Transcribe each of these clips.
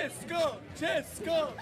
Česko! Česko!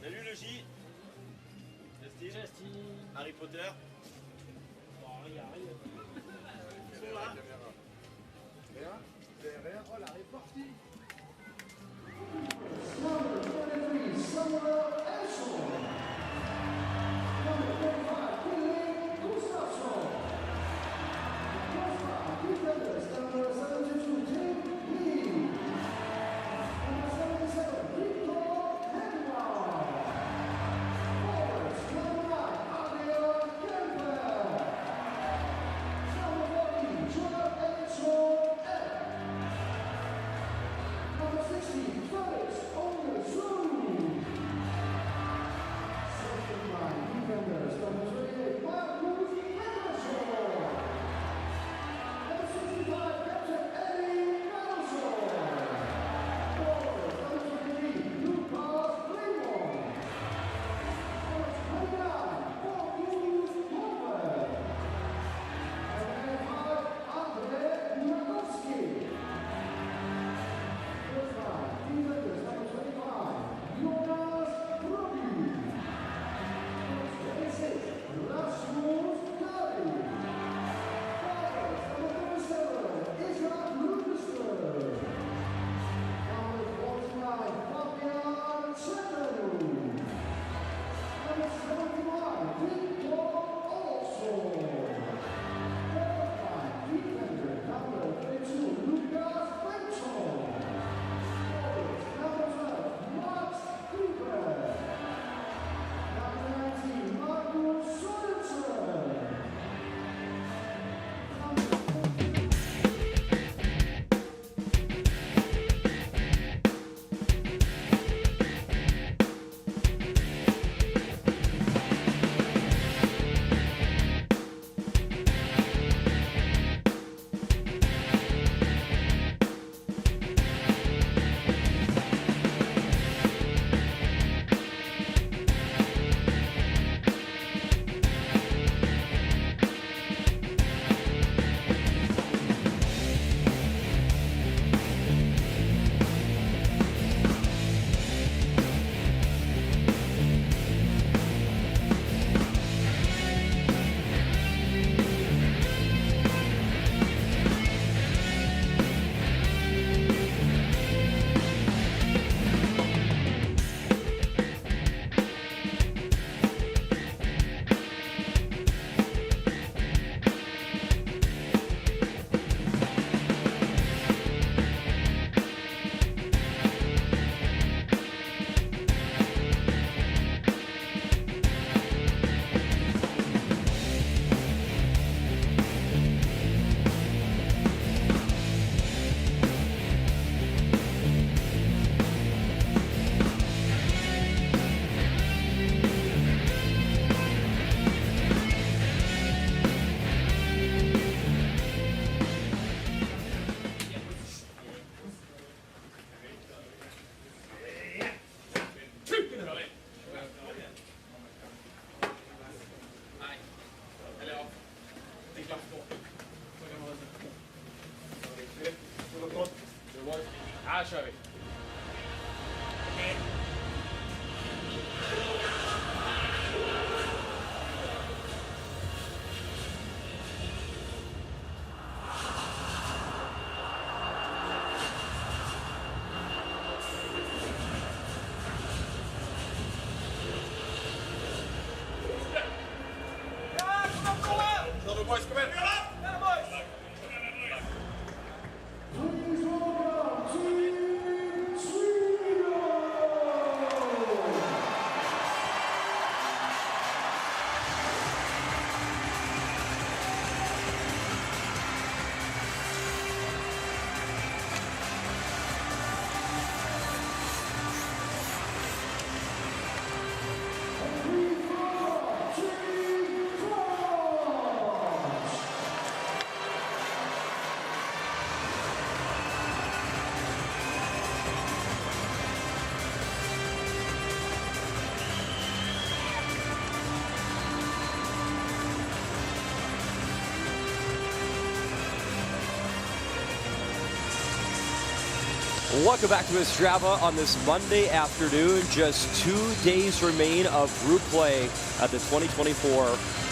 Salut le J. Justin. Harry Potter. Il y a rien. Ils sont là. Rien. Oh là, elle est partie. Ah, kör vi. Welcome back to Ostrava on this Monday afternoon. Just 2 days remain of group play at the 2024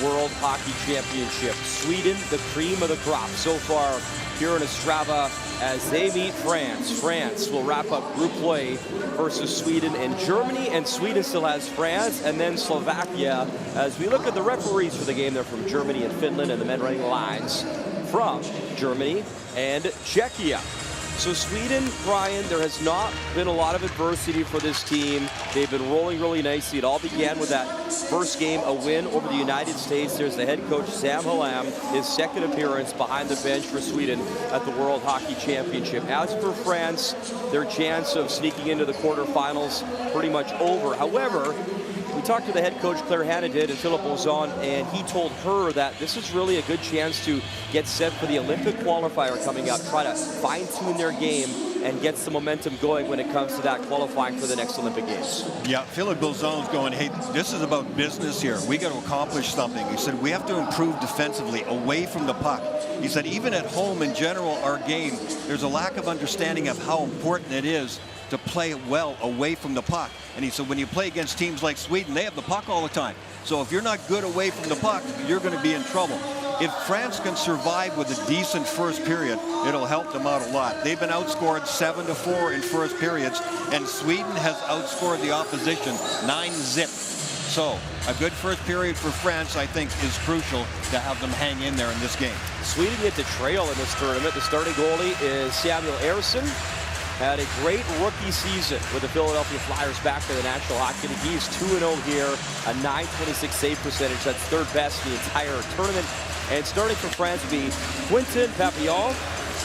World Hockey Championship. Sweden, the cream of the crop so far here in Ostrava as they meet France. France will wrap up group play versus Sweden and Germany, and Sweden still has France and then Slovakia. As we look at the referees for the game, they're from Germany and Finland, and the men running lines from Germany and Czechia. So Sweden, Brian, there has not been a lot of adversity for this team. They've been rolling really nicely. It all began with that first game, a win over the United States. There's the head coach, Sam Hallam, his second appearance behind the bench for Sweden at the World Hockey Championship. As for France, their chance of sneaking into the quarterfinals pretty much over. However, we talked to the head coach, Claire Hanadid, and Philippe Ozon, and he told her that this is really a good chance to get set for the Olympic qualifier coming up, try to fine-tune their game and get some momentum going when it comes to that qualifying for the next Olympic Games. Yeah, Philippe Ozon's going, hey, this is about business here. We got to accomplish something. He said, we have to improve defensively away from the puck. He said, even at home in general, our game, there's a lack of understanding of how important it is to play well away from the puck. And he said, when you play against teams like Sweden, they have the puck all the time. So if you're not good away from the puck, you're going to be in trouble. If France can survive with a decent first period, it'll help them out a lot. They've been outscored 7-4 in first periods, and Sweden has outscored the opposition 9-0. So a good first period for France, I think, is crucial to have them hang in there in this game. Sweden get the trail in this tournament. The starting goalie is Samuel Ersson. Had a great rookie season with the Philadelphia Flyers back to the National Hockey League. He's 2-0 here, a .926 save percentage. That's third best in the entire tournament. And starting for France would be Quentin Papillon,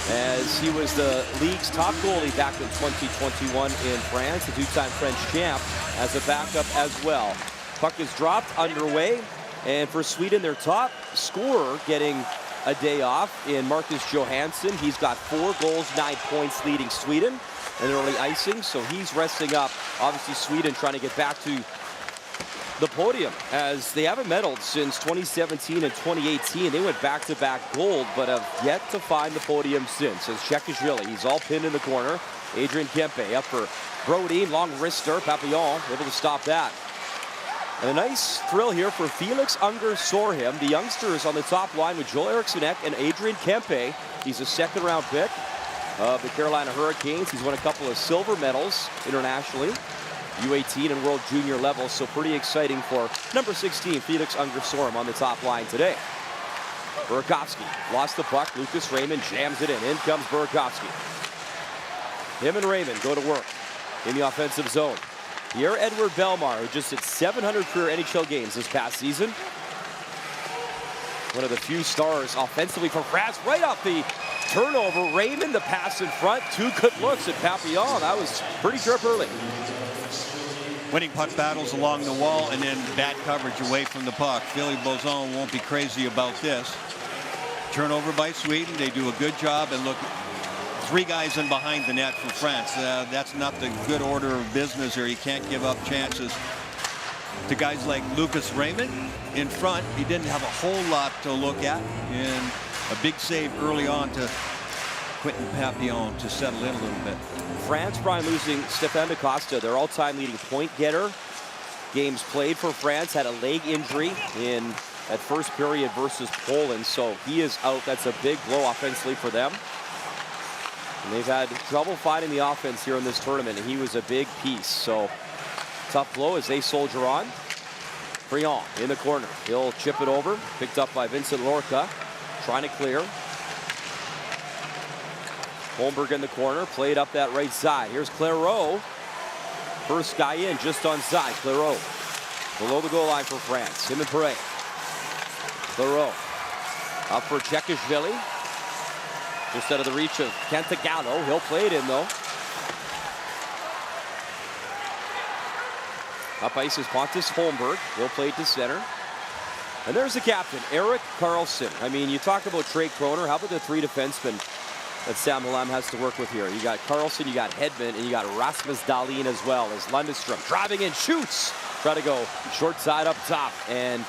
as he was the league's top goalie back in 2021 in France, the two-time French champ, as a backup as well. Puck is dropped, underway, and for Sweden, their top scorer getting a day off in Marcus Johansson. He's got 4 goals, 9 points, leading Sweden in early icing, so he's resting up. Obviously, Sweden trying to get back to the podium, as they haven't medaled since 2017 and 2018. They went back-to-back gold, but have yet to find the podium since. As Czechoslovakia, he's all pinned in the corner. Adrian Kempe up for Brody, long wrister. Papillon able to stop that. And a nice thrill here for Felix Unger-Sorhim. The youngsters on the top line with Joel Eriksson Ek and Adrian Kempe. He's a second-round pick of the Carolina Hurricanes. He's won a couple of silver medals internationally, U18 and World Junior level, so pretty exciting for number 16, Felix Unger-Sorhim, on the top line today. Burakovsky lost the puck. Lucas Raymond jams it in. In comes Burakovsky. Him and Raymond go to work in the offensive zone. Pierre-Edouard Bellemare, who just hit 700 career NHL games this past season. One of the few stars offensively for France. Right off the turnover, Raymond, the pass in front. 2 good looks at Papillon. That was pretty sharp early. Winning puck battles along the wall and then bad coverage away from the puck. Philippe Ozon won't be crazy about this. Turnover by Sweden. They do a good job, and look, 3 guys in behind the net for France. That's not the good order of business here. You can't give up chances to guys like Lucas Raymond in front. He didn't have a whole lot to look at, and a big save early on to Quentin Papillon to settle in a little bit. France probably losing Stéphane da Costa, their all-time leading point getter. Games played for France, had a leg injury in that first period versus Poland, so he is out. That's a big blow offensively for them. And they've had trouble finding the offense here in this tournament, and he was a big piece. So tough blow as they soldier on. Friant in the corner. He'll chip it over. Picked up by Vincent Lorca. Trying to clear. Holmberg in the corner. Played up that right side. Here's Clairot. First guy in just onside. Clairot below the goal line for France. Him and Perret. Clairot up for Chekishvili. Just out of the reach of Cantagallo. He'll play it in though. Up ice is Pontus Holmberg. He'll play it to center. And there's the captain, Erik Karlsson. I mean, you talk about Trey Kroner. How about the three defensemen that Sam Hallam has to work with here? You got Karlsson, you got Hedman, and you got Rasmus Dahlin as well as Lundestrom driving in, shoots. Try to go short side up top. And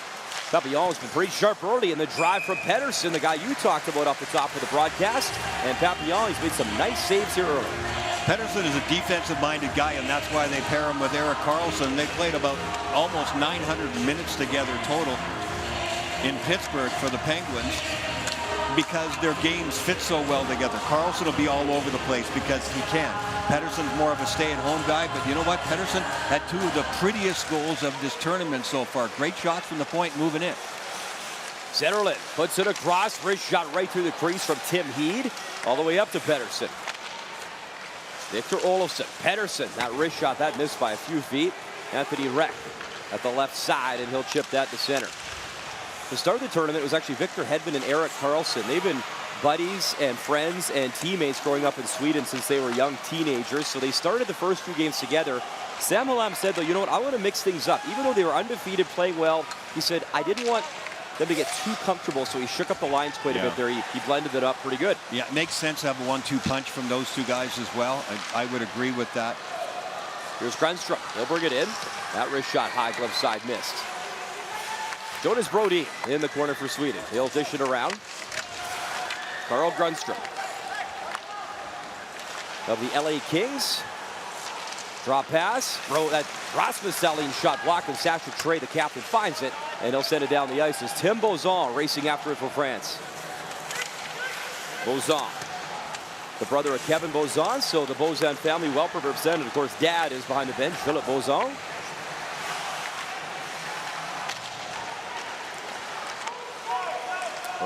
Papillon's been pretty sharp early in the drive from Pettersson, the guy you talked about off the top of the broadcast. And Papillon, he's made some nice saves here early. Pettersson is a defensive-minded guy, and that's why they pair him with Erik Karlsson. They played about almost 900 minutes together total in Pittsburgh for the Penguins because their games fit so well together. Karlsson will be all over the place because he can. Pettersson's more of a stay-at-home guy, but you know what? Pettersson had two of the prettiest goals of this tournament so far. Great shots from the point moving in. Zetterlund puts it across. Wrist shot right through the crease from Tim Heed all the way up to Pettersson. Victor Olofsson, Pettersson, that wrist shot, that missed by a few feet. Anthony Reck at the left side, and he'll chip that to center. To start the tournament, it was actually Victor Hedman and Erik Karlsson. They've been buddies and friends and teammates growing up in Sweden since they were young teenagers, so they started the first few games together. Sam Hallam said, though, you know what, I want to mix things up. Even though they were undefeated, playing well, he said, I didn't want them to get too comfortable, so he shook up the lines quite a bit there. He blended it up pretty good. Yeah, it makes sense to have a 1-2 punch from those two guys as well. I would agree with that. Here's Grundstrom. He'll bring it in. That wrist shot, high glove side, missed. Jonas Brodin in the corner for Sweden. He'll dish it around. Carl Grundstrom of the LA Kings. Drop pass. That Rasmus Dahlin shot blocked, and Sacha Trey, the captain, finds it, and he'll send it down the ice as Tim Bozan racing after it for France. Bozan, the brother of Kevin Bozan, so the Bozan family well represented. Of course, dad is behind the bench, Philip Bozan.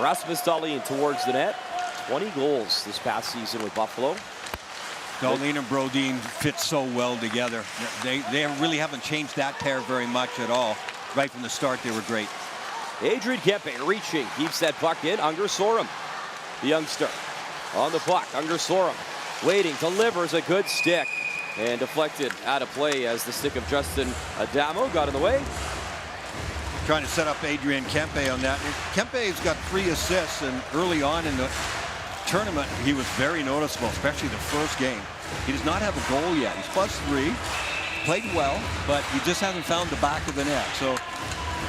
Rasmus Dahlin towards the net. 20 goals this past season with Buffalo. Dahlin and Brodin fit so well together. They really haven't changed that pair very much at all. Right from the start, they were great. Adrian Kempe reaching, keeps that puck in. Unger Sorum, the youngster, on the puck. Unger Sorum waiting, delivers a good stick, and deflected out of play as the stick of Justin Adamo got in the way. Trying to set up Adrian Kempe on that. Kempe's got 3 assists, and early on in the tournament, he was very noticeable, especially the first game. He does not have a goal yet. He's +3, played well, but he just hasn't found the back of the net. So,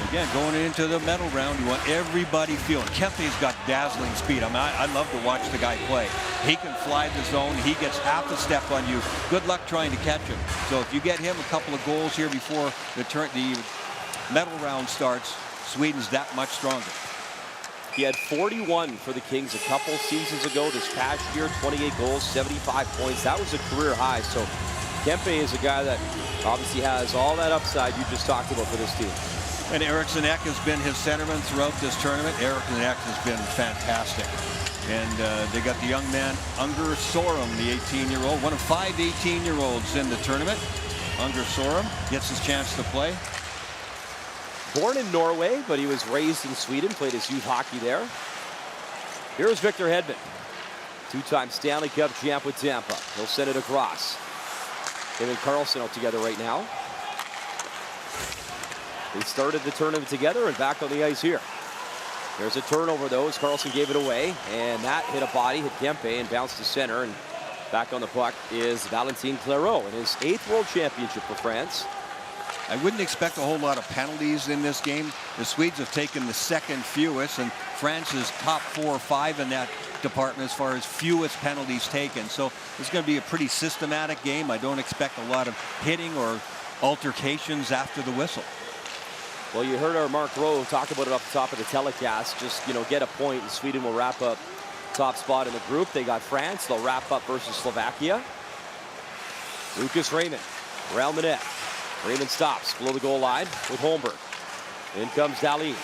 again, going into the medal round, you want everybody feeling. Kempe's got dazzling speed. I mean, I love to watch the guy play. He can fly the zone. He gets half a step on you. Good luck trying to catch him. So if you get him a couple of goals here before the medal round starts, Sweden's that much stronger. He had 41 for the Kings a couple seasons ago. This past year, 28 goals, 75 points. That was a career high. So Kempe is a guy that obviously has all that upside you just talked about for this team. And Eriksson Ek has been his centerman throughout this tournament. Eriksson Ek has been fantastic. And they got the young man, Unger Sorum, the 18-year-old, one of 5 18-year-olds in the tournament. Unger Sorum gets his chance to play. Born in Norway, but he was raised in Sweden, played his youth hockey there. Here's Victor Hedman, 2-time Stanley Cup champ with Tampa. He'll send it across. Him and Karlsson out together right now. They started the tournament together and back on the ice here. There's a turnover, though, as Karlsson gave it away, and that hit a body, hit Kempe, and bounced to center. And back on the puck is Valentin Clairot in his 8th World Championship for France. I wouldn't expect a whole lot of penalties in this game. The Swedes have taken the second fewest, and France's top 4 or 5 in that department as far as fewest penalties taken. So it's going to be a pretty systematic game. I don't expect a lot of hitting or altercations after the whistle. Well, you heard our Mark Rowe talk about it off the top of the telecast. Just, get a point, and Sweden will wrap up top spot in the group. They got France. They'll wrap up versus Slovakia. Lucas Raymond around the net. Raymond stops below the goal line with Holmberg. In comes Dahlin.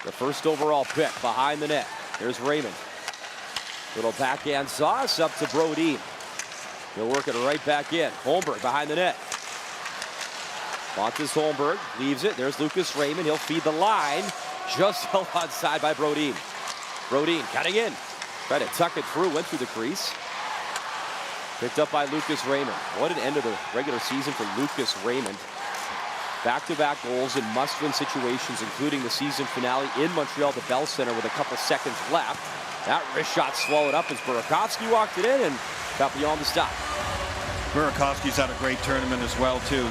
The first overall pick behind the net. Here's Raymond. Little backhand sauce up to Brodin. He'll work it right back in. Holmberg behind the net. Pontus Holmberg leaves it. There's Lucas Raymond. He'll feed the line. Just held onside by Brodin. Brodin cutting in. Tried to tuck it through. Went through the crease. Picked up by Lucas Raymond. What an end of the regular season for Lucas Raymond. Back-to-back goals in must-win situations, including the season finale in Montreal, the Bell Center, with a couple seconds left. That wrist shot swallowed up as Burakovsky walked it in, and Papillon to stop. Burakovsky's had a great tournament as well, too.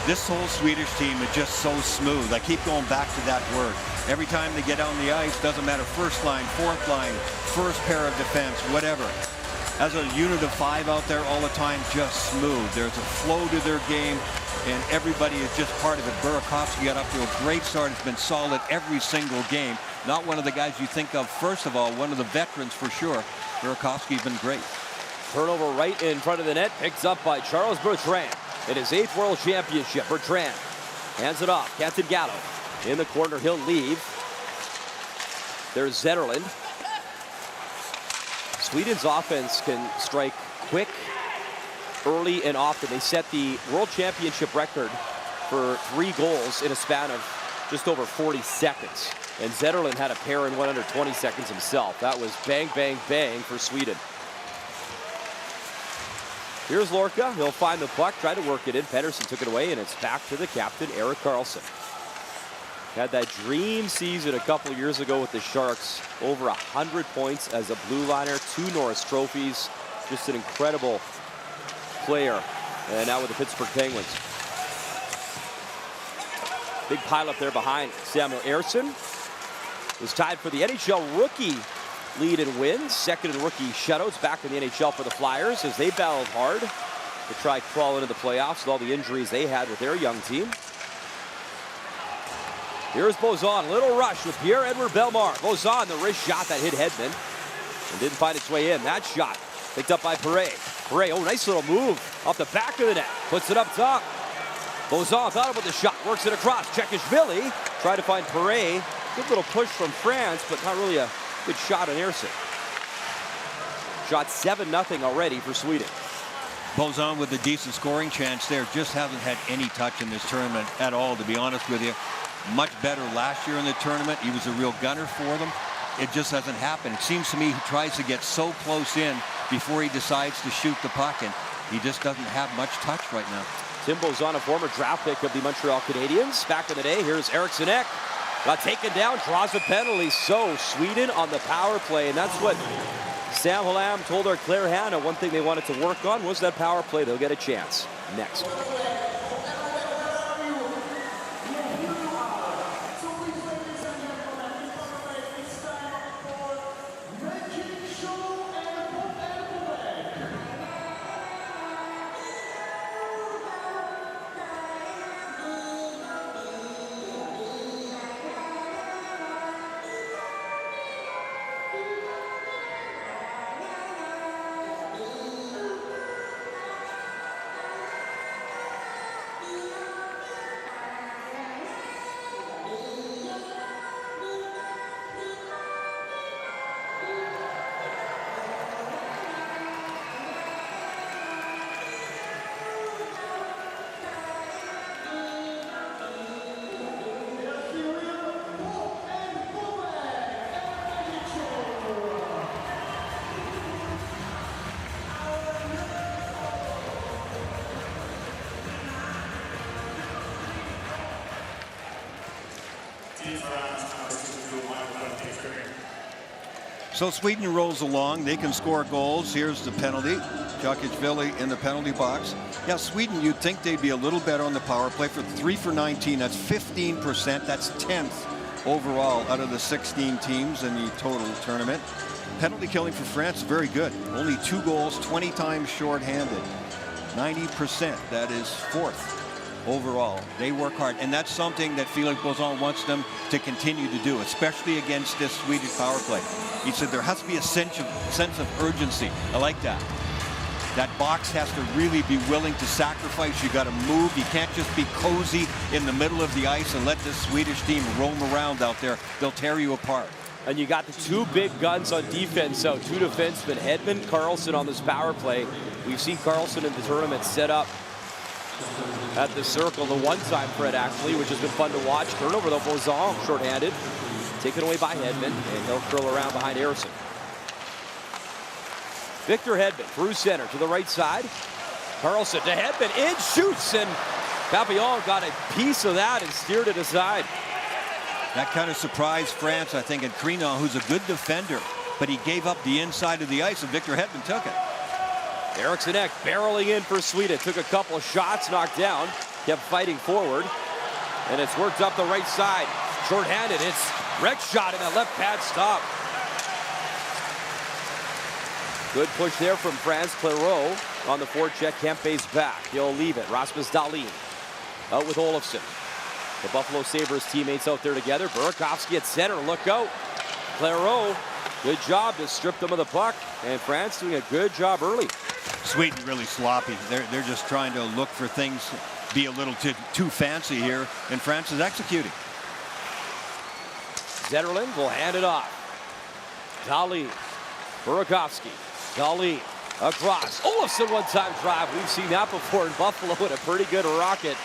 This whole Swedish team is just so smooth. I keep going back to that word. Every time they get on the ice, doesn't matter, first line, fourth line, first pair of defense, whatever. As a unit of 5 out there all the time, just smooth. There's a flow to their game, and everybody is just part of it. Burakovsky got up to a great start. It's been solid every single game. Not one of the guys you think of, first of all, one of the veterans for sure. Burakovsky's been great. Turnover right in front of the net, picked up by Charles Bertrand in his 8th World Championship. Bertrand hands it off. Captain Gallo in the corner. He'll leave. There's Zetterlund. Sweden's offense can strike quick, early, and often. They set the World Championship record for 3 goals in a span of just over 40 seconds. And Zetterlund had a pair in 1 under 20 seconds himself. That was bang, bang, bang for Sweden. Here's Lorca. He'll find the puck, try to work it in. Pettersson took it away, and it's back to the captain, Erik Karlsson. Had that dream season a couple years ago with the Sharks. Over 100 points as a blue liner, 2 Norris trophies. Just an incredible player. And now with the Pittsburgh Penguins. Big pile up there behind Samuel Ersson. Was tied for the NHL rookie lead in wins. Second in rookie shutouts back in the NHL for the Flyers as they battled hard to try crawl into the playoffs with all the injuries they had with their young team. Here's Bozon, little rush with Pierre-Edouard Bellemare. Bozon, the wrist shot that hit Hedman and didn't find its way in. That shot picked up by Perret. Perret, oh, nice little move off the back of the net. Puts it up top. Bozon thought about the shot, works it across. Cekishvili tried to find Perret. Good little push from France, but not really a good shot on Ersson. Shot 7-0 already for Sweden. Bozon with a decent scoring chance there. Just hasn't had any touch in this tournament at all, to be honest with you. Much better last year in the tournament. He was a real gunner for them. It just hasn't happened. It seems to me he tries to get so close in before he decides to shoot the puck, and he just doesn't have much touch right now. Tim Bozon, a former draft pick of the Montreal Canadiens. Back in the day, here's Eriksson Ek. Got taken down, draws a penalty. So Sweden on the power play, and that's what Sam Hallam told our Claire Hanna. One thing they wanted to work on was that power play. They'll get a chance next. So Sweden rolls along. They can score goals. Here's the penalty. Cekishvili in the penalty box. Yeah, Sweden, you'd think they'd be a little better on the power play. For 3 for 19, that's 15%. That's 10th overall out of the 16 teams in the total tournament. Penalty killing for France, very good. Only 2 goals, 20 times shorthanded. 90%, that is 4th overall. They work hard, and that's something that Felix Bozon wants them to continue to do, especially against this Swedish power play. He said there has to be a sense of urgency. I like that. That box has to really be willing to sacrifice. You got to move. You can't just be cozy in the middle of the ice and let this Swedish team roam around out there. They'll tear you apart. And you got the 2 big guns on defense, so 2 defensemen, Hedman, Karlsson on this power play. We've seen Karlsson in the tournament set up at the circle, the one-time threat actually, which has been fun to watch. Turnover though, Bozon shorthanded, taken away by Hedman, and he'll curl around behind Eriksson. Victor Hedman through center to the right side. Karlsson to Hedman, in shoots, and Papillon got a piece of that and steered it aside. That kind of surprised France, I think, and Krinon, who's a good defender, but he gave up the inside of the ice, and Victor Hedman took it. Eriksson Ek barreling in for Sweden. Took a couple of shots, knocked down, kept fighting forward, and it's worked up the right side. Short-handed, it's Rex shot, and that left pad stop. Good push there from France. Clairot on the forecheck. Kempe's back. He'll leave it. Rasmus Dahlin out with Olofsson. The Buffalo Sabres teammates out there together. Burakovsky at center. Look out. Clairot, good job to strip them of the puck. And France doing a good job early. Sweden really sloppy. They're just trying to look for things, be a little too fancy here, and France is executing. Zetterlund will hand it off. Dahlin. Burakovsky. Dahlin across. Olofsson one-time drive. We've seen that before in Buffalo with a pretty good rocket.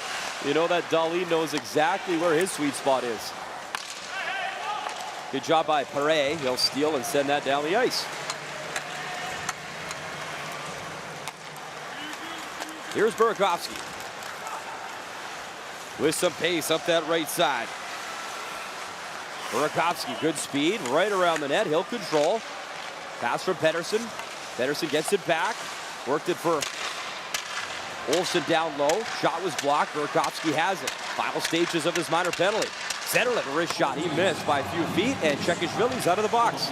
You know that Dahlin knows exactly where his sweet spot is. Good job by Perret. He'll steal and send that down the ice. Here's Burakovsky. With some pace up that right side. Burakovsky, good speed, right around the net. He'll control. Pass from Pettersson. Pettersson gets it back. Worked it for Olsen down low. Shot was blocked. Burakovsky has it. Final stages of his minor penalty. Zetterlund, a wrist shot. He missed by a few feet, and Chekishvili's out of the box.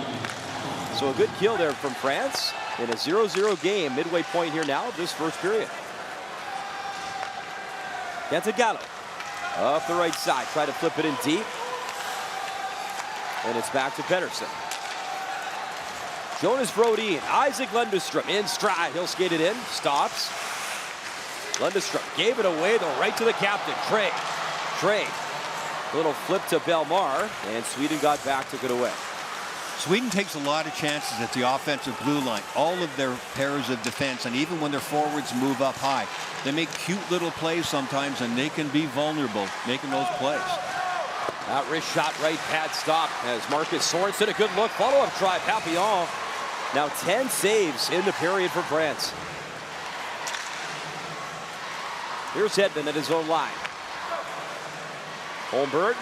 So a good kill there from France in a 0-0 game. Midway point here now of this first period. Cantagalo off the right side. Try to flip it in deep. And it's back to Pettersson. Jonas Brodin, Isaac Lundestrom in stride. He'll skate it in, stops. Lundestrom gave it away, though, right to the captain, Trey. Little flip to Belmar, and Sweden got back, took it away. Sweden takes a lot of chances at the offensive blue line. All of their pairs of defense, and even when their forwards move up high, they make cute little plays sometimes, and they can be vulnerable making those plays. That wrist shot, right pad stop as Marcus Sorensen, a good look, follow-up try, Papillon. Now 10 saves in the period for France. Here's Hedman at his own line. Holmberg,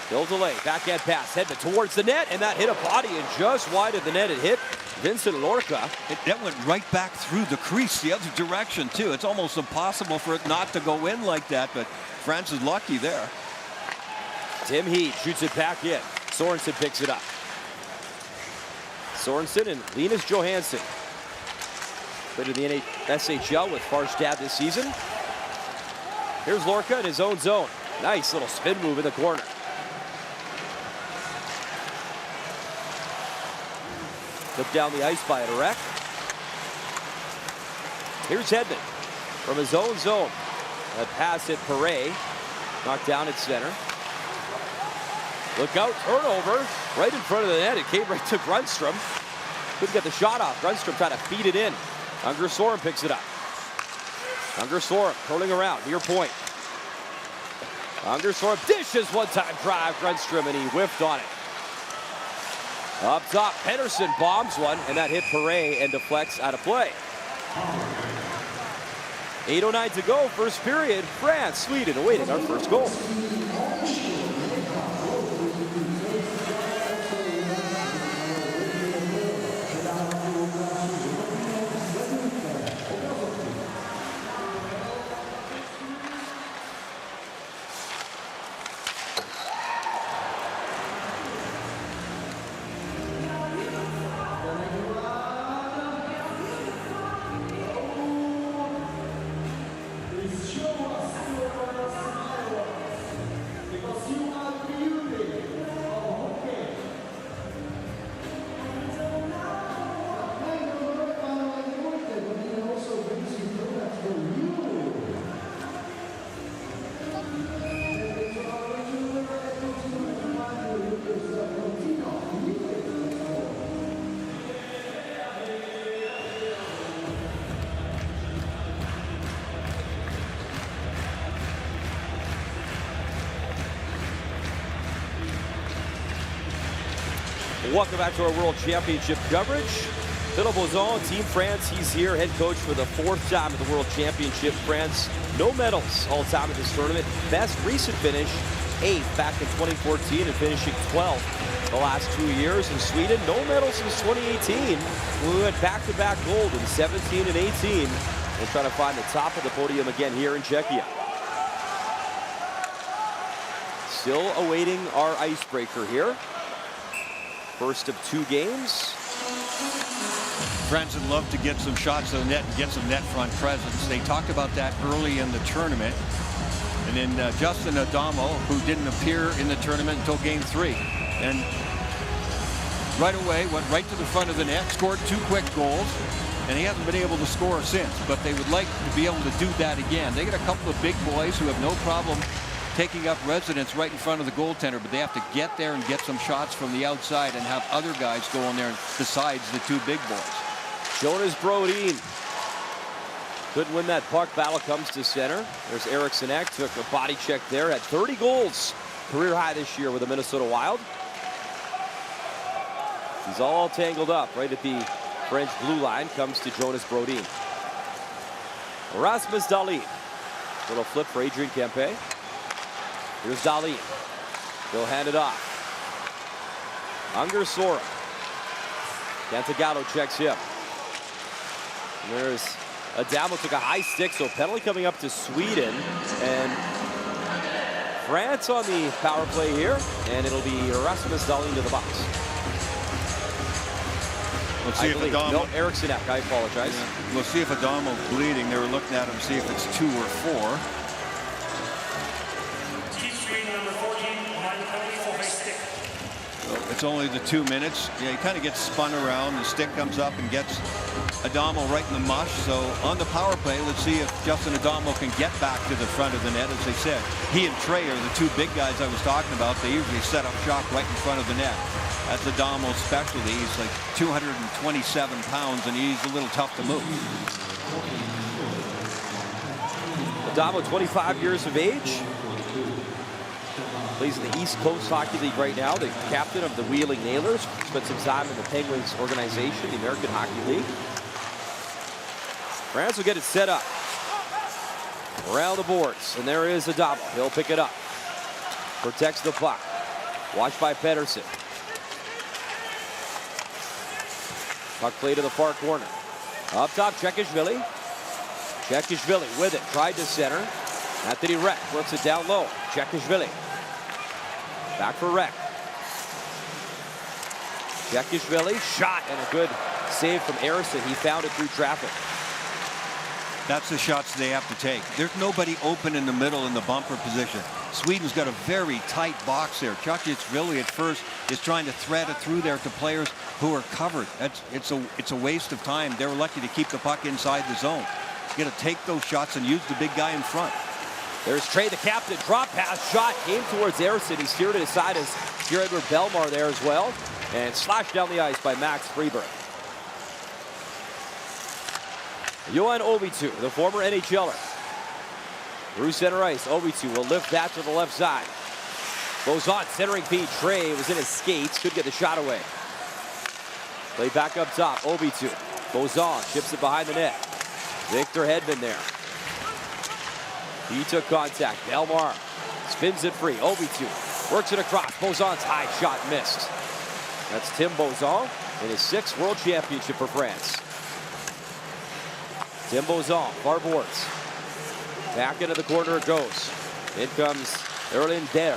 he'll delay, backhand pass, Hedman towards the net, and that hit a body and just wide of the net. It hit Vincent Lorca. That went right back through the crease the other direction, too. It's almost impossible for it not to go in like that, but France is lucky there. Tim Heed shoots it back in. Sorensen picks it up. Sorensen and Linus Johansson. Played in the SHL with Farstad this season. Here's Lorca in his own zone. Nice little spin move in the corner. Took down the ice by Derek. Here's Hedman from his own zone. A pass at Perret. Knocked down at center. Look out, turnover right in front of the net. It came right to Grundstrom. Couldn't get the shot off. Grundstrom trying to feed it in. Unger Sorum picks it up. Unger Sorum curling around, near point. Unger Sorum dishes one-time drive. Grundstrom, and he whiffed on it. Up top, Pettersson bombs one, and that hit Perret and deflects out of play. 8:09 to go, first period. France, Sweden awaiting our first goal. Welcome back to our World Championship coverage. Philippe Bozon, Team France, he's here, head coach for the 4th time at the World Championship. France, no medals all time at this tournament. Best recent finish, 8th back in 2014 and finishing 12th the last 2 years. In Sweden, no medals since 2018. We went back-to-back gold in 17 and 18. We'll try to find the top of the podium again here in Czechia. Still awaiting our icebreaker here. First of 2 games. France would love to get some shots on net and get some net front presence. They talked about that early in the tournament. And then Justin Adamo, who didn't appear in the tournament until game 3. And right away went right to the front of the net, scored 2 quick goals. And he hasn't been able to score since. But they would like to be able to do that again. They got a couple of big boys who have no problem taking up residence right in front of the goaltender, but they have to get there and get some shots from the outside and have other guys go in there besides the 2 big boys. Jonas Brodin couldn't win that puck. Battle comes to center. There's Eriksson Ek, took a body check there, had 30 goals, career high this year with the Minnesota Wild. He's all tangled up right at the French blue line. Comes to Jonas Brodin. Rasmus Dahlin. Little flip for Adrian Kempe. Here's Dahlin. He'll hand it off. Unger Sora. Cantagalo checks him. And there's Adamo, took a high stick, so penalty coming up to Sweden. And France on the power play here. And it'll be Rasmus Dahlin to the box. Let's see if Adamo... No, Eriksson Ek, I apologize. Yeah. We'll see if Adamo's bleeding. They were looking at him, see if it's 2 or 4. It's only the 2 minutes. Yeah, he kind of gets spun around. The stick comes up and gets Adamo right in the mush. So on the power play, let's see if Justin Adamo can get back to the front of the net. As they said, he and Trey are the 2 big guys I was talking about. They usually set up shop right in front of the net. That's Adamo's specialty. He's like 227 pounds, and he's a little tough to move. Adamo, 25 years of age. Plays in the East Coast Hockey League right now. The captain of the Wheeling Nailers. Spent some time in the Penguins organization, the American Hockey League. France will get it set up. Around the boards. And there is Adamo. He'll pick it up. Protects the puck. Watched by Pedersen. Puck play to the far corner. Up top, Chekishvili. Chekishvili with it. Tried to center. Anthony Reck works it down low. Chekishvili. Back for Reck. Chekishvili, shot, and a good save from Eriksson. He found it through traffic. That's the shots they have to take. There's nobody open in the middle in the bumper position. Sweden's got a very tight box there. Chekishvili at first is trying to thread it through there to players who are covered. It's a waste of time. They're lucky to keep the puck inside the zone. You got to take those shots and use the big guy in front. There's Trey, the captain. Drop pass shot came towards Eriksson. He steered it aside as Pierre-Edouard Bellemare there as well. And slashed down the ice by Max Freeberg. Johan Ovitu, the former NHLer. Through center ice, Ovitu will lift that to the left side. Goes on, centering feed. Trey was in his skates. Could get the shot away. Play back up top. Ovitu goes on, chips it behind the net. Victor Hedman there. He took contact. Bellemare spins it free. Ovitu works it across. Bozon's high shot missed. That's Tim Bozon in his 6th World Championship for France. Tim Bozon, far boards. Back into the corner it goes. In comes Erlin Der.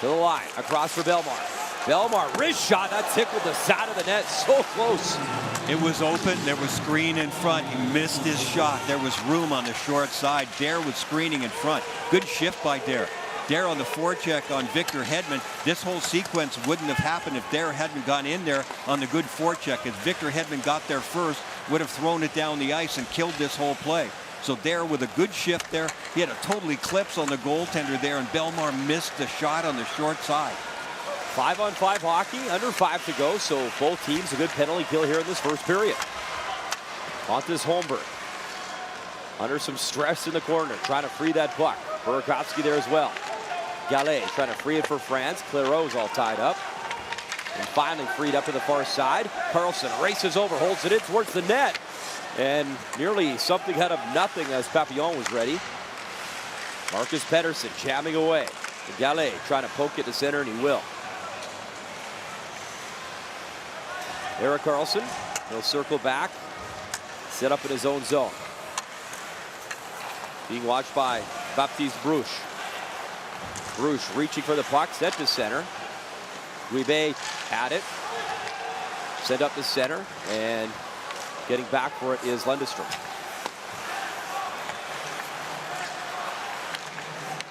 To the line, across for Bellemare. Bellemare, wrist shot, that tickled the side of the net, so close. It was open, there was screen in front. He missed his shot. There was room on the short side. Dare was screening in front. Good shift by Dare. Dare on the forecheck on Victor Hedman. This whole sequence wouldn't have happened if Dare hadn't gone in there on the good forecheck. If Victor Hedman got there first, would have thrown it down the ice and killed this whole play. So Dare with a good shift there. He had a total eclipse on the goaltender there, and Bellemare missed the shot on the short side. 5-on-5 hockey, under 5 to go, so both teams a good penalty kill here in this first period. Pontus Holmberg under some stress in the corner, trying to free that puck. Burakovsky there as well. Gallet trying to free it for France. Clairot's all tied up. And finally freed up to the far side. Carlson races over, holds it in towards the net. And nearly something out of nothing as Papillon was ready. Marcus Pettersson jamming away. Gallet trying to poke it to center, and he will. Erik Karlsson, he'll circle back, set up in his own zone. Being watched by Baptiste Bruche. Bruche reaching for the puck, set to center. Guibé had it. Sent up to center, and getting back for it is Lundestrom.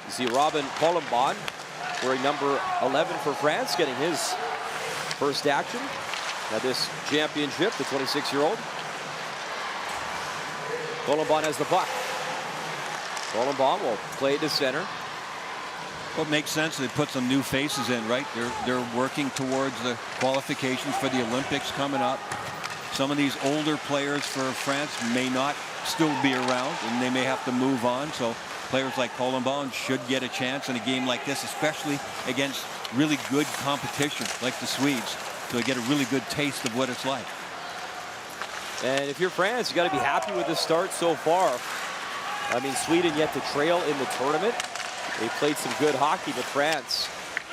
You see Robin Colombon, wearing number 11 for France, getting his first action at this championship, the 26-year-old. Colombon has the puck. Colombon will play it to center. Well, it makes sense. They put some new faces in, right? They're working towards the qualifications for the Olympics coming up. Some of these older players for France may not still be around, and they may have to move on. So players like Colombon should get a chance in a game like this, especially against really good competition like the Swedes. So they get a really good taste of what it's like. And if you're France, you got to be happy with the start so far. I mean, Sweden yet to trail in the tournament. They played some good hockey, but France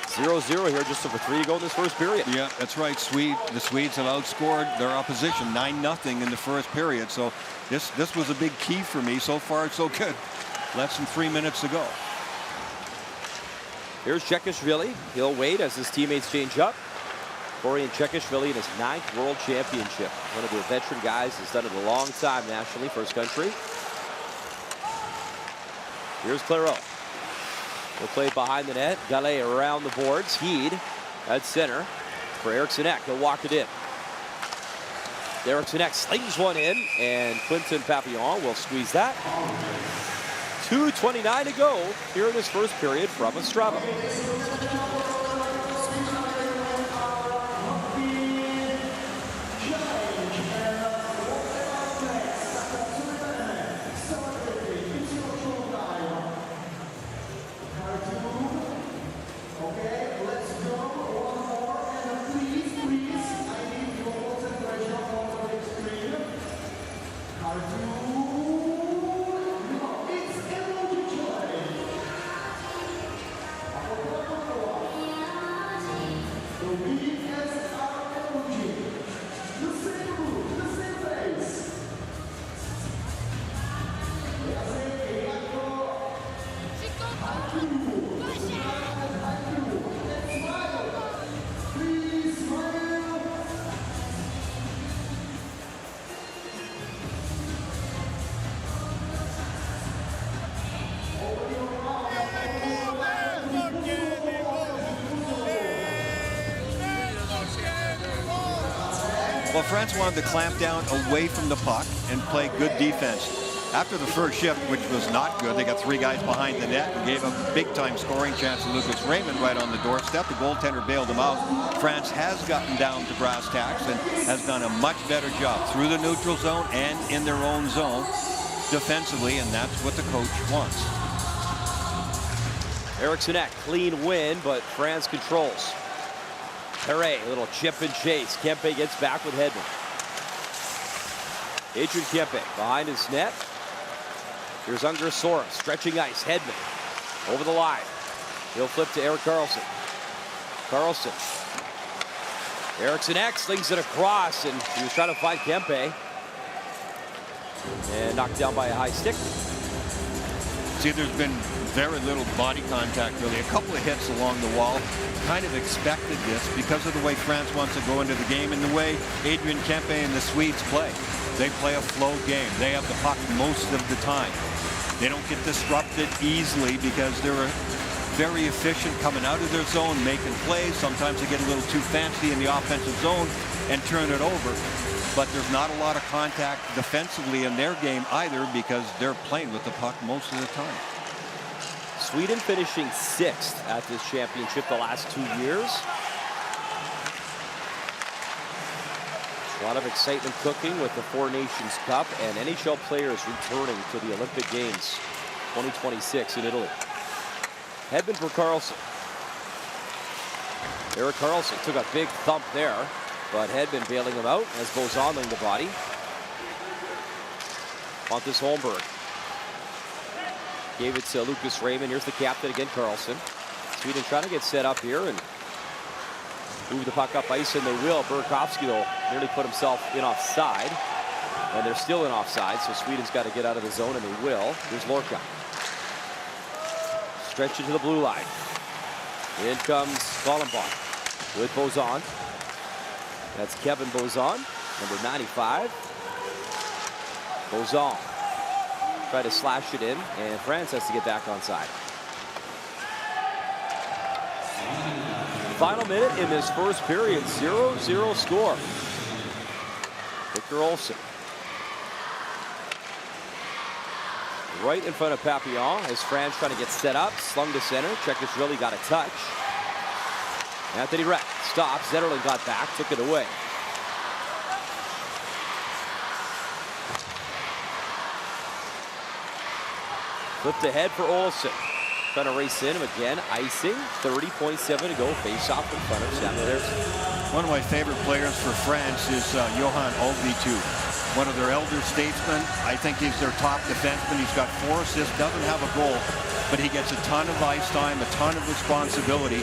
0-0 here, just over 3 to go in this first period. Yeah, that's right. The Swedes have outscored their opposition 9-0 in the first period. So this was a big key for me. So far, so good. Less than 3 minutes to go. Here's Chekishvili. He'll wait as his teammates change up. Florian Chekishvili in his 9th World Championship. One of the veteran guys, has done it a long time nationally for his country. Here's Clairot. He'll play it behind the net. Gallet around the boards. Heed at center for Eriksson Ek. He'll walk it in. Eriksson Ek slings one in, and Quentin Papillon will squeeze that. 2:29 to go here in this first period from Ostrava. Well, France wanted to clamp down away from the puck and play good defense. After the first shift, which was not good, they got 3 guys behind the net and gave a big-time scoring chance to Lucas Raymond right on the doorstep. The goaltender bailed him out. France has gotten down to brass tacks and has done a much better job through the neutral zone and in their own zone defensively, and that's what the coach wants. Eriksson Ek, clean win, but France controls. Perret, a little chip and chase. Kempe gets back with Hedman. Adrian Kempe behind his net. Here's Unger Sora, stretching ice. Hedman over the line. He'll flip to Erik Karlsson. Karlsson. Eriksson Ek slings it across, and he was trying to find Kempe. And knocked down by a high stick. See, there's been very little body contact, really. A couple of hits along the wall. Kind of expected this because of the way France wants to go into the game and the way Adrian Kempe and the Swedes play. They play a flow game. They have the puck most of the time. They don't get disrupted easily because they're very efficient coming out of their zone, making plays. Sometimes they get a little too fancy in the offensive zone and turn it over. But there's not a lot of contact defensively in their game either because they're playing with the puck most of the time. Sweden finishing 6th at this championship the last 2 years. A lot of excitement cooking with the Four Nations Cup and NHL players returning to the Olympic Games 2026 in Italy. Hedman for Karlsson. Erik Karlsson took a big thump there, but Hedman bailing him out as Bozon laying the body. Pontus Holmberg gave it to Lucas Raymond. Here's the captain again, Karlsson. Sweden trying to get set up here and move the puck up ice, and they will. Burakovsky, though, nearly put himself in offside, and they're still in offside, so Sweden's got to get out of the zone, and they will. Here's Lorca. Stretch it to the blue line. In comes Collenbach with Bozon. That's Kevin Bozon, number 95. Bozon try to slash it in, and France has to get back on side. Final minute in this first period, 0-0 score. Victor Olsson. Right in front of Papillon as France trying to get set up. Slung to center. Checkers really got a touch. Anthony Rett stops. Zetterlund got back, took it away. Flipped ahead for Olsson. Trying to race in him again. Icing. 30.7 to go. Face off in front of Samuel Ersson. One of my favorite players for France is Johan Olvi, one of their elder statesmen. I think he's their top defenseman. He's got 4 assists, doesn't have a goal, but he gets a ton of ice time, a ton of responsibility,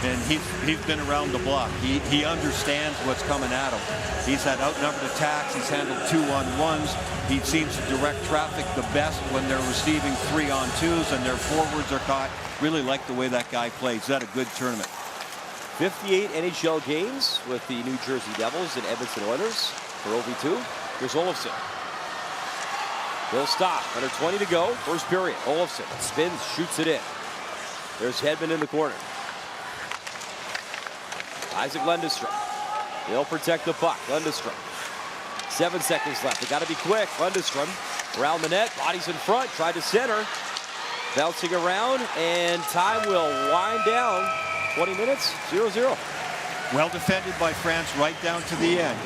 and he's been around the block. He understands what's coming at him. He's had outnumbered attacks. He's handled 2-on-1s. He seems to direct traffic the best when they're receiving 3-on-2s and their forwards are caught. Really like the way that guy plays. He's had a good tournament. 58 NHL games with the New Jersey Devils and Edmonton Oilers for OV2. Here's Olofsson. He'll stop. Under 20 to go. First period. Olofsson spins, shoots it in. There's Hedman in the corner. Isaac Lundestrom. He'll protect the puck. Lundestrom. 7 seconds left. They got to be quick. Lundestrom around the net. Bodies in front. Tried to center. Bouncing around. And time will wind down. 20 minutes. 0-0. Well defended by France right down to the end.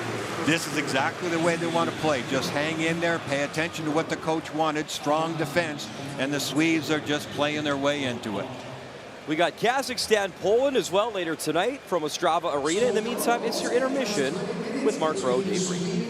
This is exactly the way they want to play. Just hang in there, pay attention to what the coach wanted, strong defense, and the Swedes are just playing their way into it. We got Kazakhstan, Poland as well later tonight from Ostrava Arena. In the meantime, it's your intermission with Mark Rowe, Dave Reed.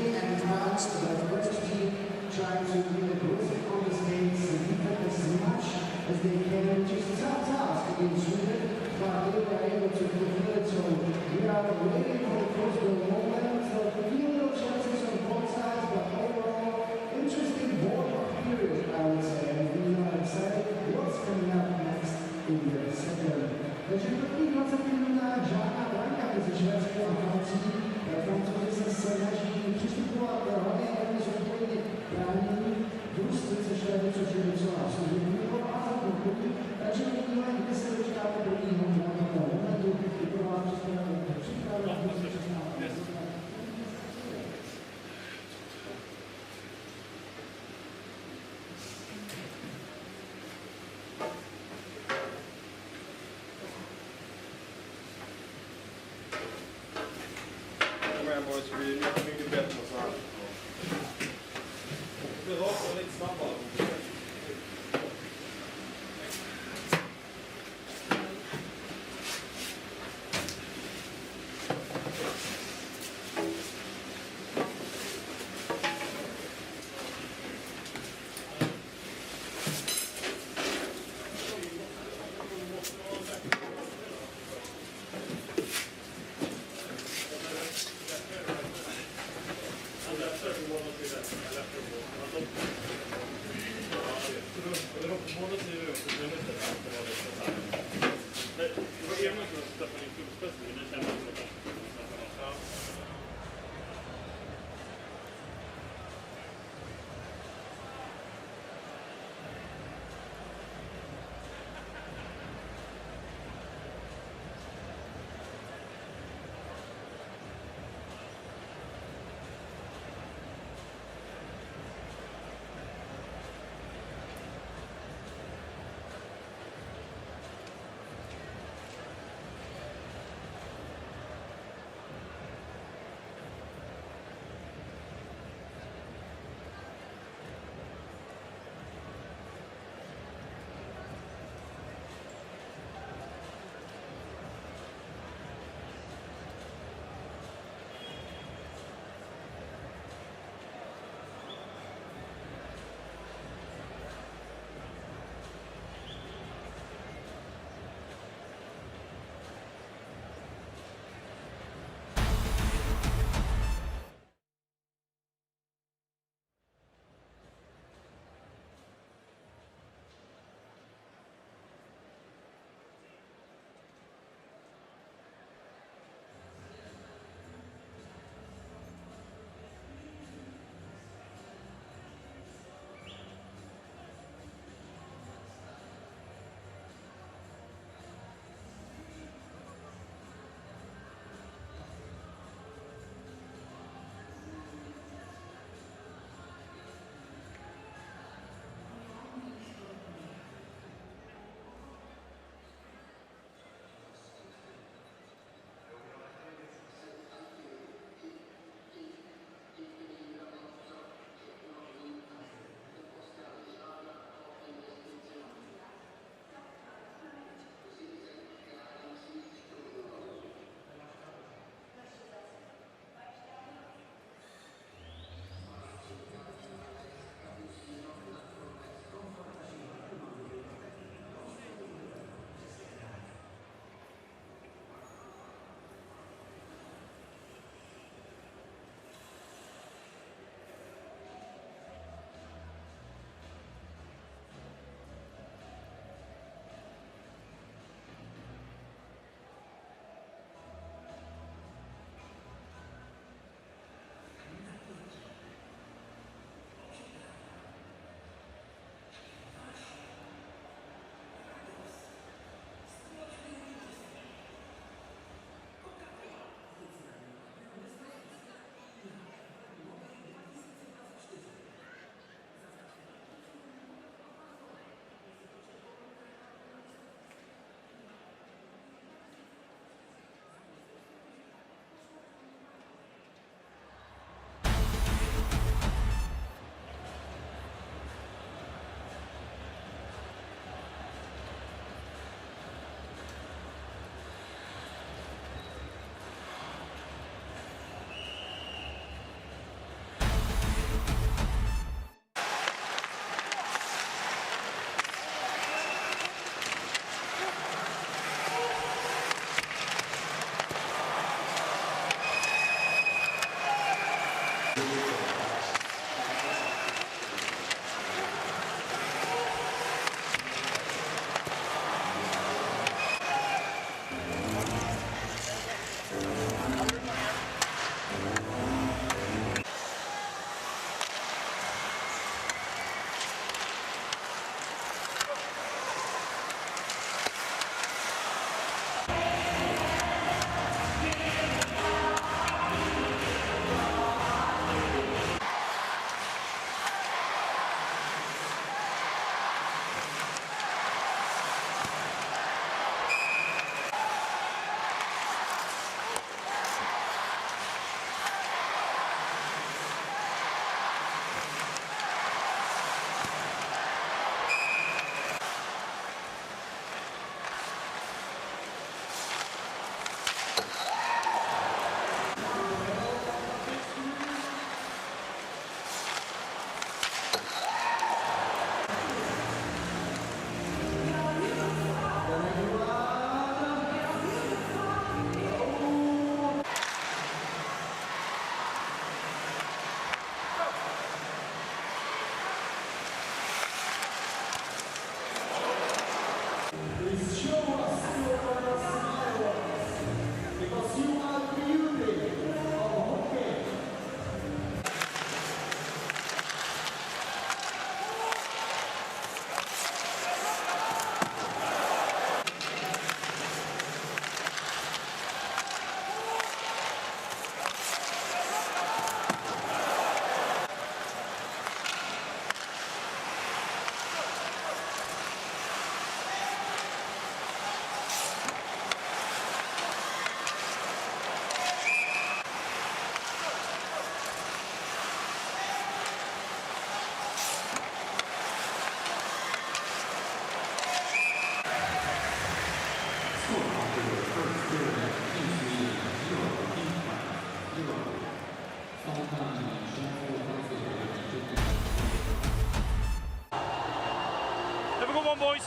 boys.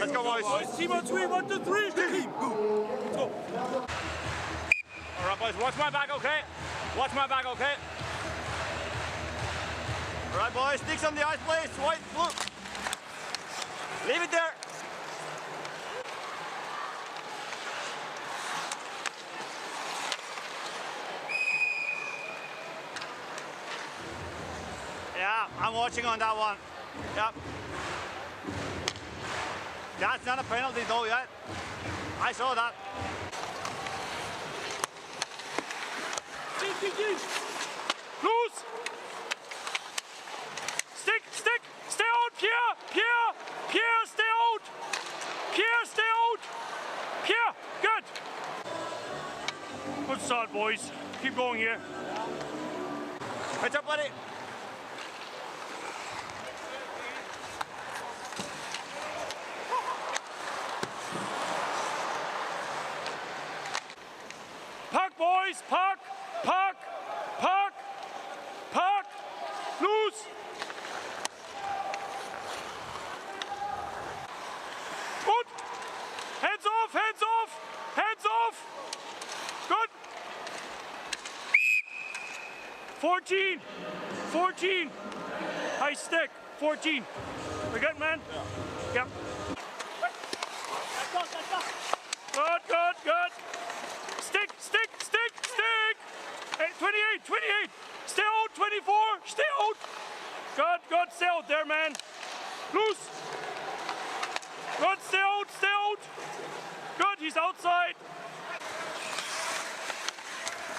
Let's go, boys. Team on three, 1, 2, 3. Team. Go. All right, boys. Watch my back, okay? Watch my back, okay? All right, boys. Sticks on the ice, please. White, blue. Leave it there. Yeah, I'm watching on that one. Yep. That's not a penalty though yet. I saw that. Loose! Stick! Stay out, Pierre! Pierre, stay out! Pierre, stay out! Pierre, good! Good start, boys. Keep going here. Heads up, buddy. Puck, boys! Puck! Loose! Good! Hands off! Good! 14! High stick! 14! We good, man? Yep. Good! Stick! Hey, 28! Stay out, 24! Stay out! Good, stay out there, man! Loose! Good, stay out! Good, he's outside!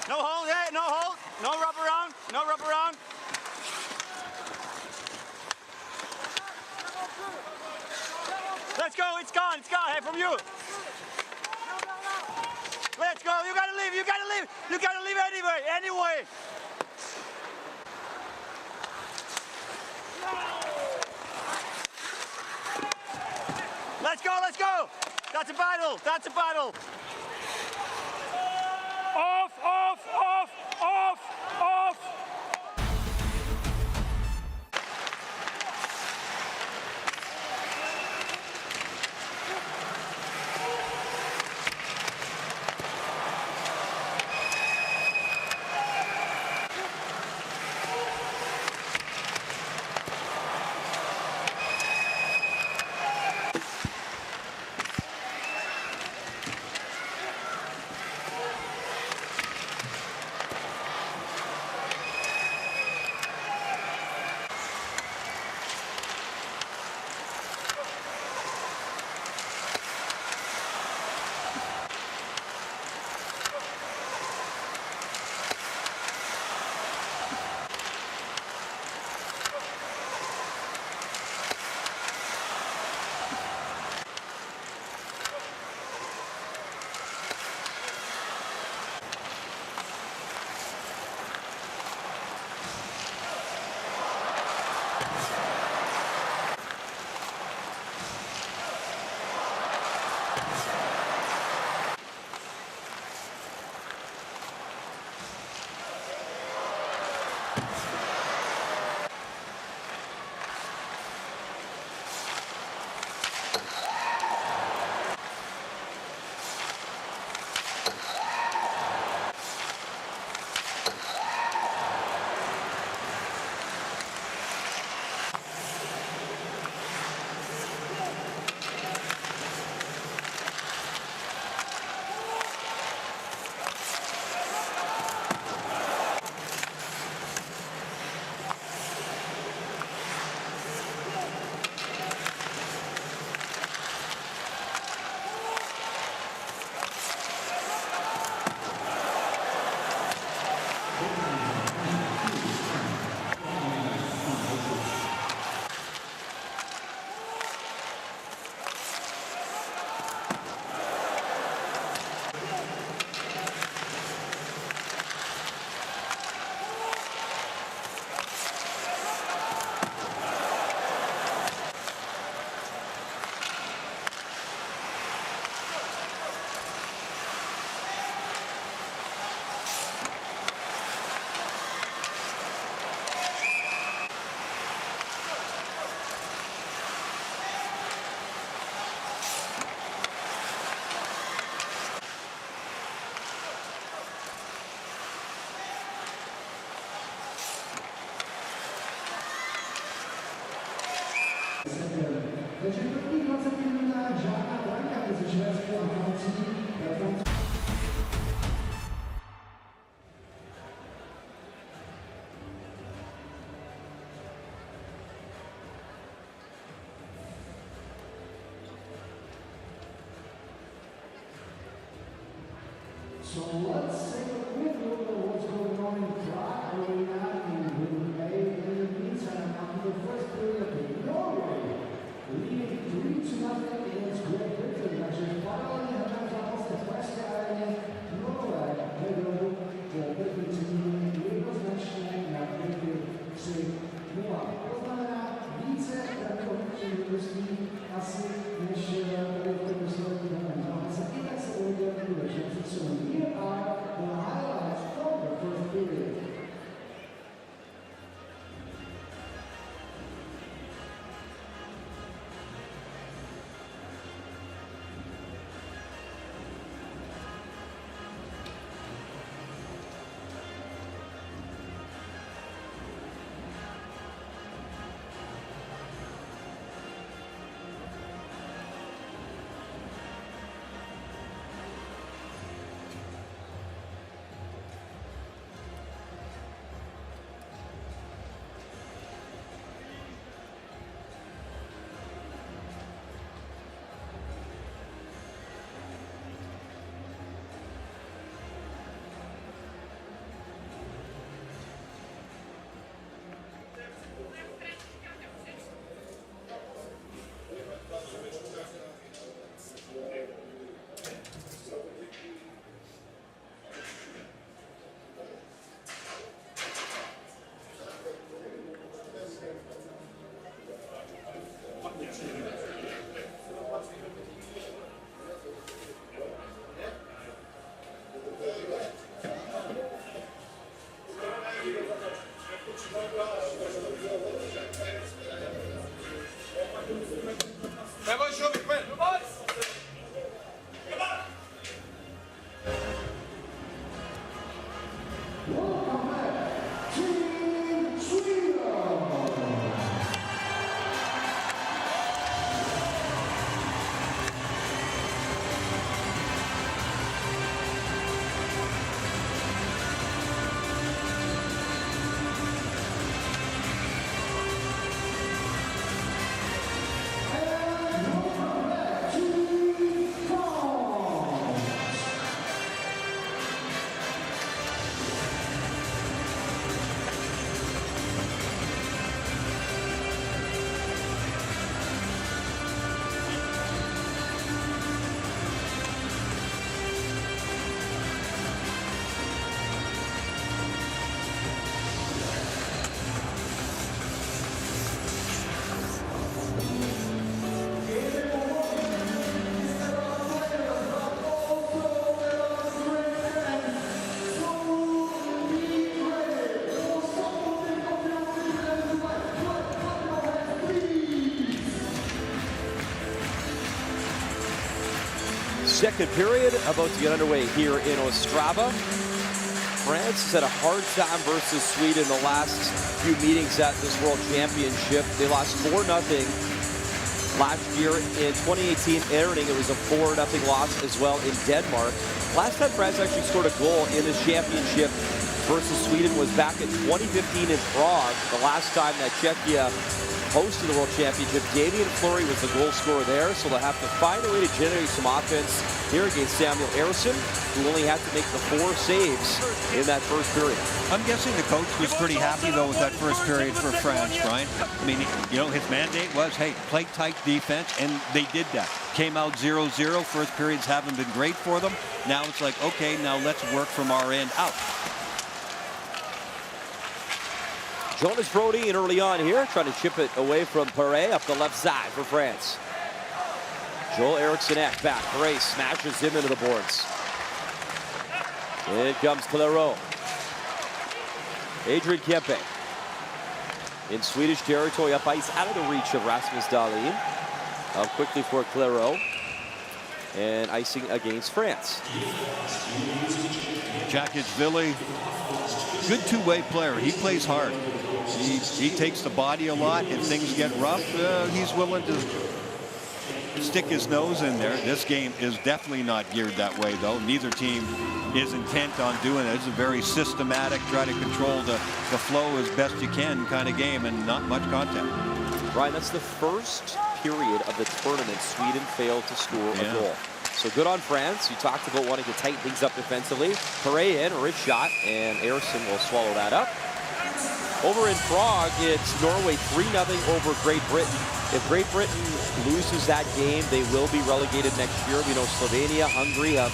No hold, hey, no hold! No rub around! Let's go, it's gone, hey, from you! Let's go, you gotta leave anyway! Let's go! That's a battle! Off! So let's take a quick look at what's going on in Prague right now in the meantime, after the first period, Norway leading 3-0 against Great Britain. Значит, параллельно начался first area, Norway выиграл Great Britain jednoznacznie na wygrywce 3-0. To znamená více takových udostí asi než tady v tom výsledku máme. I tak se uvědomuje, že here are the highlights from the first period. Second period about to get underway here in Ostrava. France has had a hard time versus Sweden the last few meetings at this World Championship. They lost 4-0 last year in 2018. Entering, it was a 4-0 loss as well in Denmark. Last time France actually scored a goal in this championship versus Sweden was back in 2015 in Prague. The last time that Czechia hosted the World Championship. Damien Fleury was the goal scorer there, so they'll have to find a way to generate some offense here against Samuel Ersson, who only had to make the 4 saves in that first period. I'm guessing the coach was pretty happy, though, with that first period for France, Brian. I mean, you know, his mandate was, hey, play tight defense, and they did that. Came out 0-0. First periods haven't been great for them. Now it's like, okay, now let's work from our end out. Jonas Brody in early on here, trying to chip it away from Perret up the left side for France. Joel Eriksson back. Perret smashes him into the boards. In comes Clairaut. Adrian Kempe in Swedish territory, up ice, out of the reach of Rasmus Dahlin. Up quickly for Clairaut. And icing against France. Jakicvili, good two-way player. He plays hard. He takes the body a lot. If things get rough, he's willing to stick his nose in there. This game is definitely not geared that way, though. Neither team is intent on doing it. It's a very systematic, try to control the flow as best you can kind of game, and not much contact. Ryan, that's the first period of the tournament Sweden failed to score a goal. So good on France. You talked about wanting to tighten things up defensively. Perret in, a wrist shot, and Ersson will swallow that up. Over in Prague, it's Norway 3-0 over Great Britain. If Great Britain loses that game, they will be relegated next year. We know Slovenia, Hungary have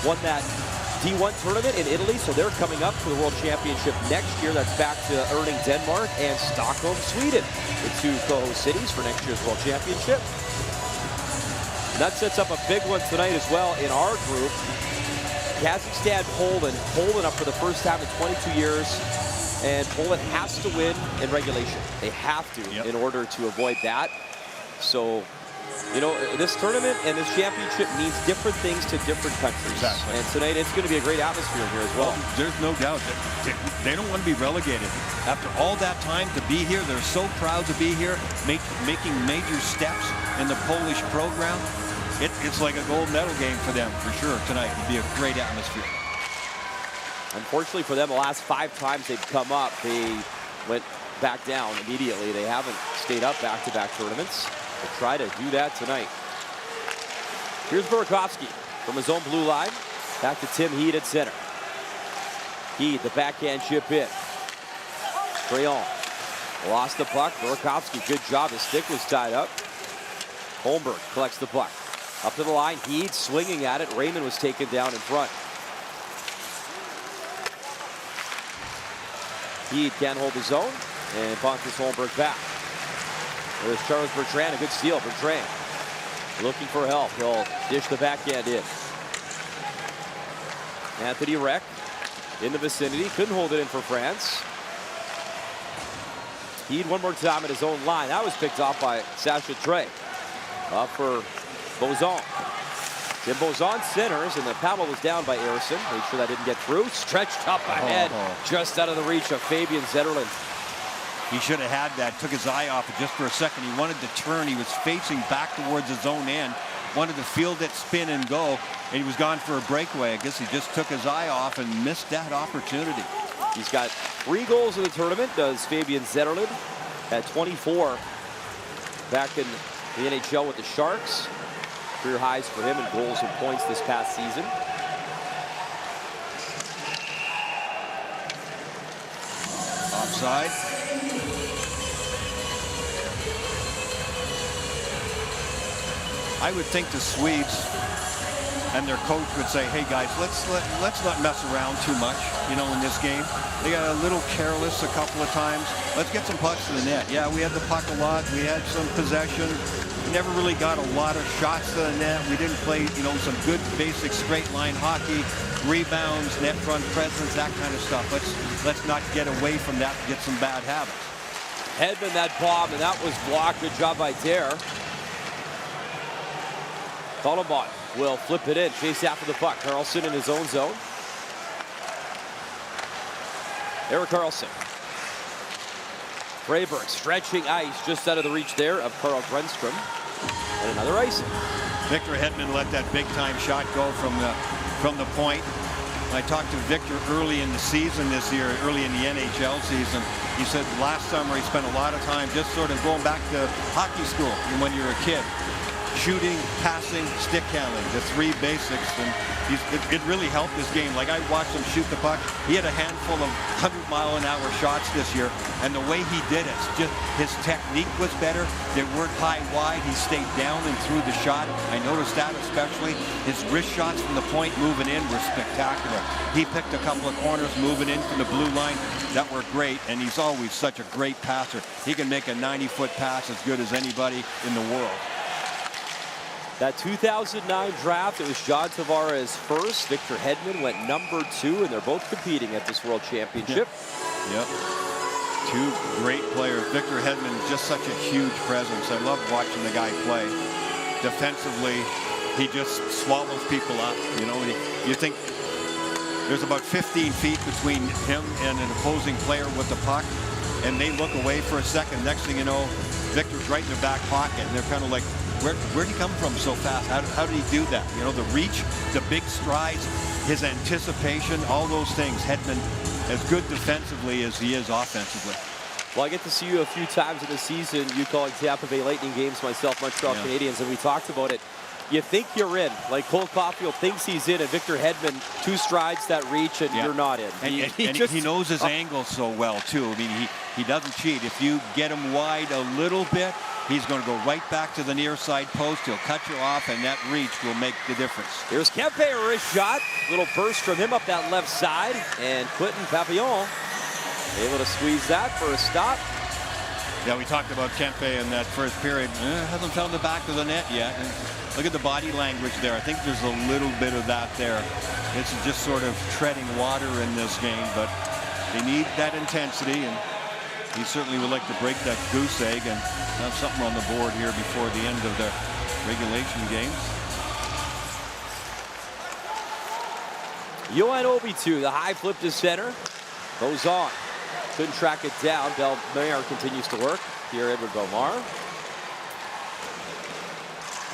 won that D1 tournament in Italy, so they're coming up to the World Championship next year. That's back to Erling, Denmark, and Stockholm, Sweden, the two co-host cities for next year's World Championship. And that sets up a big one tonight as well in our group. Kazakhstan, Poland. Poland up for the first time in 22 years. And Poland has to win in regulation. They have to in order to avoid that. So, you know, this tournament and this championship means different things to different countries. Exactly. And tonight it's going to be a great atmosphere here as well. There's no doubt that they don't want to be relegated. After all that time to be here, they're so proud to be here, making major steps in the Polish program. It's like a gold medal game for them, for sure, tonight. It'd be a great atmosphere. Unfortunately for them, the last 5 times they've come up, they went back down immediately. They haven't stayed up back-to-back tournaments. They'll try to do that tonight. Here's Burakovsky from his own blue line. Back to Tim Heed at center. Heed, the backhand chip in. Crayon lost the puck. Burakovsky, good job. His stick was tied up. Holmberg collects the puck. Up to the line, Heed swinging at it. Raymond was taken down in front. Heed can't hold his own, and Pontus Holmberg back. There's Charles Bertrand, a good steal. Bertrand looking for help. He'll dish the backhand in. Anthony Reck in the vicinity, couldn't hold it in for France. Heed one more time at his own line. That was picked off by Sacha Trey. Up for Bozon. Tim Bozon centers, and the paddle was down by Ersson. Made sure that didn't get through. Stretched up ahead, just out of the reach of Fabian Zetterlund. He should have had that, took his eye off it just for a second. He wanted to turn. He was facing back towards his own end. Wanted to field it, spin, and go. And he was gone for a breakaway. I guess he just took his eye off and missed that opportunity. He's got 3 goals in the tournament, does Fabian Zetterlund. Had 24 back in the NHL with the Sharks. Career highs for him in goals and points this past season. Offside. I would think the Swedes and their coach would say, hey guys, let's not mess around too much, you know, in this game. They got a little careless a couple of times. Let's get some pucks to the net. Yeah, we had the puck a lot. We had some possession. We never really got a lot of shots to the net. We didn't play, you know, some good basic straight line hockey, rebounds, net front presence, that kind of stuff. Let's not get away from that and get some bad habits. Hedman that bomb, and that was blocked. Good job by Dare. Tollenbach will flip it in, chase after the puck. Carlson in his own zone. Erik Karlsson. Freyberg stretching ice just out of the reach there of Carl Brenstrom. And another icing. Victor Hedman let that big-time shot go from the point. I talked to Victor early in the season this year, early in the NHL season. He said last summer he spent a lot of time just sort of going back to hockey school when you were a kid. Shooting, passing, stick handling, the 3 basics, and it really helped his game. Like, I watched him shoot the puck. He had a handful of 100-mile-an-hour shots this year, and the way he did it, just his technique was better. They weren't high wide. He stayed down and threw the shot. I noticed that especially. His wrist shots from the point moving in were spectacular. He picked a couple of corners moving in from the blue line that were great, and he's always such a great passer. He can make a 90-foot pass as good as anybody in the world. That 2009 draft, it was John Tavares first. Victor Hedman went number 2, and they're both competing at this World Championship. Yep. 2 great players. Victor Hedman, just such a huge presence. I love watching the guy play. Defensively, he just swallows people up. You know, you think there's about 15 feet between him and an opposing player with the puck, and they look away for a second. Next thing you know, Victor's right in their back pocket, and they're kind of like where'd he come from so fast? How did he do that? You know, the reach, the big strides, his anticipation, all those things. Hedman as good defensively as he is offensively. Well, I get to see you a few times in the season. You calling Tampa Bay Lightning games, myself, Montreal Canadiens, and we talked about it. You think you're in, like Cole Caulfield thinks he's in, and Victor Hedman, 2 strides that reach, and you're not in. And he knows his angle so well, too. I mean, he doesn't cheat. If you get him wide a little bit, he's going to go right back to the near side post. He'll cut you off, and that reach will make the difference. Here's Kempe, a wrist shot. Little burst from him up that left side, and Quentin Papillon able to squeeze that for a stop. Yeah, we talked about Kempe in that first period. Hasn't found the back of the net yet. And look at the body language there. I think there's a little bit of that there. It's just sort of treading water in this game, but they need that intensity, and he certainly would like to break that goose egg and have something on the board here before the end of the regulation games. Johan Obi-2, the high flip to center. Goes on. Couldn't track it down. Bellemare continues to work. Here, Edward Bellemare.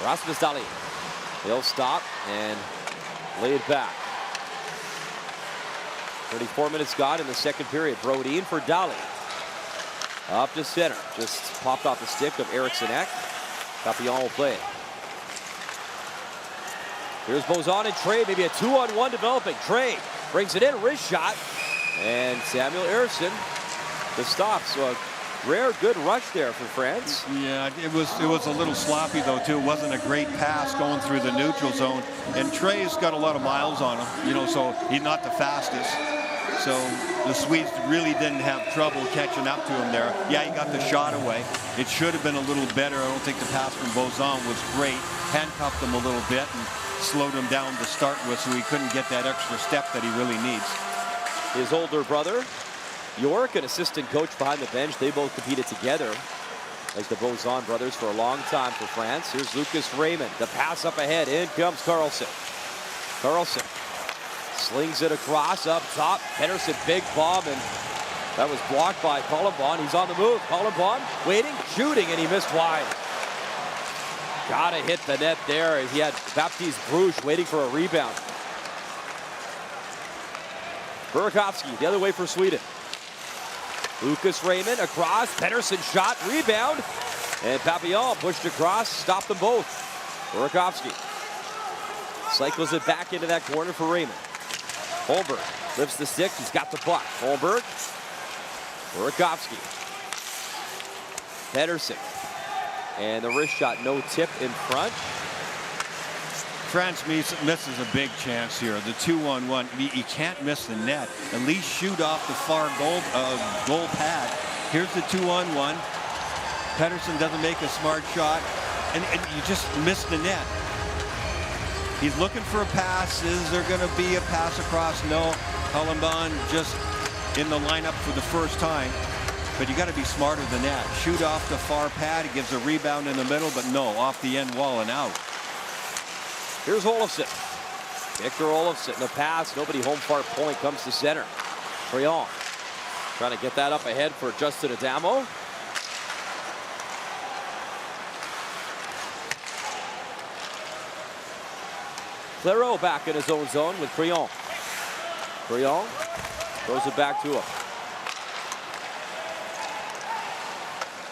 Rasmus Dahlin. He'll stop and lay it back. 34 minutes gone in the second period. Brodin for Dahlin. Up to center. Just popped off the stick of Eriksson Ek. Papillon will play it. Here's Bozon and Trey. Maybe a 2-on-1 developing. Trey brings it in. Wrist shot. And Samuel Eriksson to stop. So a rare good rush there for France. Yeah, it was a little sloppy though too. It wasn't a great pass going through the neutral zone. And Trey's got a lot of miles on him, you know, so he's not the fastest. So the Swedes really didn't have trouble catching up to him there. Yeah, he got the shot away. It should have been a little better. I don't think the pass from Bozon was great. Handcuffed him a little bit and slowed him down to start with, so he couldn't get that extra step that he really needs. His older brother, York, an assistant coach behind the bench. They both competed together as the Bozon brothers for a long time for France. Here's Lucas Raymond. The pass up ahead. In comes Carlson. Carlson slings it across up top. Henderson, big bomb, and that was blocked by Collenbaugh. He's on the move. Collenbaugh waiting, shooting, and he missed wide. Gotta hit the net there. He had Baptiste Bruch waiting for a rebound. Burakovsky the other way for Sweden. Lucas Raymond across. Pedersen shot, rebound. And Papillon pushed across, stopped them both. Burakovsky cycles it back into that corner for Raymond. Holmberg lifts the stick. He's got the puck. Holmberg. Burakovsky. Pedersen. And the wrist shot, no tip in front. France misses a big chance here. The 2-on-1. You can't miss the net. At least shoot off the far goal pad. Here's the 2-on-1. Pedersen doesn't make a smart shot, and you just miss the net. He's looking for a pass. Is there going to be a pass across? No. Collenbaugh just in the lineup for the first time. But you got to be smarter than that. Shoot off the far pad. It gives a rebound in the middle, but no, off the end wall and out. Here's Olofsson. Victor Olofsson, the pass. Nobody home far point, comes to center. Trion trying to get that up ahead for Justin Adamo. Claro back in his own zone with Trion. Trion throws it back to him.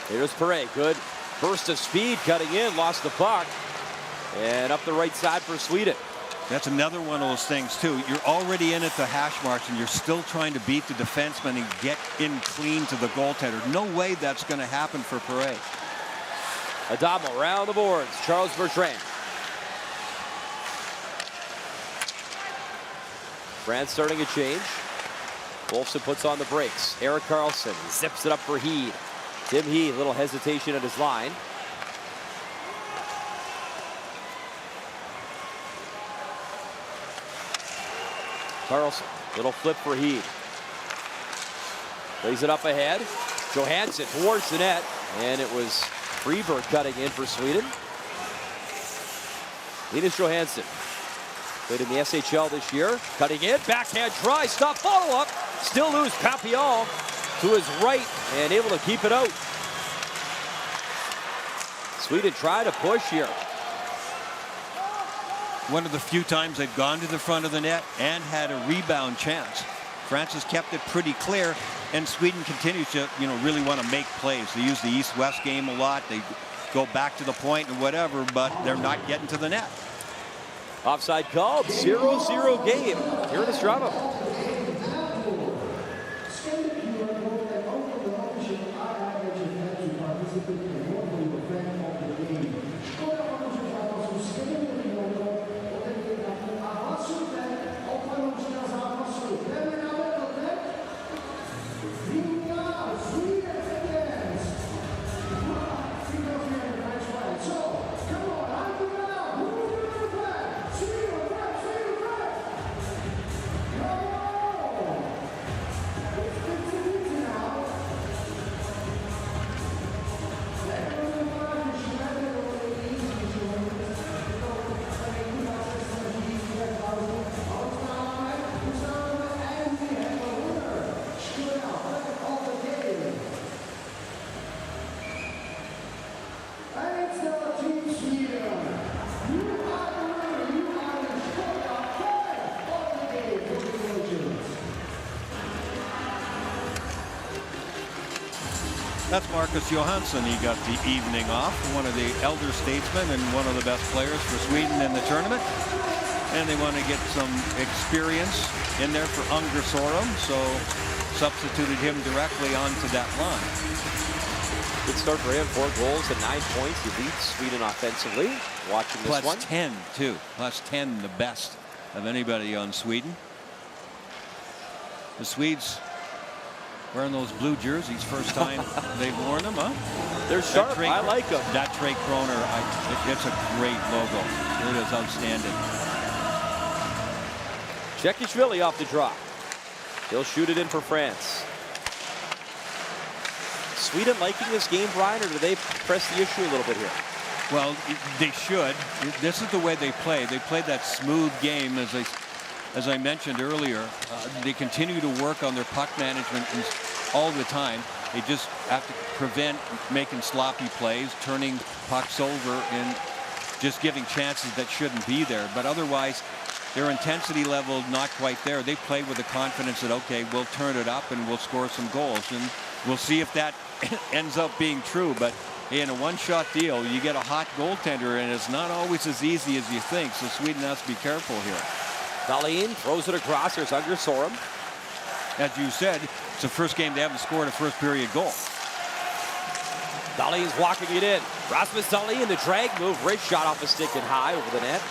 Here's Perret. Good burst of speed cutting in. Lost the puck. And up the right side for Sweden. That's another one of those things, too. You're already in at the hash marks, and you're still trying to beat the defenseman and get in clean to the goaltender. No way that's going to happen for Perret. Adamo around the boards. Charles Bertrand. France starting a change. Wolfson puts on the brakes. Erik Karlsson zips it up for Heed. Tim Heed, little hesitation at his line. Karlsson, little flip for Heed. Lays it up ahead. Johansson towards the net, and it was Freeberg cutting in for Sweden. Linus Johansson played in the SHL this year. Cutting in, backhand try, stop, follow up. Still lose Papillon to his right and able to keep it out. Sweden trying to push here. One of the few times they've gone to the front of the net and had a rebound chance. France has kept it pretty clear, and Sweden continues to, really want to make plays. They use the east-west game a lot. They go back to the point and whatever, but they're not getting to the net. Offside called. 0-0 game here in Ostrava. That's Marcus Johansson. He got the evening off. One of the elder statesmen and one of the best players for Sweden in the tournament. And they want to get some experience in there for Unger Sorum, so substituted him directly onto that line. Good start for him. 4 goals and 9 points. He leads Sweden offensively. Watching this one. Plus 10, too. Plus 10, the best of anybody on Sweden. The Swedes wearing those blue jerseys, first time they've worn them, huh? They're sharp. I like them. That Trey Kroner, it's a great logo. It is outstanding. Czechishvili off the drop. He'll shoot it in for France. Sweden liking this game, Brian, or do they press the issue a little bit here? Well, they should. This is the way they play. They play that smooth game, as I mentioned earlier. They continue to work on their puck management all the time. They just have to prevent making sloppy plays, turning pucks over, and just giving chances that shouldn't be there. But otherwise, their intensity level not quite there. They play with the confidence that, okay, we'll turn it up and we'll score some goals. And we'll see if that ends up being true. But in a one-shot deal, you get a hot goaltender, and it's not always as easy as you think. So Sweden has to be careful here. Dahlin throws it across. There's Unger Sorum. As you said, it's the first game they haven't scored a first-period goal. Dahlin's walking it in. Rasmus Dahlin, the drag move. Great shot off a stick and high over the net.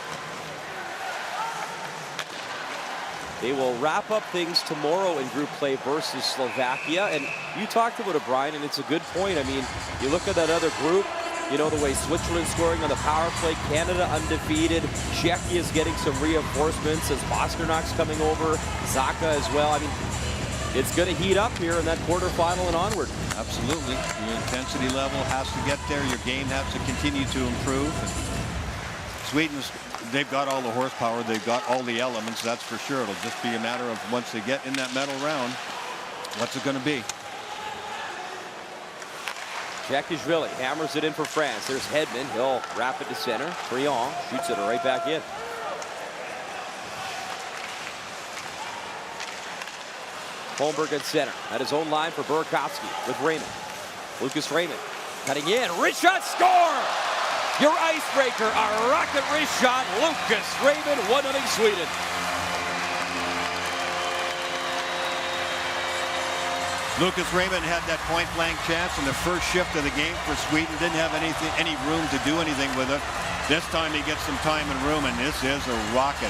They will wrap up things tomorrow in group play versus Slovakia. And you talked about it, Brian, and it's a good point. I mean, you look at that other group, you know, the way Switzerland's scoring on the power play, Canada undefeated, Czechia is getting some reinforcements as Pasternak's coming over, Zaka as well. I mean, it's going to heat up here in that quarterfinal and onward. Absolutely. Your intensity level has to get there. Your game has to continue to improve. And Sweden's, they've got all the horsepower. They've got all the elements, that's for sure. It'll just be a matter of once they get in that medal round, what's it going to be? Czechishvili hammers it in for France. There's Hedman. He'll wrap it to center. Trion shoots it right back in. Holmberg at center. At his own line for Burakovsky with Raymond. Lucas Raymond cutting in. Wrist shot, score! Your icebreaker, a rocket wrist shot. Lucas Raymond, 1-0 Sweden. Lucas Raymond had that point-blank chance in the first shift of the game for Sweden. Didn't have any room to do anything with it. This time he gets some time and room, and this is a rocket.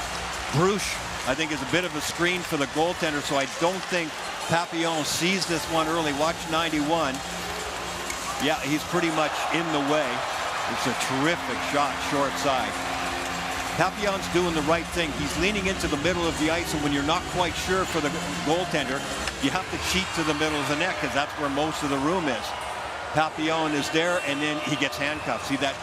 Bruce, I think, is a bit of a screen for the goaltender, so I don't think Papillon sees this one early. Watch 91. Yeah, he's pretty much in the way. It's a terrific shot, short side. Papillon's doing the right thing. He's leaning into the middle of the ice, and when you're not quite sure for the goaltender, you have to cheat to the middle of the net because that's where most of the room is. Papillon is there, and then he gets handcuffed. See, that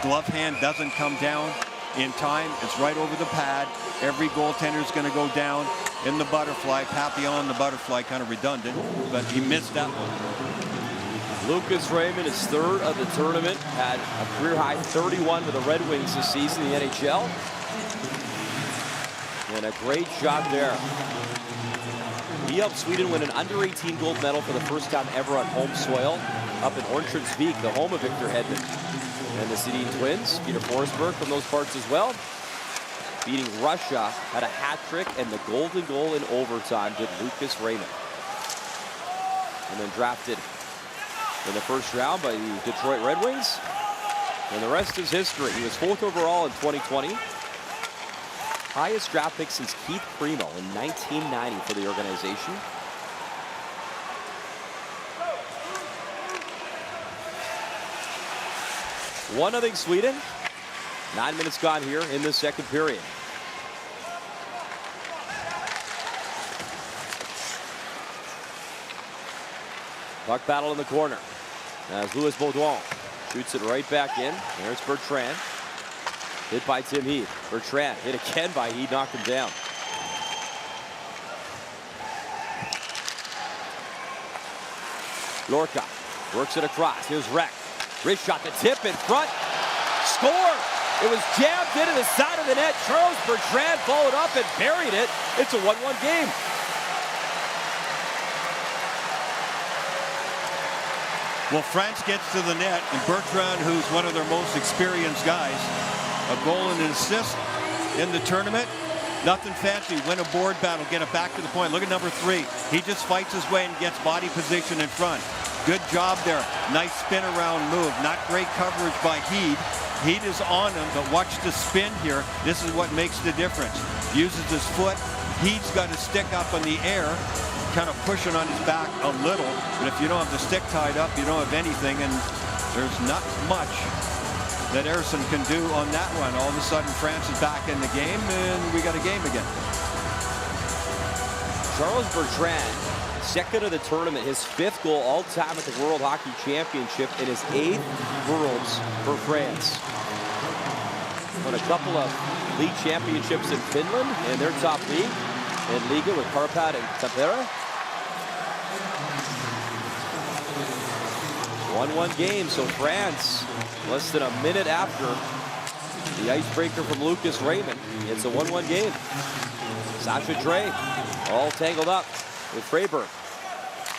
glove hand doesn't come down in time. It's right over the pad. Every goaltender is going to go down in the butterfly. Papillon, the butterfly, kind of redundant, but he missed that one. Lucas Raymond is third of the tournament, had a career-high 31 with the Red Wings this season in the NHL. And a great shot there. He helped Sweden win an under-18 gold medal for the first time ever on home soil up in Örnsköldsvik, the home of Victor Hedman and the Sedin twins. Peter Forsberg from those parts as well. Beating Russia, had a hat trick, and the golden goal in overtime did Lucas Raymond. And then drafted in the first round by the Detroit Red Wings. And the rest is history. He was 4th overall in 2020. Highest draft pick since Keith Primo in 1990 for the organization. One nothing Sweden. 9 minutes gone here in the second period. Puck battle in the corner as Louis Baudouin shoots it right back in. There's Bertrand. Hit by Tim Heath. Bertrand hit again by Heath, knocked him down. Lorca works it across. Here's Reck. Wrist shot, the tip in front. Score! It was jammed into the side of the net. Charles Bertrand followed up and buried it. It's a 1-1 game. Well, France gets to the net, and Bertrand, who's one of their most experienced guys, a goal and an assist in the tournament. Nothing fancy. Win a board battle, get it back to the point. Look at number 3. He just fights his way and gets body position in front. Good job there. Nice spin around move. Not great coverage by Heed. Heed is on him, but watch the spin here. This is what makes the difference. Uses his foot. Heed's got his stick up in the air, kind of pushing on his back a little. But if you don't have the stick tied up, you don't have anything, and there's not much that Ersson can do on that one. All of a sudden, France is back in the game, and we got a game again. Charles Bertrand, second of the tournament, his 5th goal all-time at the World Hockey Championship, and his 8th Worlds for France. Won a couple of league championships in Finland in their top league, in Liga with Karpat and Tampere. 1-1 game, so France, less than a minute after the icebreaker from Lucas Raymond. It's a 1-1 game. Sasha Drey all tangled up with Freyberg.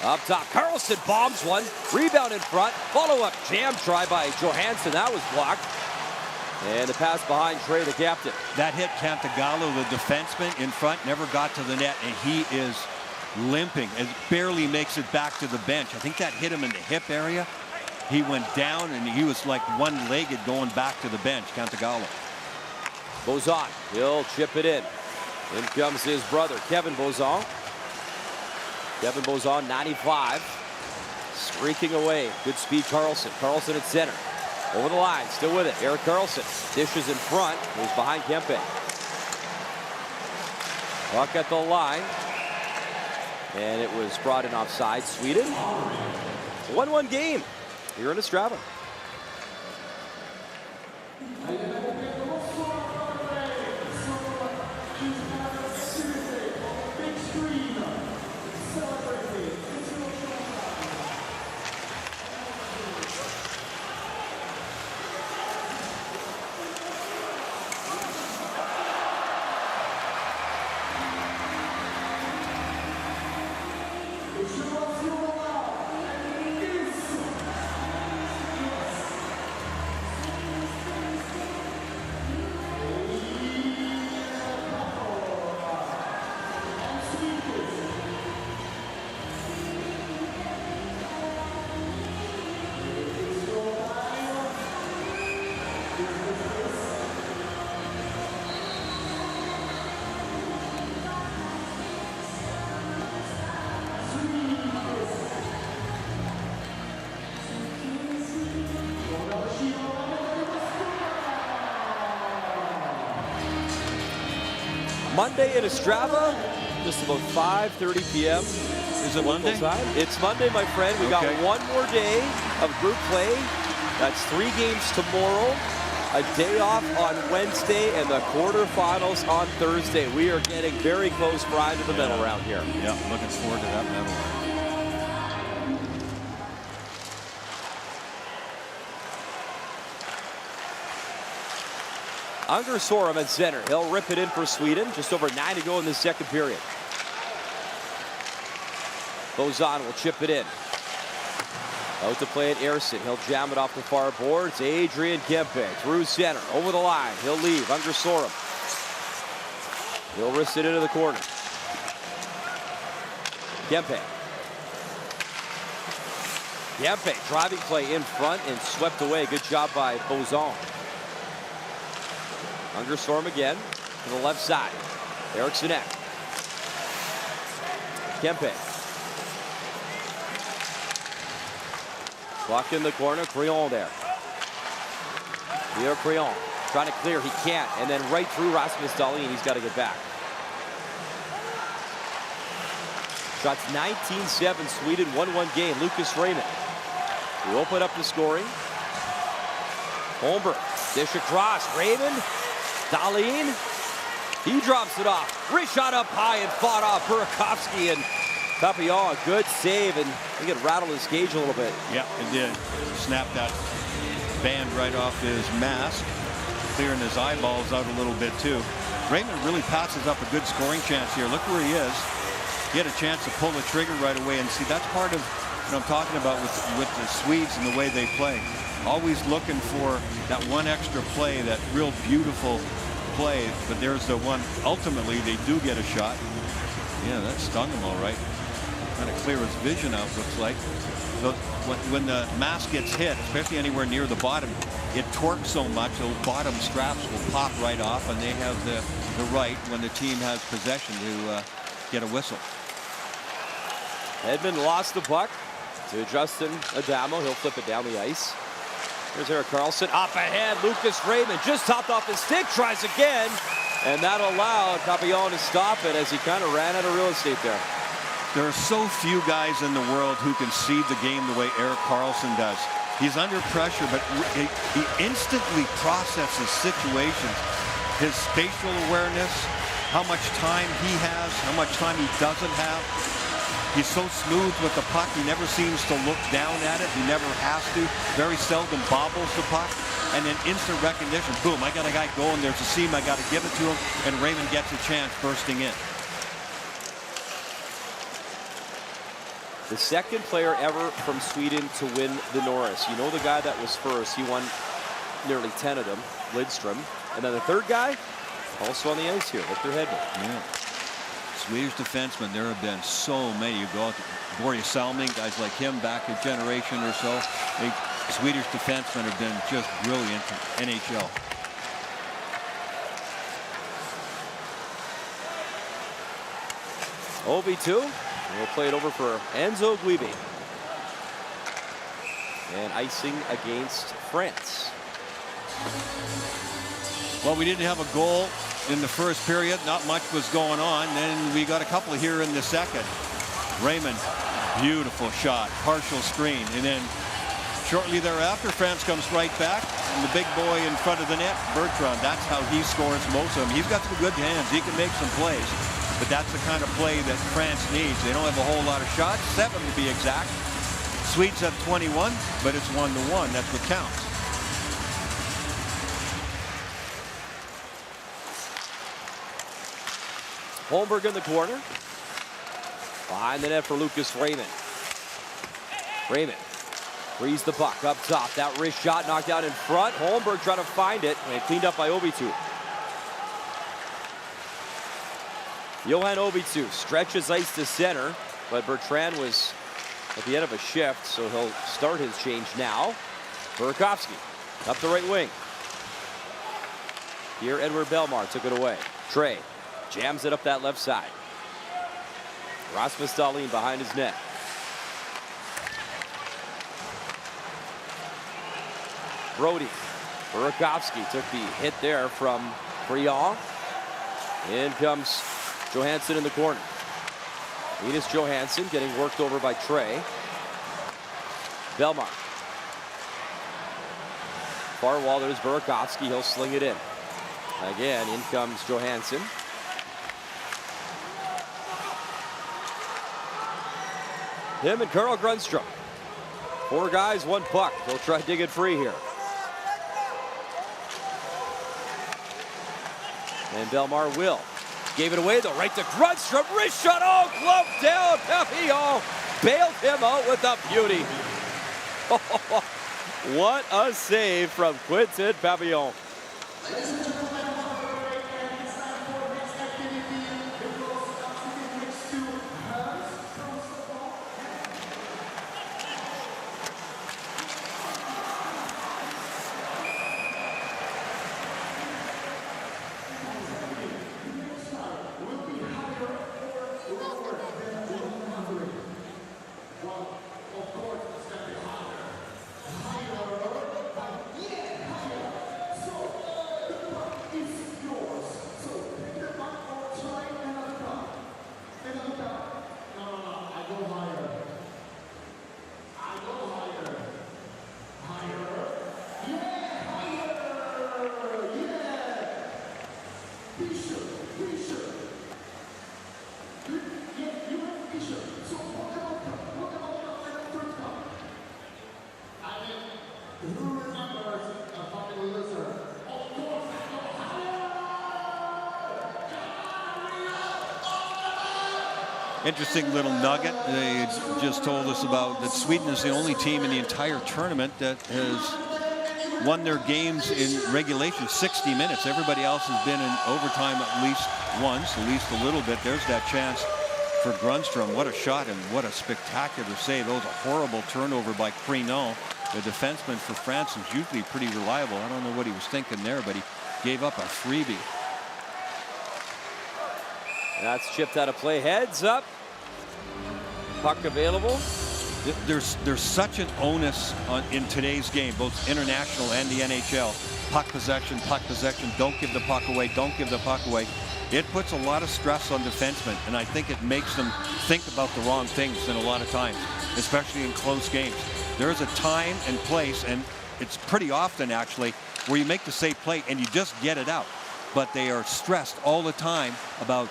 Up top, Carlson bombs one. Rebound in front. Follow-up jam try by Johansson. That was blocked. And the pass behind Trey, the captain. That hit Cantagallo, the defenseman in front, never got to the net, and he is limping. It barely makes it back to the bench. I think that hit him in the hip area. He went down, and he was like one-legged going back to the bench, Cantagallo. Bozon, he'll chip it in. In comes his brother, Kevin Bozon. Kevin Bozon, 95. Streaking away. Good speed, Carlson. Carlson at center. Over the line, still with it. Erik Karlsson dishes in front. He's behind Kempe. Puck at the line. And it was brought in offside. Sweden. 1-1 game here in Ostrava. Monday in Ostrava, just about 5:30 p.m. Is it Monday? Time. It's Monday, my friend. We got one more day of group play. That's 3 games tomorrow, a day off on Wednesday, and the quarterfinals on Thursday. We are getting very close, Brian, to the medal round here. Yeah, looking forward to that medal. Sorum at center. He'll rip it in for Sweden. Just over 9 to go in the second period. Bozan will chip it in. Out to play at Ersson. He'll jam it off the far boards. Adrian Kempe through center. Over the line. He'll leave. Sorum. He'll wrist it into the corner. Kempe. Kempe driving play in front and swept away. Good job by Bozan. Sorum again to the left side. Eriksson Ek. Kempe. Blocked in the corner. Creon there. Pierre Creon trying to clear. He can't. And then right through Rasmus Dahlin. He's got to get back. Shots 19-7. Sweden 1-1 game. Lucas Raymond. We open up the scoring. Holmberg. Dish across. Raymond. Dahlin. He drops it off. Wrist shot up high and fought off Burakovsky and Papillon. Good save, and I think it rattled his cage a little bit. Yeah, it did. Snapped that band right off his mask, clearing his eyeballs out a little bit too. Raymond really passes up a good scoring chance here. Look where he is. He had a chance to pull the trigger right away, and see, that's part of what I'm talking about with the Swedes and the way they play. Always looking for that one extra play, that real beautiful play, but there's the one. Ultimately, they do get a shot. Yeah, that stung him all right. Trying to clear his vision out, looks like. So when the mask gets hit, especially anywhere near the bottom, it torques so much, those bottom straps will pop right off, and they have the right, when the team has possession, to get a whistle. Edmund lost the puck to Justin Adamo. He'll flip it down the ice. Here's Erik Karlsson up ahead. Lucas Raymond just topped off his stick, tries again, and that allowed Papillon to stop it as he kind of ran out of real estate there. There are so few guys in the world who can see the game the way Erik Karlsson does. He's under pressure, but he instantly processes situations. His spatial awareness, how much time he has, how much time he doesn't have. He's so smooth with the puck. He never seems to look down at it. He never has to. Very seldom bobbles the puck. And then instant recognition. Boom, I got a guy going. There's a seam. I got to give it to him. And Raymond gets a chance bursting in. The second player ever from Sweden to win the Norris. You know the guy that was first. He won nearly 10 of them, Lidstrom. And then the third guy, also on the ice here, Victor Hedman. Yeah. Swedish defensemen, there have been so many. You go out to Börje Salming, guys like him back a generation or so. Swedish defensemen have been just brilliant in NHL. OB2. We'll play it over for Enzo Guibi. And icing against France. Well, we didn't have a goal in the first period. Not much was going on. Then we got a couple here in the second. Raymond, beautiful shot, partial screen. And then shortly thereafter, France comes right back. And the big boy in front of the net, Bertrand, that's how he scores most of them. He's got some good hands. He can make some plays. But that's the kind of play that France needs. They don't have a whole lot of shots, 7 to be exact. Swedes have 21, but it's 1-1. That's what counts. Holmberg in the corner. Behind the net for Lucas Raymond. Raymond frees the puck up top. That wrist shot knocked out in front. Holmberg trying to find it, and cleaned up by Obi2. Johan Obi2 stretches ice to center, but Bertrand was at the end of a shift, so he'll start his change now. Burakovsky up the right wing. Here, Edward Belmar took it away. Trey jams it up that left side. Rasmus Dahlin behind his net. Brody. Burakovsky took the hit there from Creon. In comes Johansson in the corner. Linus Johansson getting worked over by Trey. Belmar. Far wall, there's Burakovsky. He'll sling it in. Again, in comes Johansson. Him and Carl Grundstrom. 4 guys, 1 puck. They'll try to dig it free here. And Belmar will. Gave it away, though, right to Grunstrom. Wrist shot, oh, glove down. Papillon bailed him out with a beauty. What a save from Quentin Papillon. Interesting little nugget they just told us about, that Sweden is the only team in the entire tournament that has won their games in regulation 60 minutes. Everybody else has been in overtime at least once, at least a little bit. There's that chance for Grunstrom. What a shot and what a spectacular save. That was a horrible turnover by Crignon, the defenseman for France, is usually pretty reliable. I don't know what he was thinking there, but he gave up a freebie. That's chipped out of play. Heads up. Puck available. There's such an onus in today's game, both international and the NHL. Puck possession, don't give the puck away, don't give the puck away. It puts a lot of stress on defensemen, and I think it makes them think about the wrong things in a lot of times, especially in close games. There's a time and place, and it's pretty often actually, where you make the safe play and you just get it out. But they are stressed all the time about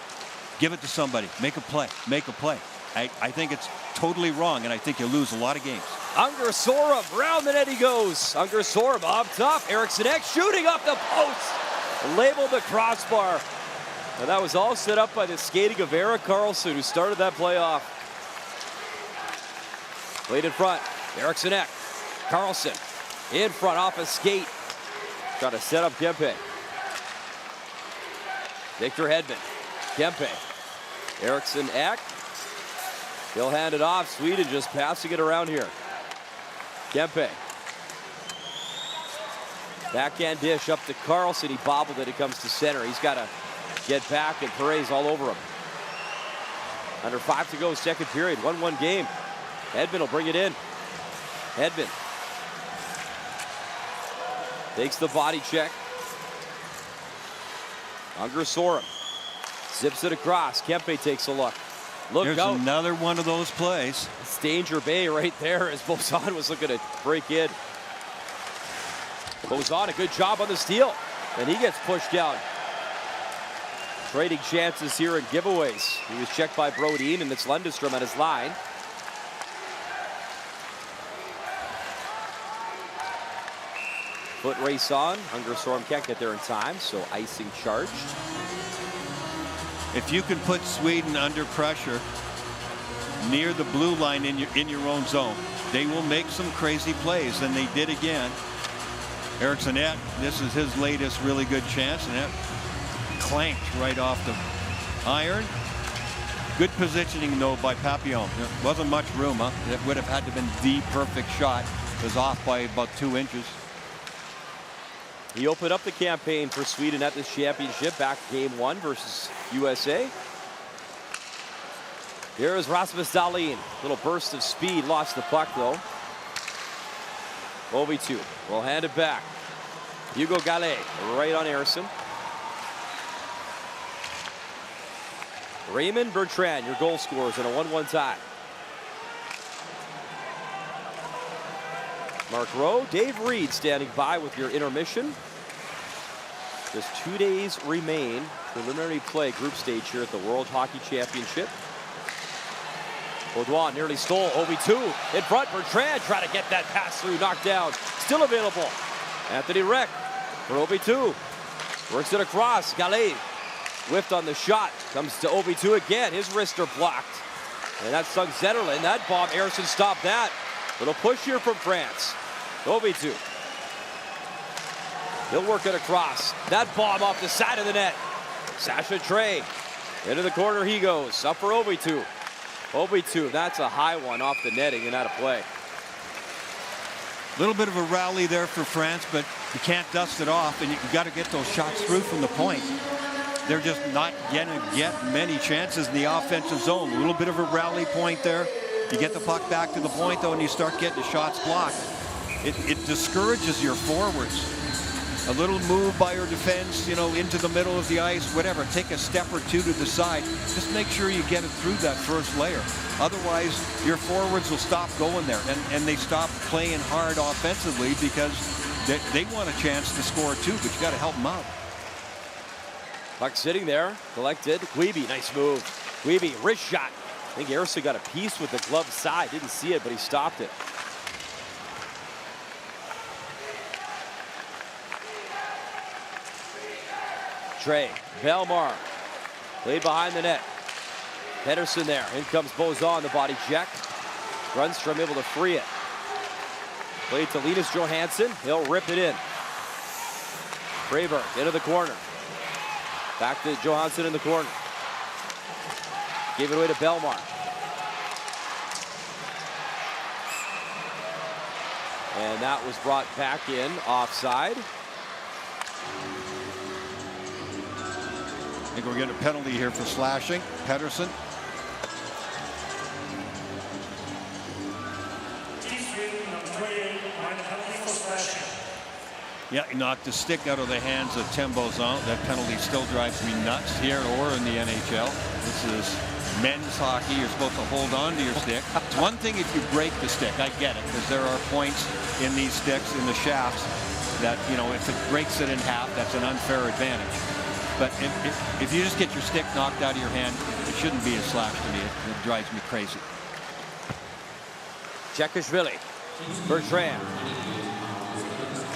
give it to somebody, make a play, make a play. I think it's totally wrong, and I think you lose a lot of games. Unger Sorum, round the net he goes. Unger Sorum up top. Eriksson Ek shooting off the post. Labeled the crossbar. And that was all set up by the skating of Erik Karlsson, who started that play off. Played in front. Eriksson Ek. Karlsson in front off a skate. Trying to set up Kempe. Victor Hedman. Kempe. Eriksson Ek. He'll hand it off. Sweden just passing it around here. Kempe. Backhand dish up to Karlsson. He bobbled it. It comes to center. He's got to get back, and Perez all over him. Under 5 to go, second period. 1-1 game. Hedman will bring it in. Hedman takes the body check. Unger Sorum zips it across. Kempe takes a look. There's out. Another one of those plays. It's danger bay right there as Bozan was looking to break in. Bozan, a good job on the steal, and he gets pushed down. Trading chances here in giveaways. He was checked by Brodin, and it's Lundestrom at his line. Foot race on. Unger Sorum can't get there in time, so icing charged. If you can put Sweden under pressure near the blue line in your own zone, they will make some crazy plays, and they did again. Eriksson Ek, this is his latest really good chance, and that clanked right off the iron. Good positioning though by Papillon. There wasn't much room, huh? It would have had to have been the perfect shot. It was off by about 2 inches. He opened up the campaign for Sweden at this championship back game 1 versus USA. Here is Rasmus Dahlin. Little burst of speed, lost the puck though. 0v2 will hand it back. Hugo Gallet right on Eriksson. Raymond Bertrand, your goal scorers in a 1-1 tie. Mark Rowe, Dave Reed standing by with your intermission. Just 2 days remain. Preliminary play group stage here at the World Hockey Championship. Baudouin nearly stole. 0v2 in front. Bertrand trying to get that pass through. Knocked down. Still available. Anthony Reck for 0v2. Works it across. Gallet whiffed on the shot. Comes to Ovi2 again. His wrists are blocked. And that stung Zetterlund. That bomb, Harrison stopped that. Little push here from France. Ovi2. He'll work it across. That bomb off the side of the net. Sasha Trey. Into the corner he goes. Up for Ovi2. Ovi2, that's a high one off the netting and out of play. A little bit of a rally there for France, but you can't dust it off, and you've got to get those shots through from the point. They're just not going to get many chances in the offensive zone. A little bit of a rally point there. You get the puck back to the point, though, and you start getting the shots blocked. It discourages your forwards. A little move by your defense, you know, into the middle of the ice, whatever. Take a step or two to the side. Just make sure you get it through that first layer. Otherwise, your forwards will stop going there, and they stop playing hard offensively because they want a chance to score too, but you got to help them out. Puck sitting there, collected. Guebe, nice move. Guebe, wrist shot. I think Harrison got a piece with the glove side. Didn't see it, but he stopped it. Trey, Belmar, played behind the net. Pedersen there, in comes Bozon, the body check. Grundstrom able to free it. Played to Linus Johansson, he'll rip it in. Freyberg into the corner. Back to Johansson in the corner. Gave it away to Belmar. And that was brought back in, offside. I think we're getting a penalty here for slashing. Pedersen. Yeah, he knocked the stick out of the hands of Tim Bozon. That penalty still drives me nuts here or in the NHL. This is men's hockey. You're supposed to hold on to your stick. It's one thing if you break the stick. I get it, because there are points in these sticks, in the shafts, that, you know, if it breaks it in half, that's an unfair advantage. But if you just get your stick knocked out of your hand, it shouldn't be a slash to me. It drives me crazy. Chekishvili, Bertrand.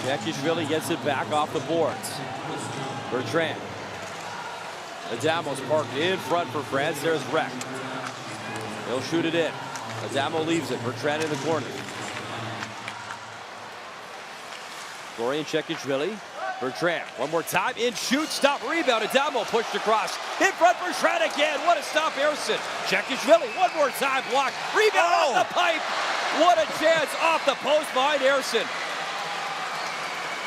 Chekishvili gets it back off the boards. Bertrand. Adamo's parked in front for France. There's Rek. He'll shoot it in. Adamo leaves it. Bertrand in the corner. Florian Chekishvili. Bertrand, one more time, in, shoot, stop, rebound, Adamo pushed across, in front, Bertrand again, what a stop, Harrison. Chekishvili, one more time, blocked, rebound off the pipe, what a chance off the post behind Harrison.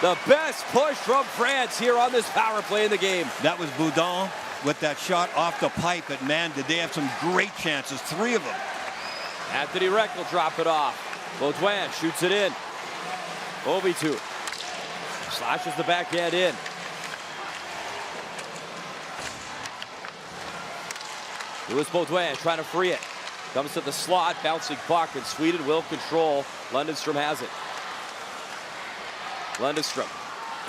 The best push from France here on this power play in the game. That was Boudon with that shot off the pipe, but man, did they have some great chances, 3 of them. Anthony Rek will drop it off. Baudouin shoots it in. Ovi2. Slashes the backhand in. Louis Baudouin trying to free it. Comes to the slot, bouncing puck, and Sweden will control. Lundestrom has it. Lundestrom,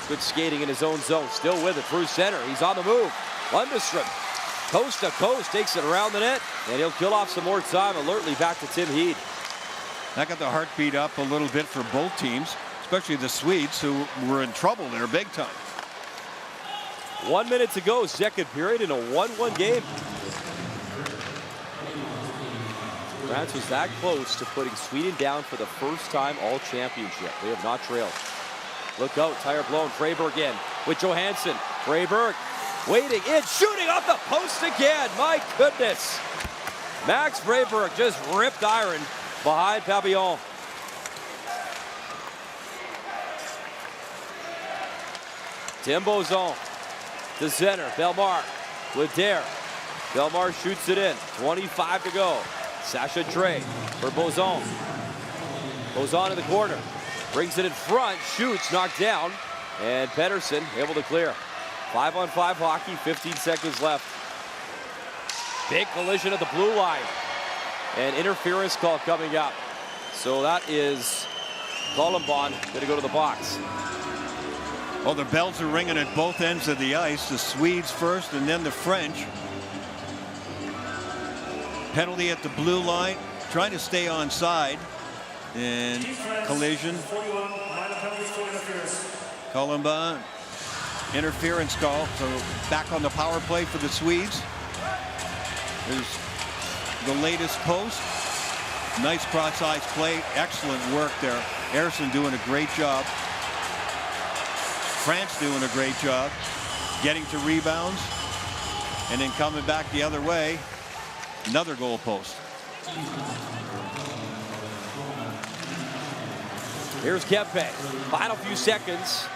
good skating in his own zone, still with it through center. He's on the move. Lundestrom, coast to coast, takes it around the net, and he'll kill off some more time. Alertly back to Tim Heed. That got the heartbeat up a little bit for both teams, especially the Swedes, who were in trouble there big time. 1 minute to go, second period in a 1-1 game. France was that close to putting Sweden down for the first time all championship. They have not trailed. Look out, tire blown. Freyberg in with Johansson. Freyberg waiting in, shooting off the post again. My goodness. Max Freyberg just ripped iron behind Papillon. Tim Bozon to center. Belmar with Dare. Belmar shoots it in. 25 to go. Sasha Trey for Bozon. Bozon in the corner. Brings it in front. Shoots. Knocked down. And Pedersen able to clear. 5-on-5 hockey. 15 seconds left. Big collision at the blue line. And interference call coming up. So that is Columbon going to go to the box. Well, the bells are ringing at both ends of the ice. The Swedes first and then the French. Penalty at the blue line, trying to stay onside. And collision. Columbon Interference call, so back on the power play for the Swedes. There's the latest post. Nice cross-ice play. Excellent work there. Ersson doing a great job. France doing a great job getting to rebounds and then coming back the other way. Another goal post. Here's Kempe. Final few seconds.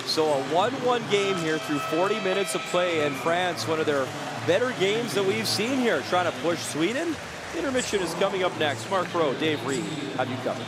So a 1-1 game here through 40 minutes of play, and France, one of their better games that we've seen here, trying to push Sweden. Intermission is coming up next. Mark Rowe, Dave Reed, have you covered.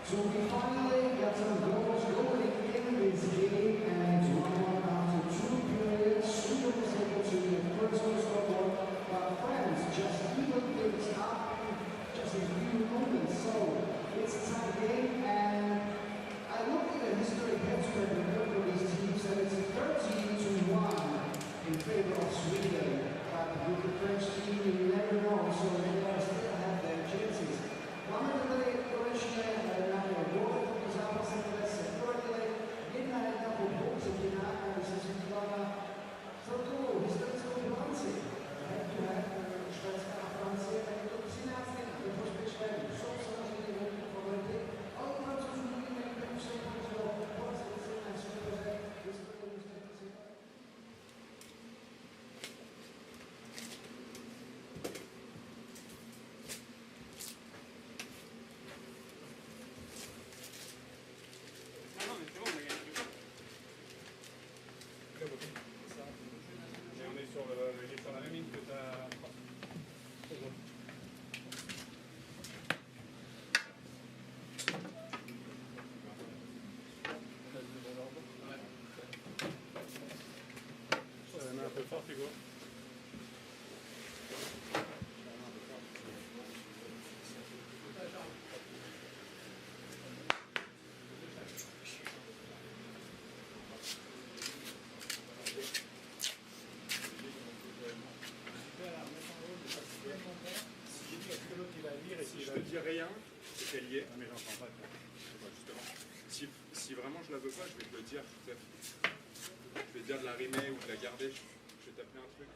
So we finally got some goals going in this game, and it's 1-1 after 2 periods. Sweden was able to get first goal scored, but France just even things up just a few moments. So it's a tight game, and I looked at the history headspread with both of these teams, and it's 13-1 in favor of Sweden. But with the French team, you never know, so they still have their chances. Si je te dis rien, c'est qu'elle y est. Mais j'entends pas. Justement. Si vraiment je la veux pas, je vais te le dire. Je vais te dire de la rimer ou de la garder. Je vais t'appeler un truc.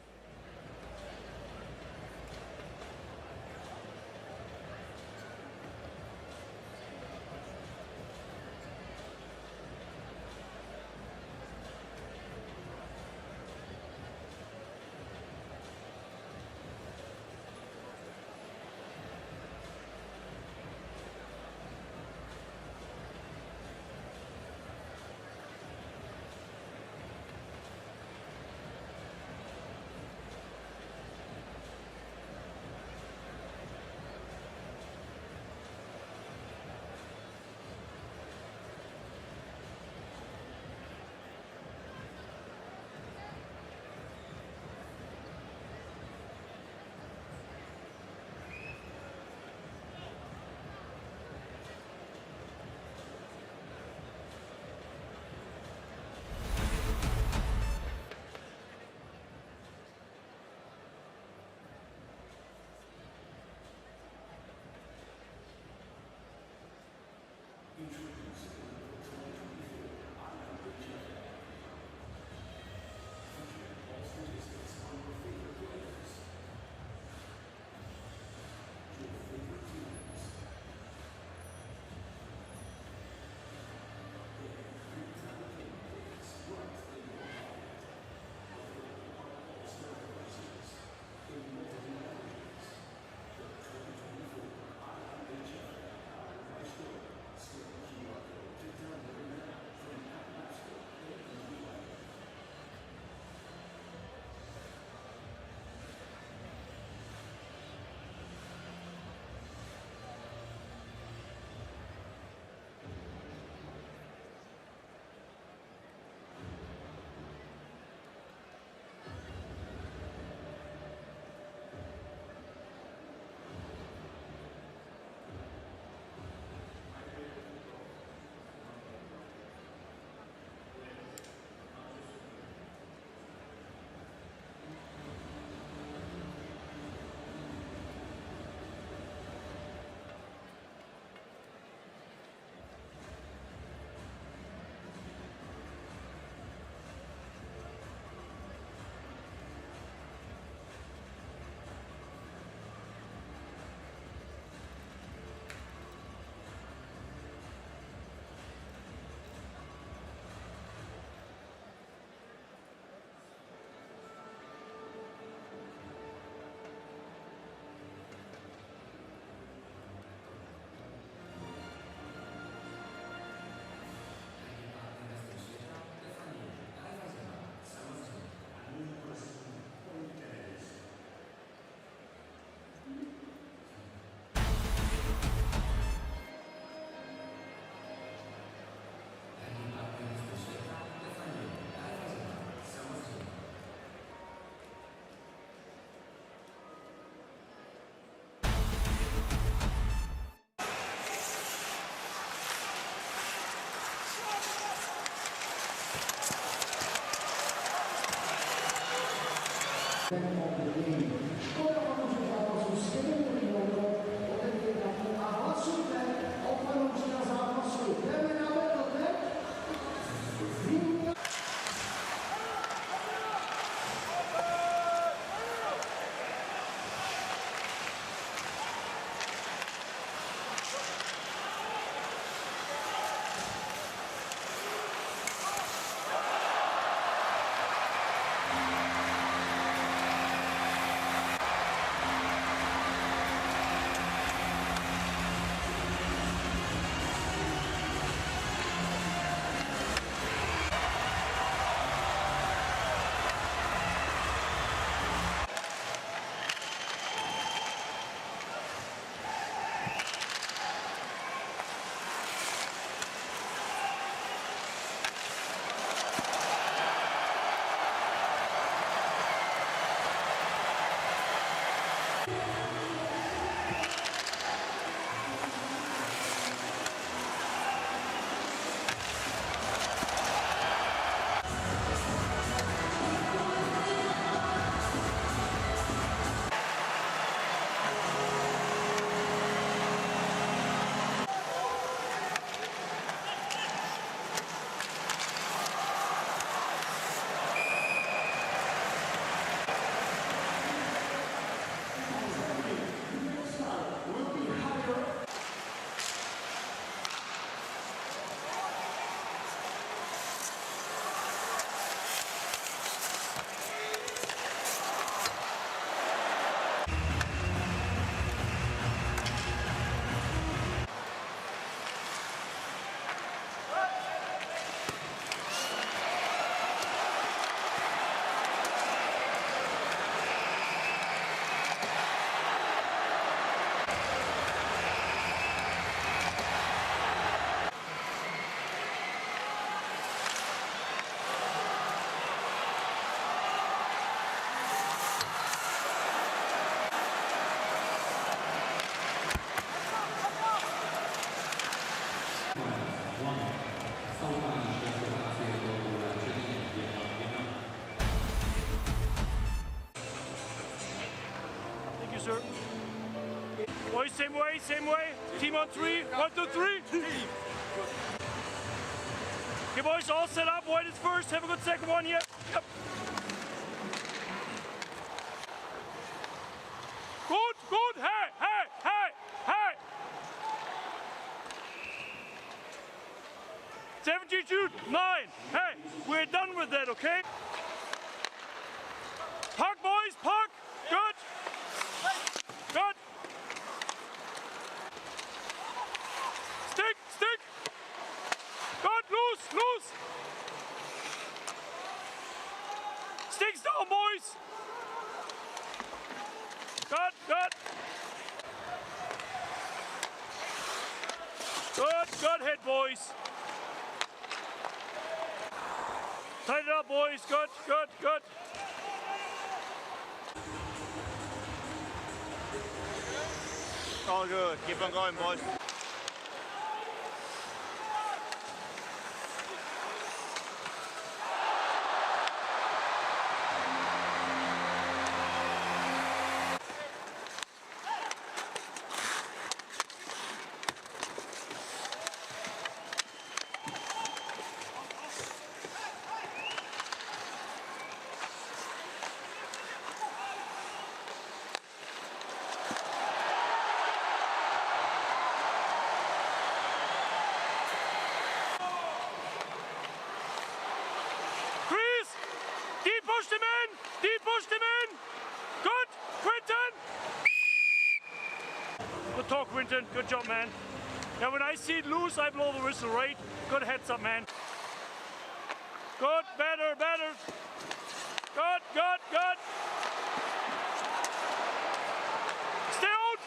Thank you, sir. Boys, same way, same way. Team on 3. 1, 2, 3. Okay, boys, all set up. White is first. Have a good second one here. Yep. Good, good. Hey, hey, hey, hey. 72, 9. Hey, we're done with that, okay? Puck, boys, puck. Good. Good. Stick, stick. Good, loose, loose. Sticks down, boys. Good, good. Good, good hit, boys. Tighten it up, boys. Good, good, good. All good. Keep on going, boys. Pushed him in! Deep pushed him in! Good! Quinton! Good talk, Quinton. Good job, man. Now, when I see it loose, I blow the whistle, right? Good heads up, man. Good, better, better. Good, good, good. Stay out!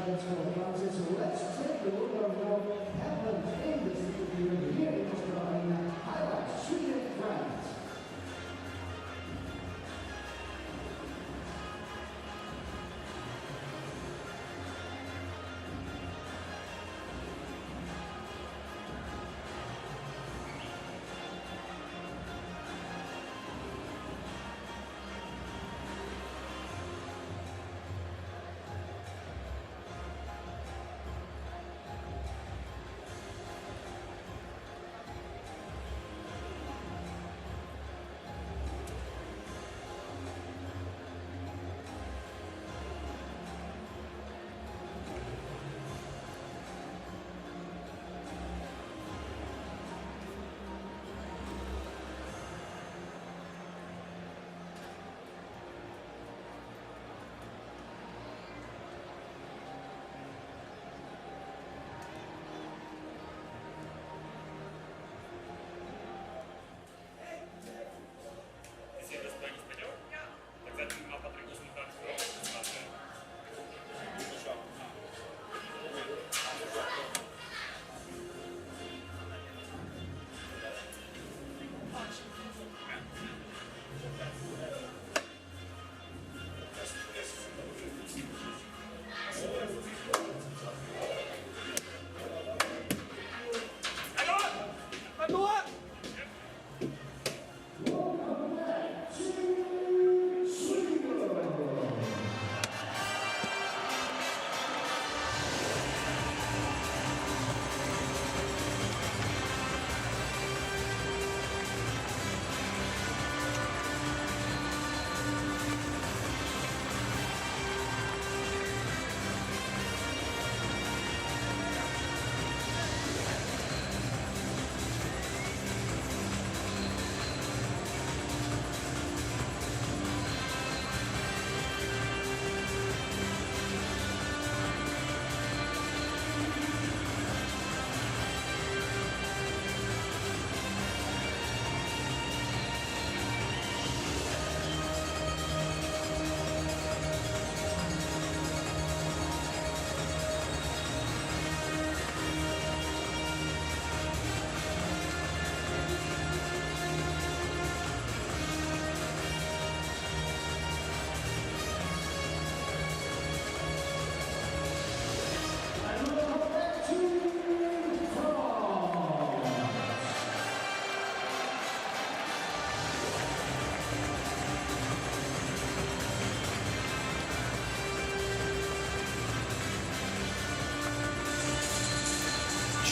that's going on. So let's take a look at what happened in this interview here in Ostrava. Highlights, Sweden, France.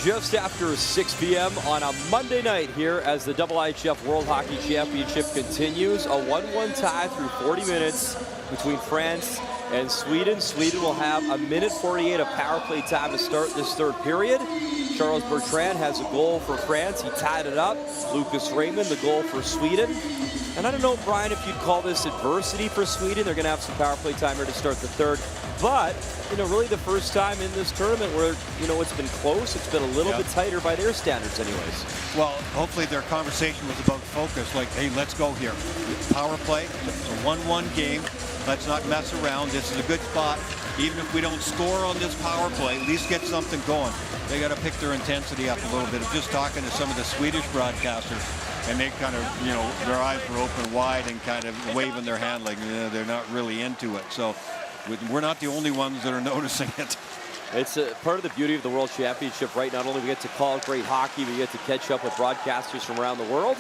Just after 6 p.m. on a Monday night here as the IIHF World Hockey Championship continues. A 1-1 tie through 40 minutes between France and Sweden. Sweden will have a minute 48 of power play time to start this third period. Charles Bertrand has a goal for France. He tied it up. Lucas Raymond, the goal for Sweden. And I don't know, Brian, if you'd call this adversity for Sweden. They're going to have some power play time here to start the third. But, you know, really the first time in this tournament where, you know, it's been close. It's been a little bit tighter by their standards anyways. Well, hopefully their conversation was about focus. Like, hey, let's go here. Power play. It's a 1-1 game. Let's not mess around. This is a good spot. Even if we don't score on this power play, at least get something going. They got to pick their intensity up a little bit. I'm just talking to some of the Swedish broadcasters, and they kind of, you know, their eyes were open wide and kind of waving their hand like they're not really into it. So we're not the only ones that are noticing it. It's a part of the beauty of the World Championship, right? Not only we get to call great hockey, we get to catch up with broadcasters from around the world.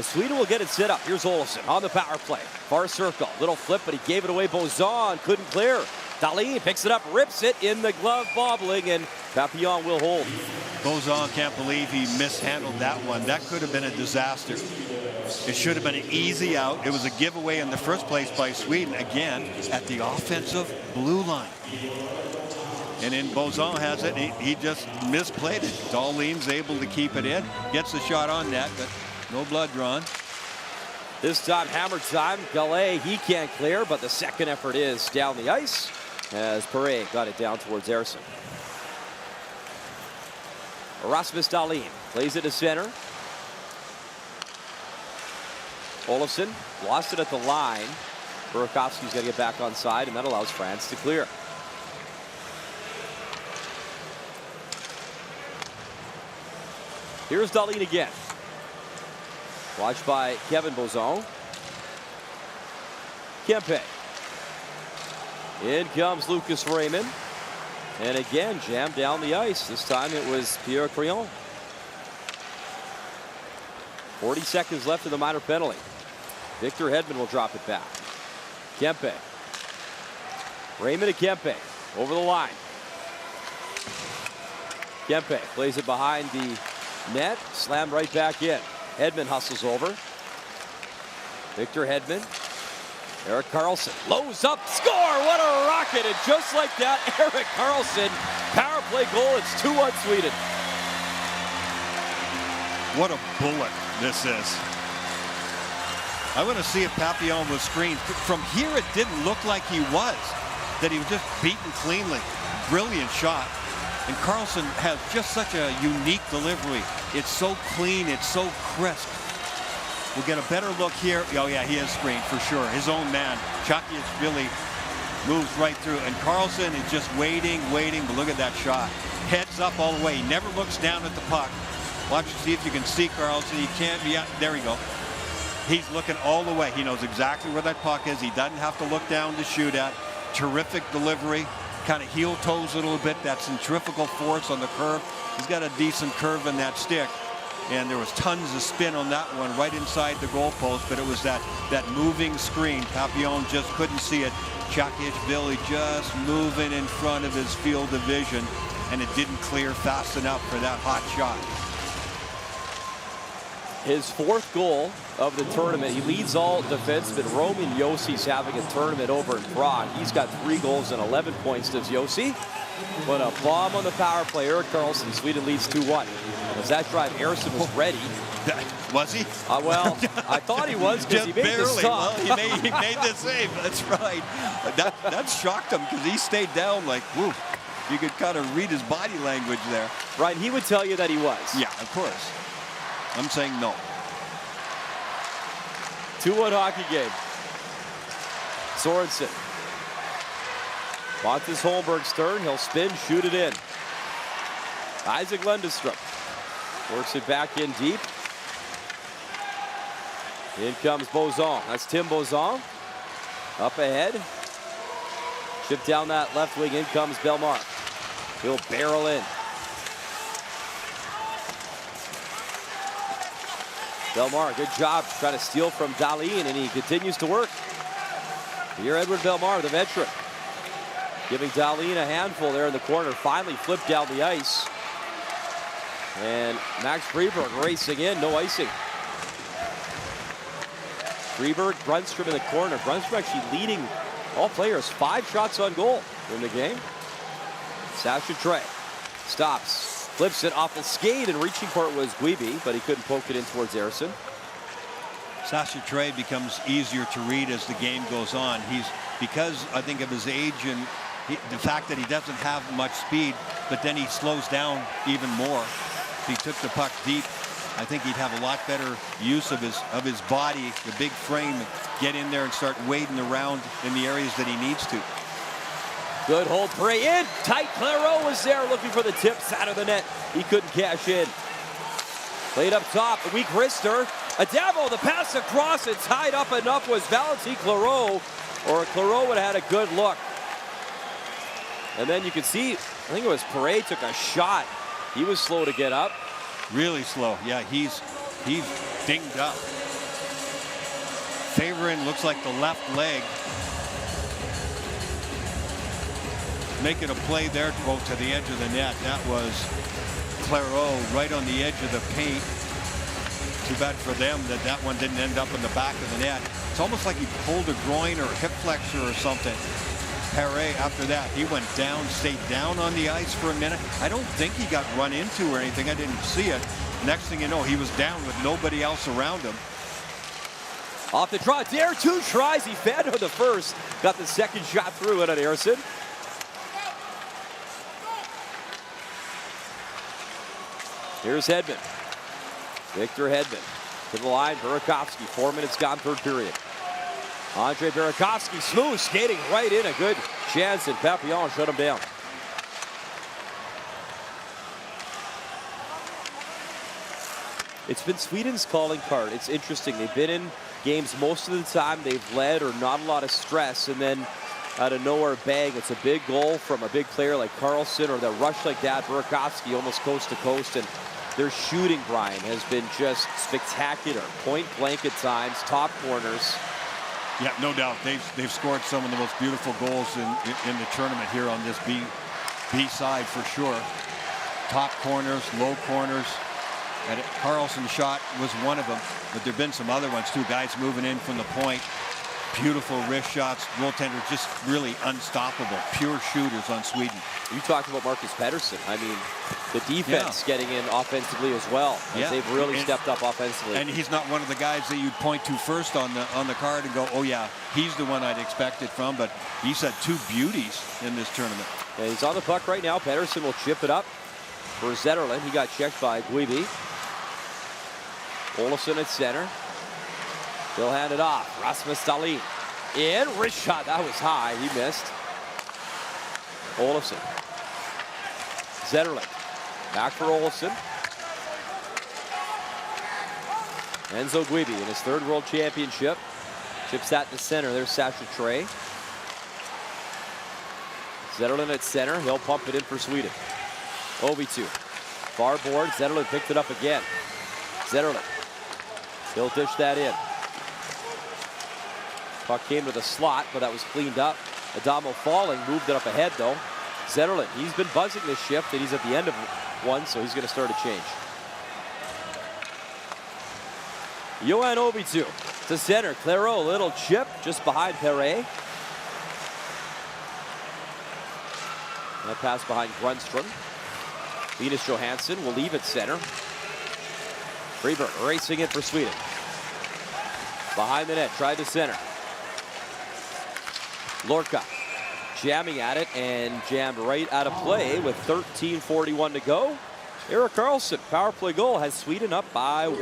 Sweden will get it set up. Here's Olofsson on the power play. Far circle. Little flip, but he gave it away. Bozan couldn't clear. Dahlin picks it up, rips it in the glove, bobbling, and Papillon will hold. Bozan can't believe he mishandled that one. That could have been a disaster. It should have been an easy out. It was a giveaway in the first place by Sweden, again, at the offensive blue line. And then Bozan has it. He just misplayed it. Dahlin's able to keep it in. Gets the shot on net, but no blood drawn. This time, hammer time. Gallet, he can't clear, but the second effort is down the ice as Perret got it down towards Ersson. Rasmus Dahlin plays it to center. Olofsson lost it at the line. Burakovsky's got to get back on side, and that allows France to clear. Here's Dahlin again. Watched by Kevin Bozon. Kempe. In comes Lucas Raymond. And again, jammed down the ice. This time it was Pierre Crillon. 40 seconds left in the minor penalty. Victor Hedman will drop it back. Kempe. Raymond to Kempe. Over the line. Kempe plays it behind the net. Slammed right back in. Hedman hustles over. Victor Hedman. Erik Karlsson. Lows up. Score! What a rocket! And just like that, Erik Karlsson. Power play goal. It's 2-1 Sweden. What a bullet this is. I want to see if Papillon was screened. From here, it didn't look like he was. That he was just beaten cleanly. Brilliant shot. And Karlsson has just such a unique delivery. It's so clean. It's so crisp. We'll get a better look here. Oh, yeah, he is screened for sure. His own man. Chucky really moves right through. And Karlsson is just waiting. But look at that shot. Heads up all the way. He never looks down at the puck. Watch and see if you can see Karlsson. He can't be out. There we go. He's looking all the way. He knows exactly where that puck is. He doesn't have to look down to shoot at. Terrific delivery. Kind of heel toes a little bit. That centrifugal force on the curve. He's got a decent curve in that stick. And there was tons of spin on that one right inside the goalpost, but it was that moving screen. Papillon just couldn't see it. Chucky just moving in front of his field of vision, and it didn't clear fast enough for that hot shot. His fourth goal of the tournament. He leads all defensemen. Roman Jossi's having a tournament over in Prague. He's got 3 goals and 11 points. Does Josi? But a bomb on the power play. Erik Karlsson. Sweden leads 2-1. As that drive, Ersson was ready. Was he? Well, I thought he was because he made the stop. Well, he made the save. That's right. That shocked him because he stayed down like, whoo. You could kind of read his body language there. Right, he would tell you that he was. Yeah, of course. I'm saying no. 2-1 hockey game. Sorensen. Pontus Holmberg's turn. He'll spin, shoot it in. Isaac Lundestrom works it back in deep. In comes Bozon. That's Tim Bozon. Up ahead. Chip down that left wing. In comes Bellemare. He'll barrel in. Bellemare, good job trying to steal from Dahlin, and he continues to work. Here, Edward Bellemare, the veteran, giving Dahlin a handful there in the corner. Finally flipped down the ice. And Max Freeberg racing in, no icing. Freeberg, Brunstrom in the corner. Brunstrom actually leading all players. 5 shots on goal in the game. Sasha Trey stops, flips it off the skate, and reaching for it was Guibi, but he couldn't poke it in towards Ersson. Sasha Trey becomes easier to read as the game goes on. He's, because I think of his age and the fact that he doesn't have much speed, but then he slows down even more. If he took the puck deep, I think he'd have a lot better use of his body, the big frame, get in there and start wading around in the areas that he needs to. Good hold, Prey in. Tight. Claro was there looking for the tips out of the net. He couldn't cash in. Played up top. A weak wrister. Adamo, the pass across and tied up enough was Valentin Claro, or Claro would have had a good look. And then you can see, I think it was Perret took a shot. He was slow to get up. Really slow. Yeah, he's dinged up. Favoring looks like the left leg. Making a play there to go to the edge of the net. That was Claro right on the edge of the paint. Too bad for them that that one didn't end up in the back of the net. It's almost like he pulled a groin or a hip flexor or something. Perret, after that, he went down, stayed down on the ice for a minute. I don't think he got run into or anything. I didn't see it. Next thing you know, he was down with nobody else around him. Off the draw, Dare 2 tries. He fed on the first. Got the second shot through it on Ersson. Here's Hedman. Victor Hedman to the line. Burakovsky, 4 minutes gone, third period. Andre Burakovsky, smooth skating right in. A good chance, and Papillon shut him down. It's been Sweden's calling card. It's interesting. They've been in games most of the time. They've led or not a lot of stress, and then out of nowhere, bang, it's a big goal from a big player like Carlson, or the rush like that, Burakovsky almost coast to coast. And their shooting, Brian, has been just spectacular. Point blank at times, top corners. Yeah, no doubt. They've scored some of the most beautiful goals in the tournament here on this B side for sure. Top corners, low corners. And Carlson's shot was one of them, but there've been some other ones too. Guys moving in from the point. Beautiful wrist shots. Goaltender just really unstoppable. Pure shooters on Sweden. You talked about Marcus Pettersson. I mean, the defense getting in offensively as well. As they've really stepped up offensively. And he's not one of the guys that you'd point to first on the card and go, oh yeah, he's the one I'd expect it from. But he's had two beauties in this tournament. And he's on the puck right now. Pettersson will chip it up for Zetterlund. He got checked by Guiby. Olofsson at center. He'll hand it off. Rasmus Dahlin in. Wrist shot. That was high. He missed. Olofsson. Zetterlund. Back for Olofsson. Enzo Guiby in his third World Championship. Chips that to center. There's Sasha Trey. Zetterlund at center. He'll pump it in for Sweden. Ovi2. Far board. Zetterlund picked it up again. Zetterlund. He'll dish that in. Puck came to the slot, but that was cleaned up. Adamo falling, moved it up ahead though. Zetterlund, he's been buzzing this shift, and he's at the end of one, so he's going to start a change. Johan Ovi2 to center. Claro, a little chip just behind Perret. That pass behind Grundstrom. Linus Johansson will leave at center. Freeberg racing it for Sweden. Behind the net, tried to center. Lorca jamming at it and jammed right out of play with 13:41 to go. Erik Karlsson, power play goal, has Sweden up by 1.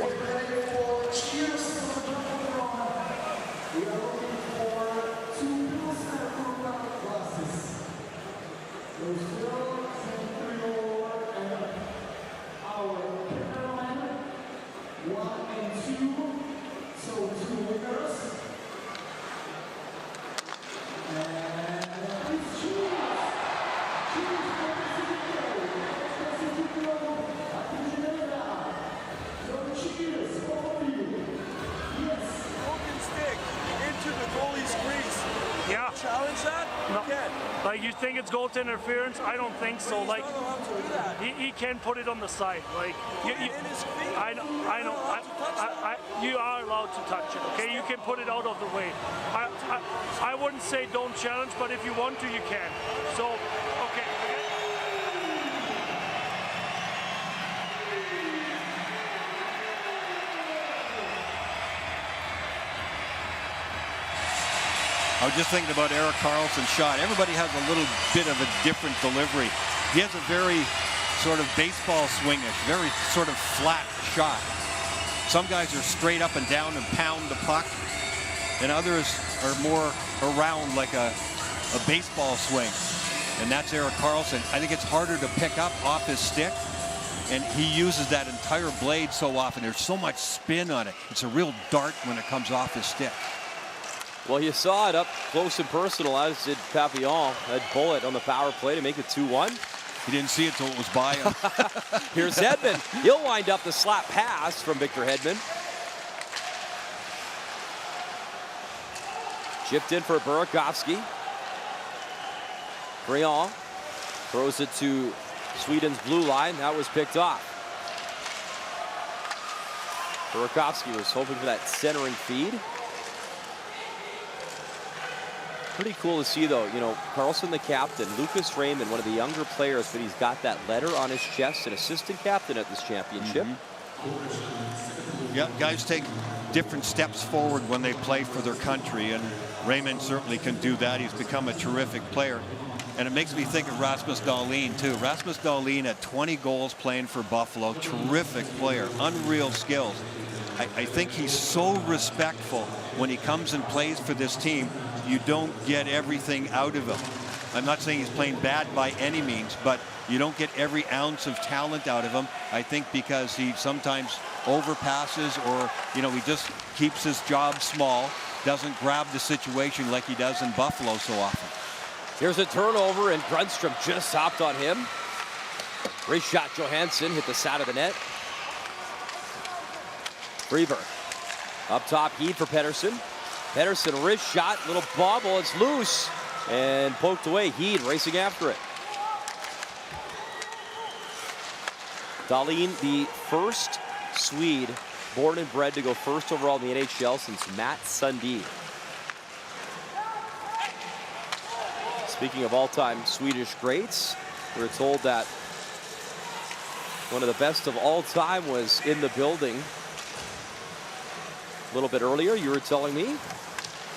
Like, you think it's goal interference? I don't think so. Like, he can put it on the side. Like, I know. You are allowed to touch it. Okay, you can put it out of the way. I wouldn't say don't challenge, but if you want to, you can. So, okay. I was just thinking about Erik Karlsson's shot. Everybody has a little bit of a different delivery. He has a very sort of baseball swingish, very sort of flat shot. Some guys are straight up and down and pound the puck, and others are more around like a baseball swing. And that's Erik Karlsson. I think it's harder to pick up off his stick, and he uses that entire blade so often. There's so much spin on it. It's a real dart when it comes off his stick. Well, you saw it up close and personal, as did Papillon. That bullet on the power play to make it 2-1. He didn't see it till it was by him. Here's Hedman. He'll wind up the slap pass from Victor Hedman. Chipped in for Burakovsky. Briand throws it to Sweden's blue line. That was picked off. Burakovsky was hoping for that centering feed. Pretty cool to see, though. You know, Karlsson, the captain, Lucas Raymond, one of the younger players, but he's got that letter on his chest, an assistant captain at this championship. Yeah, guys take different steps forward when they play for their country, and Raymond certainly can do that. He's become a terrific player. And it makes me think of Rasmus Dahlin, too. Rasmus Dahlin had 20 goals playing for Buffalo. Terrific player, unreal skills. I think he's so respectful when he comes and plays for this team. You don't get everything out of him. I'm not saying he's playing bad by any means, but you don't get every ounce of talent out of him. I think because he sometimes overpasses, or he just keeps his job small, doesn't grab the situation like he does in Buffalo so often. Here's a turnover, and Grundstrom just hopped on him. Great shot, Johansson hit the side of the net. Freeberg up top, Heed for Pettersson. Pettersson wrist shot, little bobble, it's loose and poked away. Heed racing after it. Dahlin, the first Swede born and bred to go first overall in the NHL since Matt Sundin. Speaking of all-time Swedish greats, we were told that one of the best of all time was in the building a little bit earlier, you were telling me.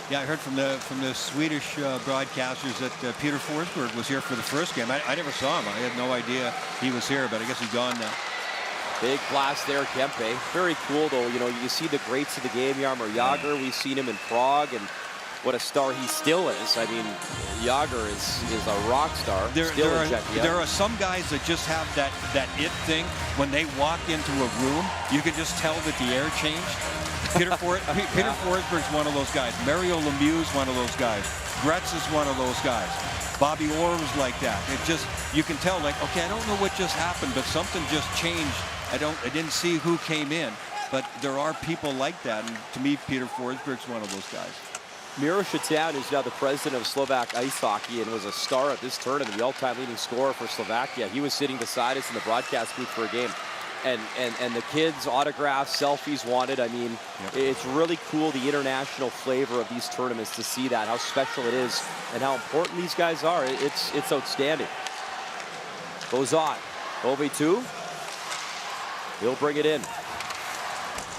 Yeah, I heard from the Swedish broadcasters that Peter Forsberg was here for the first game. I never saw him. I had no idea he was here, but I guess he's gone now. Big blast there, Kempe. Very cool, though. You see the greats of the game, Jaromir Jagr. We've seen him in Prague, and what a star he still is. I mean, Jagr is a rock star. There are some guys that just have that it thing. When they walk into a room, you can just tell that the air changed. Peter Forsberg's one of those guys. Mario Lemieux's one of those guys. Gretz is one of those guys. Bobby Orr was like that. It just, you can tell, like, okay, I don't know what just happened, but something just changed. I didn't see who came in, but there are people like that, and to me, Peter Forsberg's one of those guys. Miro Shatan is now the president of Slovak ice hockey and was a star at this tournament, the all-time leading scorer for Slovakia. He was sitting beside us in the broadcast booth for a game. And the kids, autographs, selfies wanted. I mean, It's really cool, the international flavor of these tournaments, to see that, how special it is and how important these guys are. It's outstanding. Goes on. OV2. He'll bring it in.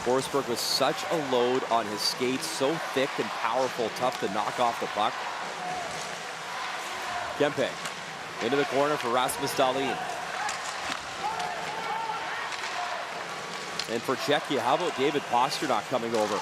Forsberg with such a load on his skates, so thick and powerful, tough to knock off the puck. Kempe into the corner for Rasmus Dahlin. And for Czechia, how about David Pastrnak coming over?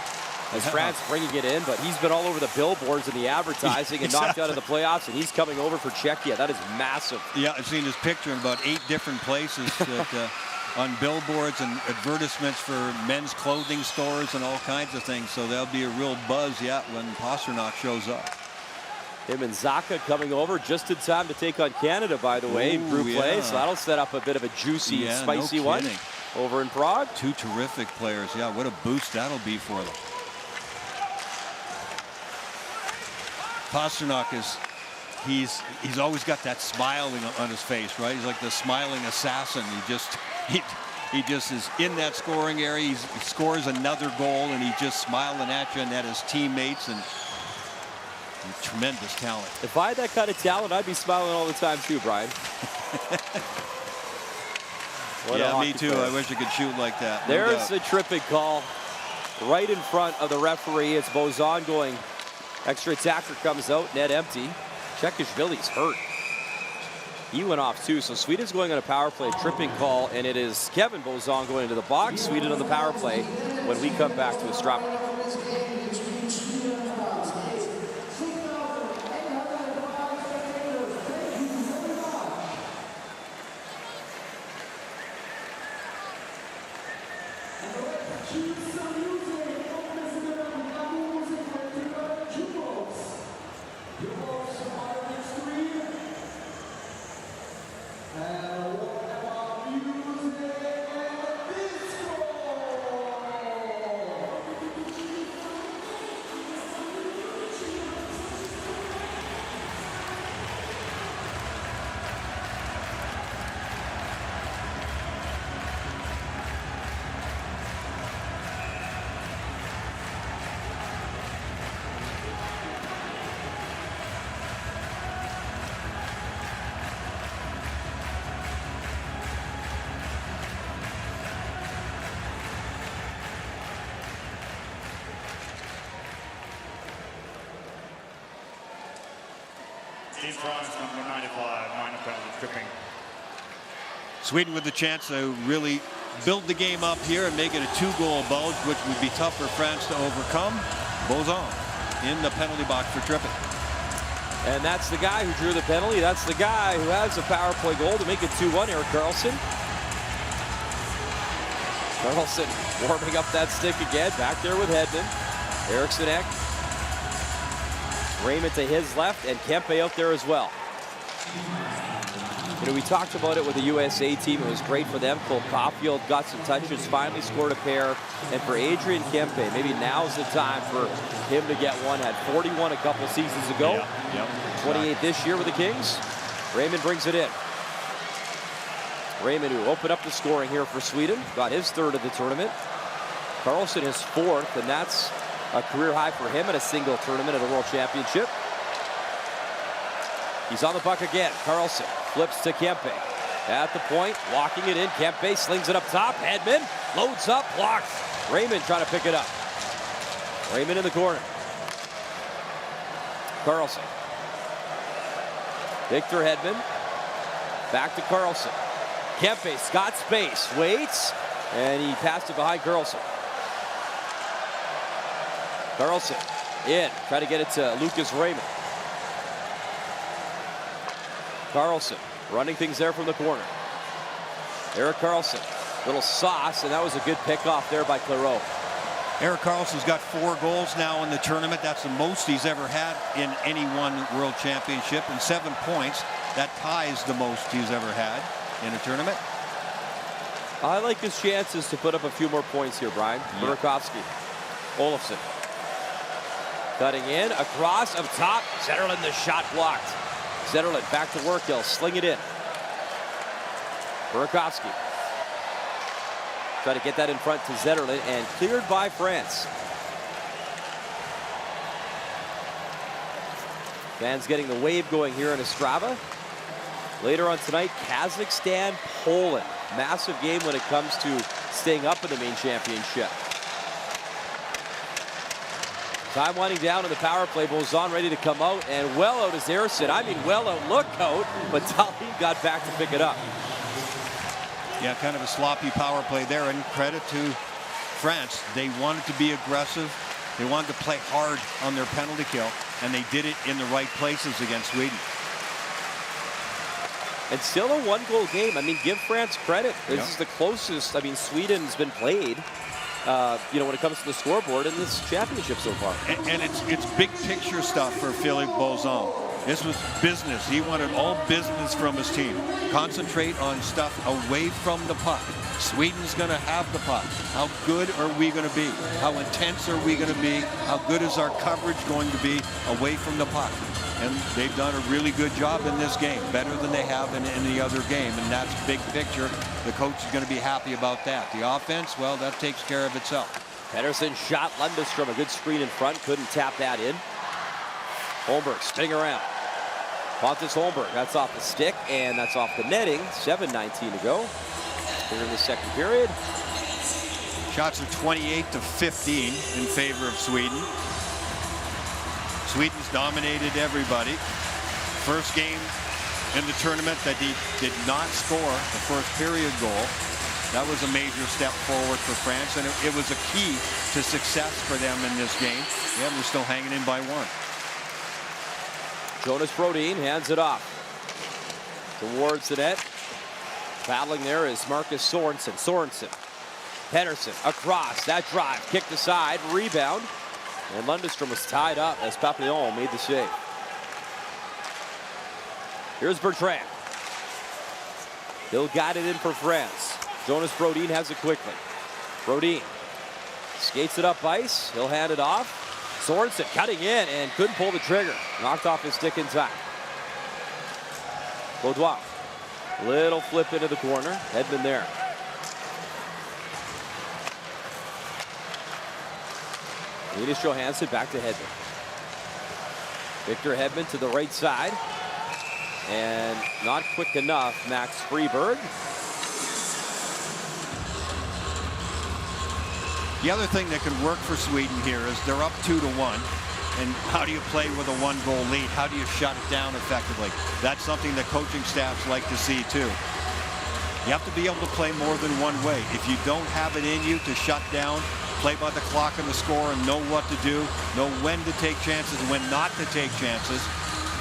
As France bringing it in, but he's been all over the billboards and the advertising and knocked out of the playoffs, and he's coming over for Czechia. That is massive. Yeah, I've seen his picture in about 8 different places that, on billboards and advertisements for men's clothing stores and all kinds of things. So there'll be a real buzz, when Pastrnak shows up. Him and Zacha coming over just in time to take on Canada, by the way, in group play. So that'll set up a bit of a juicy, spicy one over in Prague. 2 terrific players. Yeah, what a boost that'll be for them. Pastrnak he's always got that smiling on his face, right? He's like the smiling assassin. He just is in that scoring area. He scores another goal, and he's just smiling at you and at his teammates, and tremendous talent. If I had that kind of talent, I'd be smiling all the time too, Brian. Yeah, me too. I wish I could shoot like that. There's the tripping call right in front of the referee. It's Bozan going. Extra attacker comes out, net empty. Chekishvili's hurt. He went off too, so Sweden's going on a power play, tripping call, and it is Kevin Bozan going into the box. Sweden on the power play when we come back to Ostrava. In front, number 95, minor penalty, tripping. Sweden with the chance to really build the game up here and make it a 2-goal bulge, which would be tough for France to overcome. Bozan in the penalty box for tripping. And that's the guy who drew the penalty. That's the guy who has a power play goal to make it 2-1, Erik Karlsson. Karlsson warming up that stick again. Back there with Hedman. Eriksson Ek. Raymond to his left, and Kempe out there as well. You know, we talked about it with the USA team. It was great for them. Cole Caulfield got some touches, finally scored a pair. And for Adrian Kempe, maybe now's the time for him to get one. Had 41 a couple seasons ago. 28 this year with the Kings. Raymond brings it in. Raymond, who opened up the scoring here for Sweden, got his third of the tournament. Karlsson his fourth, and that's a career high for him at a single tournament at a World Championship. He's on the puck again. Karlsson flips to Kempe. At the point, walking it in. Kempe slings it up top. Hedman loads up, blocked. Raymond trying to pick it up. Raymond in the corner. Karlsson. Victor Hedman. Back to Karlsson. Kempe's got space. Waits. And he passed it behind Karlsson. Karlsson in. Try to get it to Lucas Raymond. Karlsson running things there from the corner. Erik Karlsson, little sauce, and that was a good pickoff there by Clairot. Erik Karlsson's got 4 goals now in the tournament. That's the most he's ever had in any one World Championship, and 7 points. That ties the most he's ever had in a tournament. I like his chances to put up a few more points here, Brian. Burakovsky, Olofsson. Cutting in, across, up top. Zetterlund, the shot blocked. Zetterlund back to work. He'll sling it in. Burakovsky. Try to get that in front to Zetterlund, and cleared by France. Fans getting the wave going here in Ostrava. Later on tonight, Kazakhstan, Poland. Massive game when it comes to staying up in the main championship. Time winding down in the power play. Bozan ready to come out, and well out is Eriksson. I mean, well out, look out, but Dahlin got back to pick it up. Yeah, kind of a sloppy power play there, and credit to France. They wanted to be aggressive. They wanted to play hard on their penalty kill, and they did it in the right places against Sweden. And still a 1-goal game. I mean, give France credit. This is the closest, I mean, Sweden's been played, you know, when it comes to the scoreboard in this championship so far. And it's big picture stuff for Philippe Bozan. This was business. He wanted all business from his team. Concentrate on stuff away from the puck. Sweden's going to have the puck. How good are we going to be? How intense are we going to be? How good is our coverage going to be away from the puck? And they've done a really good job in this game, better than they have in any other game, and that's big picture. The coach is going to be happy about that. The offense, well, that takes care of itself. Pettersson shot Lundestrom, a good screen in front, couldn't tap that in. Holmberg spinning around. Pontus Holmberg, that's off the stick, and that's off the netting. 7:19 to go here in the second period. Shots are 28-15 in favor of Sweden. Sweden's dominated everybody. First game in the tournament that he did not score the first period goal. That was a major step forward for France, and it was a key to success for them in this game. Yeah, they're still hanging in by 1. Jonas Brodin hands it off towards the net. Battling there is Marcus Sorensen. Pettersson across, that drive, kicked aside, rebound. And Lundestrom was tied up as Papillon made the save. Here's Bertrand. He'll guide it in for France. Jonas Brodin has it quickly. Brodin skates it up ice. He'll hand it off. Sorensen cutting in and couldn't pull the trigger. Knocked off his stick in time. Baudouin. Little flip into the corner. Hedman there. Linus Johansson back to Hedman. Victor Hedman to the right side. And not quick enough, Max Freeberg. The other thing that can work for Sweden here is they're up 2-1. And how do you play with a 1-goal lead? How do you shut it down effectively? That's something that coaching staffs like to see too. You have to be able to play more than one way. If you don't have it in you to shut down, play by the clock and the score and know what to do, know when to take chances and when not to take chances,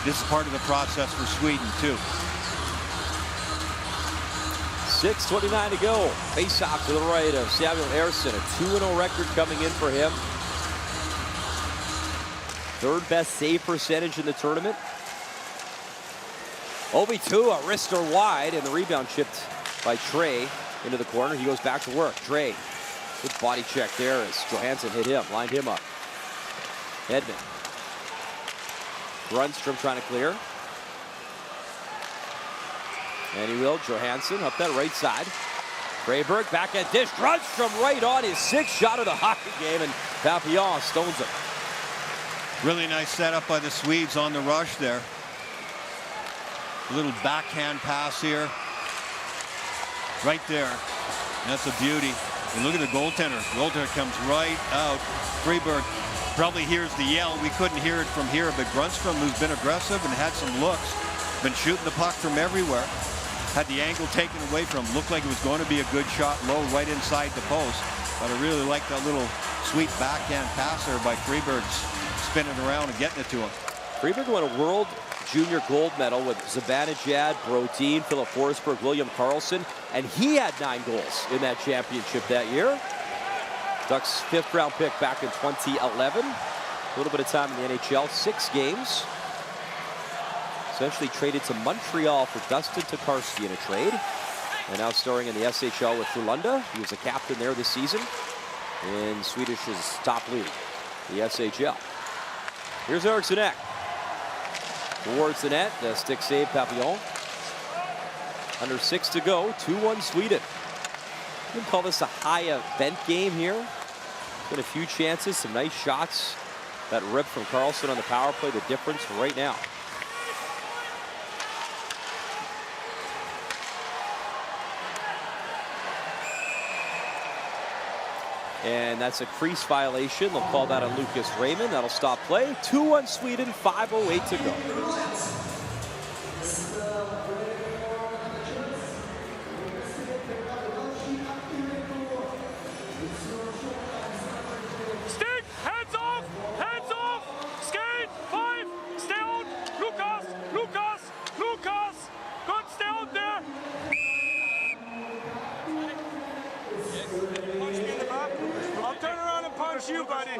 this is part of the process for Sweden, too. 6:29 to go. Face off to the right of Samuel Ersson. A 2-0 record coming in for him. Third best save percentage in the tournament. Obi-2, a wrister wide, and the rebound chipped by Trey into the corner. He goes back to work. Trey, good body check there as Johansson hit him, lined him up. Edmund. Grunstrom trying to clear. And he will. Johansson up that right side. Freyberg back at dish. Grunstrom right on his sixth shot of the hockey game, and Papillon stones him. Really nice setup by the Swedes on the rush there. A little backhand pass here. Right there. That's a beauty. And look at the goaltender. The goaltender comes right out. Freyberg probably hears the yell. We couldn't hear it from here, but Grunstrom, who's been aggressive and had some looks, been shooting the puck from everywhere. Had the angle taken away from him. Looked like it was going to be a good shot low right inside the post. But I really like that little sweet backhand pass there by Freyberg, spinning around and getting it to him. Freyberg won a World Junior gold medal with Zibanejad, Brodin, Philip Forsberg, William Karlsson, and he had 9 goals in that championship that year. Ducks' 5th round pick back in 2011. A little bit of time in the NHL, 6 games. Essentially traded to Montreal for Dustin Tokarski in a trade. And now starring in the SHL with Frölunda. He was a captain there this season in Swedish's top league, the SHL. Here's Eriksson Ek. Towards the net, the stick save, Papillon. Under 6 to go, 2-1 Sweden. You can call this a high event game here. Been a few chances, some nice shots. That rip from Karlsson on the power play, the difference right now. And that's a crease violation. They'll call that on Lucas Raymond. That'll stop play. 2-1 Sweden, 5:08 to go. Stick, hands off, skate, 5, stay out, Lucas, good, stay out there. I'll turn around and punch you, buddy.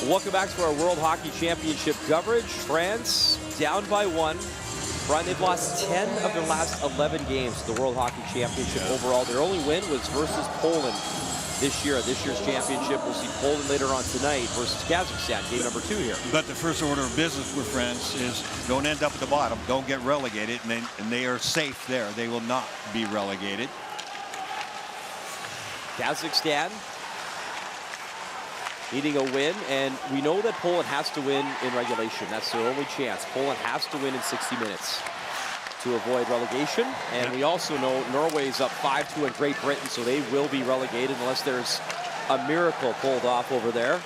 Welcome back to our World Hockey Championship coverage. France down by 1. Brian, they've lost 10 of their last 11 games to the World Hockey Championship overall. Their only win was versus Poland this year. This year's championship, we'll see Poland later on tonight versus Kazakhstan, game number 2 here. But the first order of business with France is don't end up at the bottom, don't get relegated, and they are safe there. They will not be relegated. Kazakhstan needing a win, and we know that Poland has to win in regulation. That's their only chance. Poland has to win in 60 minutes to avoid relegation. And we also know Norway's up 5-2 in Great Britain, so they will be relegated unless there's a miracle pulled off over there.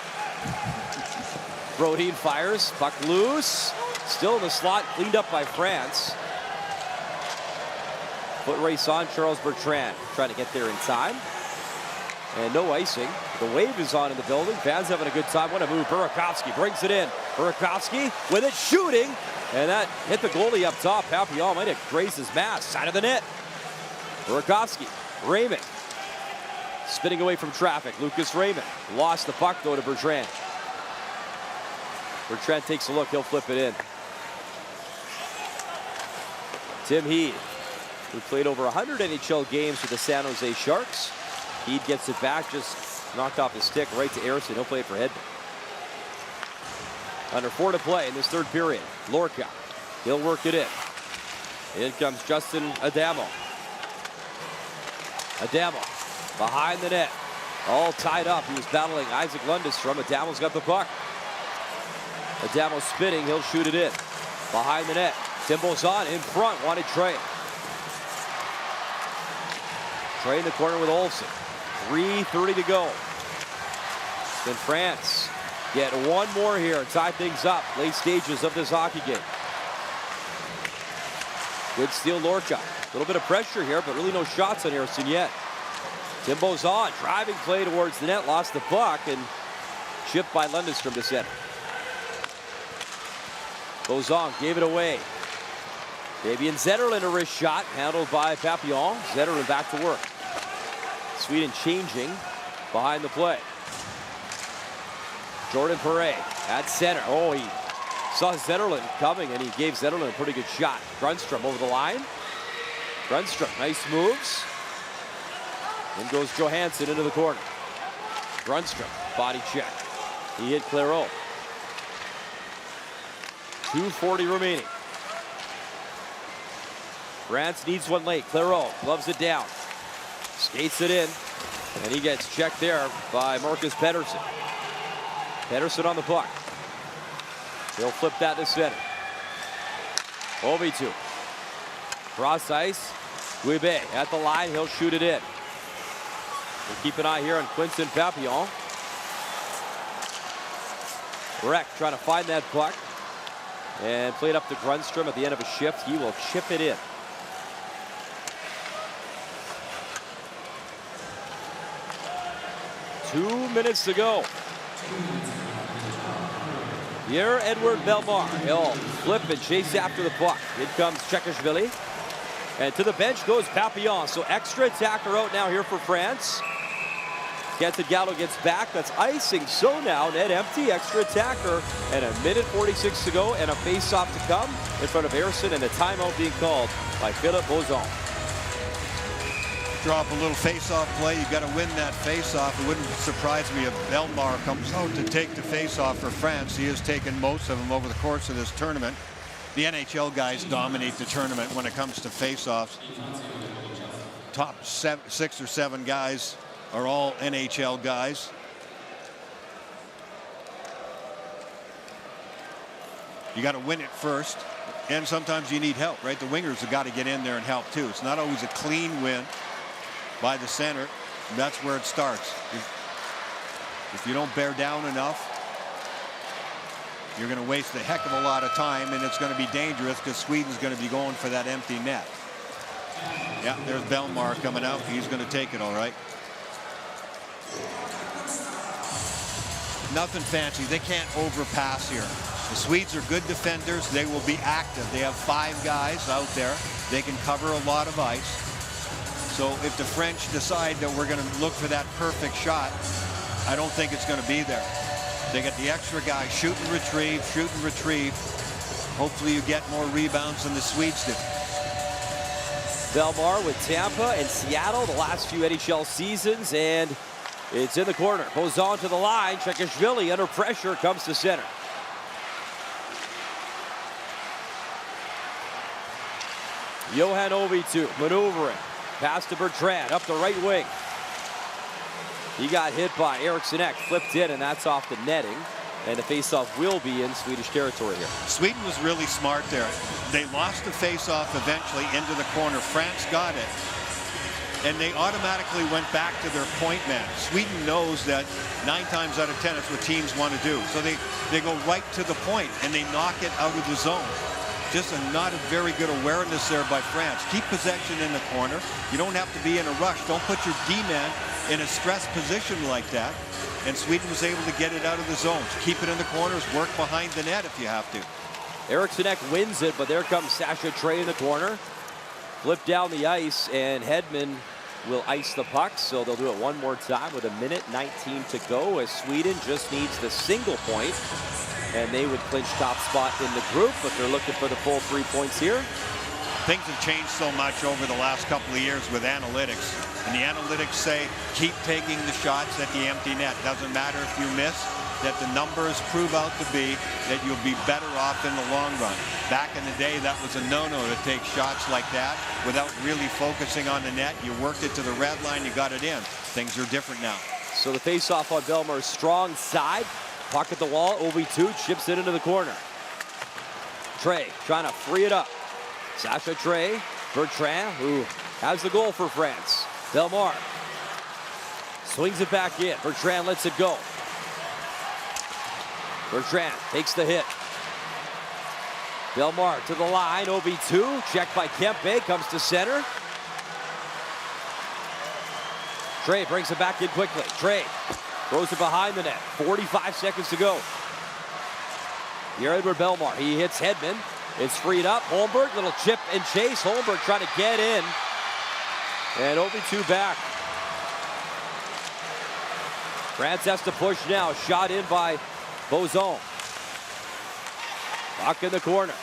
Brodin fires, puck loose. Still in the slot, cleaned up by France. Foot race on, Charles Bertrand trying to get there in time. And no icing. The wave is on in the building. Fans having a good time. What a move. Burakovsky brings it in. Burakovsky with it, shooting. And that hit the goalie up top. Papillon might have grazed his mask. Side of the net. Burakovsky. Raymond. Spinning away from traffic. Lucas Raymond. Lost the puck, though, to Bertrand. Bertrand takes a look. He'll flip it in. Tim Heed, who played over 100 NHL games with the San Jose Sharks. Heed gets it back, just knocked off his stick right to Ersson. He'll play it for Hedman. Under 4 to play in this third period. Lorca, he'll work it in. In comes Justin Adamo. Adamo behind the net. All tied up. He was battling Isaac Lundestrom. Adamo's got the puck. Adamo spinning. He'll shoot it in. Behind the net. Tim Bozon in front. Wanted Trey. Trey in the corner with Olsen. 3:30 to go. Then France get one more here and tie things up. Late stages of this hockey game. Good steal, Lorca. A little bit of pressure here, but really no shots on Harrison yet. Tim Bozon driving play towards the net, lost the puck, and chipped by Lundestrom to center. Bozon gave it away. Fabian Zetterlund a wrist shot, handled by Papillon. Zetterlund back to work. Sweden changing behind the play. Jordan Perret at center. Oh, he saw Zetterlund coming, and he gave Zetterlund a pretty good shot. Grundstrom over the line. Grundstrom, nice moves. Then goes Johansson into the corner. Grundstrom, body check. He hit Clairot. 2:40 remaining. France needs one late. Clairot gloves it down. Skates it in. And he gets checked there by Marcus Pettersson. Pettersson on the puck. He'll flip that to center. Ovi2. Cross ice. Guibé at the line. He'll shoot it in. We'll keep an eye here on Quinton Papillon. Breck trying to find that puck. And play it up to Grundstrom at the end of a shift. He will chip it in. Two minutes to go. Pierre-Edouard Bellemare. He'll flip and chase after the puck. In comes Chekashvili. And to the bench goes Papillon. So extra attacker out now here for France. Kenton Gallo gets back. That's icing. So now net empty. Extra attacker. And a minute 46 to go. And a face-off to come in front of Harrison. And a timeout being called by Philippe Bozon. Drop a little face-off play. You got to win that face-off. It wouldn't surprise me if Bellemare comes out to take the face-off for France. He has taken most of them over the course of this tournament. The NHL guys dominate the tournament when it comes to face-offs. Top 6 or 7 guys are all NHL guys. You got to win it first, and sometimes you need help, right? The wingers have got to get in there and help too. It's not always a clean win by the center. That's where it starts. If you don't bear down enough, you're going to waste a heck of a lot of time, and it's going to be dangerous because Sweden's going to be going for that empty net. Yeah, there's Bellemare coming out. He's going to take it all right. Nothing fancy. They can't overpass here. The Swedes are good defenders. They will be active. They have 5 guys out there. They can cover a lot of ice. So if the French decide that we're going to look for that perfect shot, I don't think it's going to be there. They get the extra guy, shoot and retrieve, shoot and retrieve. Hopefully you get more rebounds than the Swedes did. Bellemare with Tampa and Seattle the last few NHL seasons, and it's in the corner. Bozon to the line. Chekashvili under pressure comes to center. Johan Ovi2 maneuvering. Pass to Bertrand up the right wing. He got hit by Eriksson Ek, flipped in, and that's off the netting. And the faceoff will be in Swedish territory here. Sweden was really smart there. They lost the faceoff eventually into the corner. France got it, and they automatically went back to their point man. Sweden knows that 9 times out of 10 it's what teams want to do. So they go right to the point, and they knock it out of the zone. Just not a very good awareness there by France. Keep possession in the corner. You don't have to be in a rush. Don't put your D-man in a stressed position like that. And Sweden was able to get it out of the zones. Keep it in the corners. Work behind the net if you have to. Eriksson Ek wins it, but there comes Sasha Trey in the corner. Flip down the ice, and Hedman will ice the puck. So they'll do it one more time with 1:19 to go, as Sweden just needs the single point. And they would clinch top spot in the group, but they're looking for the full 3 points here. Things have changed so much over the last couple of years with analytics. And the analytics say, keep taking the shots at the empty net. Doesn't matter if you miss, that the numbers prove out to be that you'll be better off in the long run. Back in the day, that was a no-no to take shots like that without really focusing on the net. You worked it to the red line, you got it in. Things are different now. So the face-off on Belmar's strong side. Puck at the wall, OB2 chips it into the corner. Trey trying to free it up. Sacha Trey, Bertrand, who has the goal for France. Belmar swings it back in. Bertrand lets it go. Bertrand takes the hit. Belmar to the line, OB2, checked by Kempe, comes to center. Trey brings it back in quickly. Trey throws it behind the net. 45 seconds to go. Here, Edward Belmar. He hits Hedman. It's freed up. Holmberg, little chip and chase. Holmberg trying to get in. And OB2 back. France has to push now. Shot in by Bozon. Puck in the corner.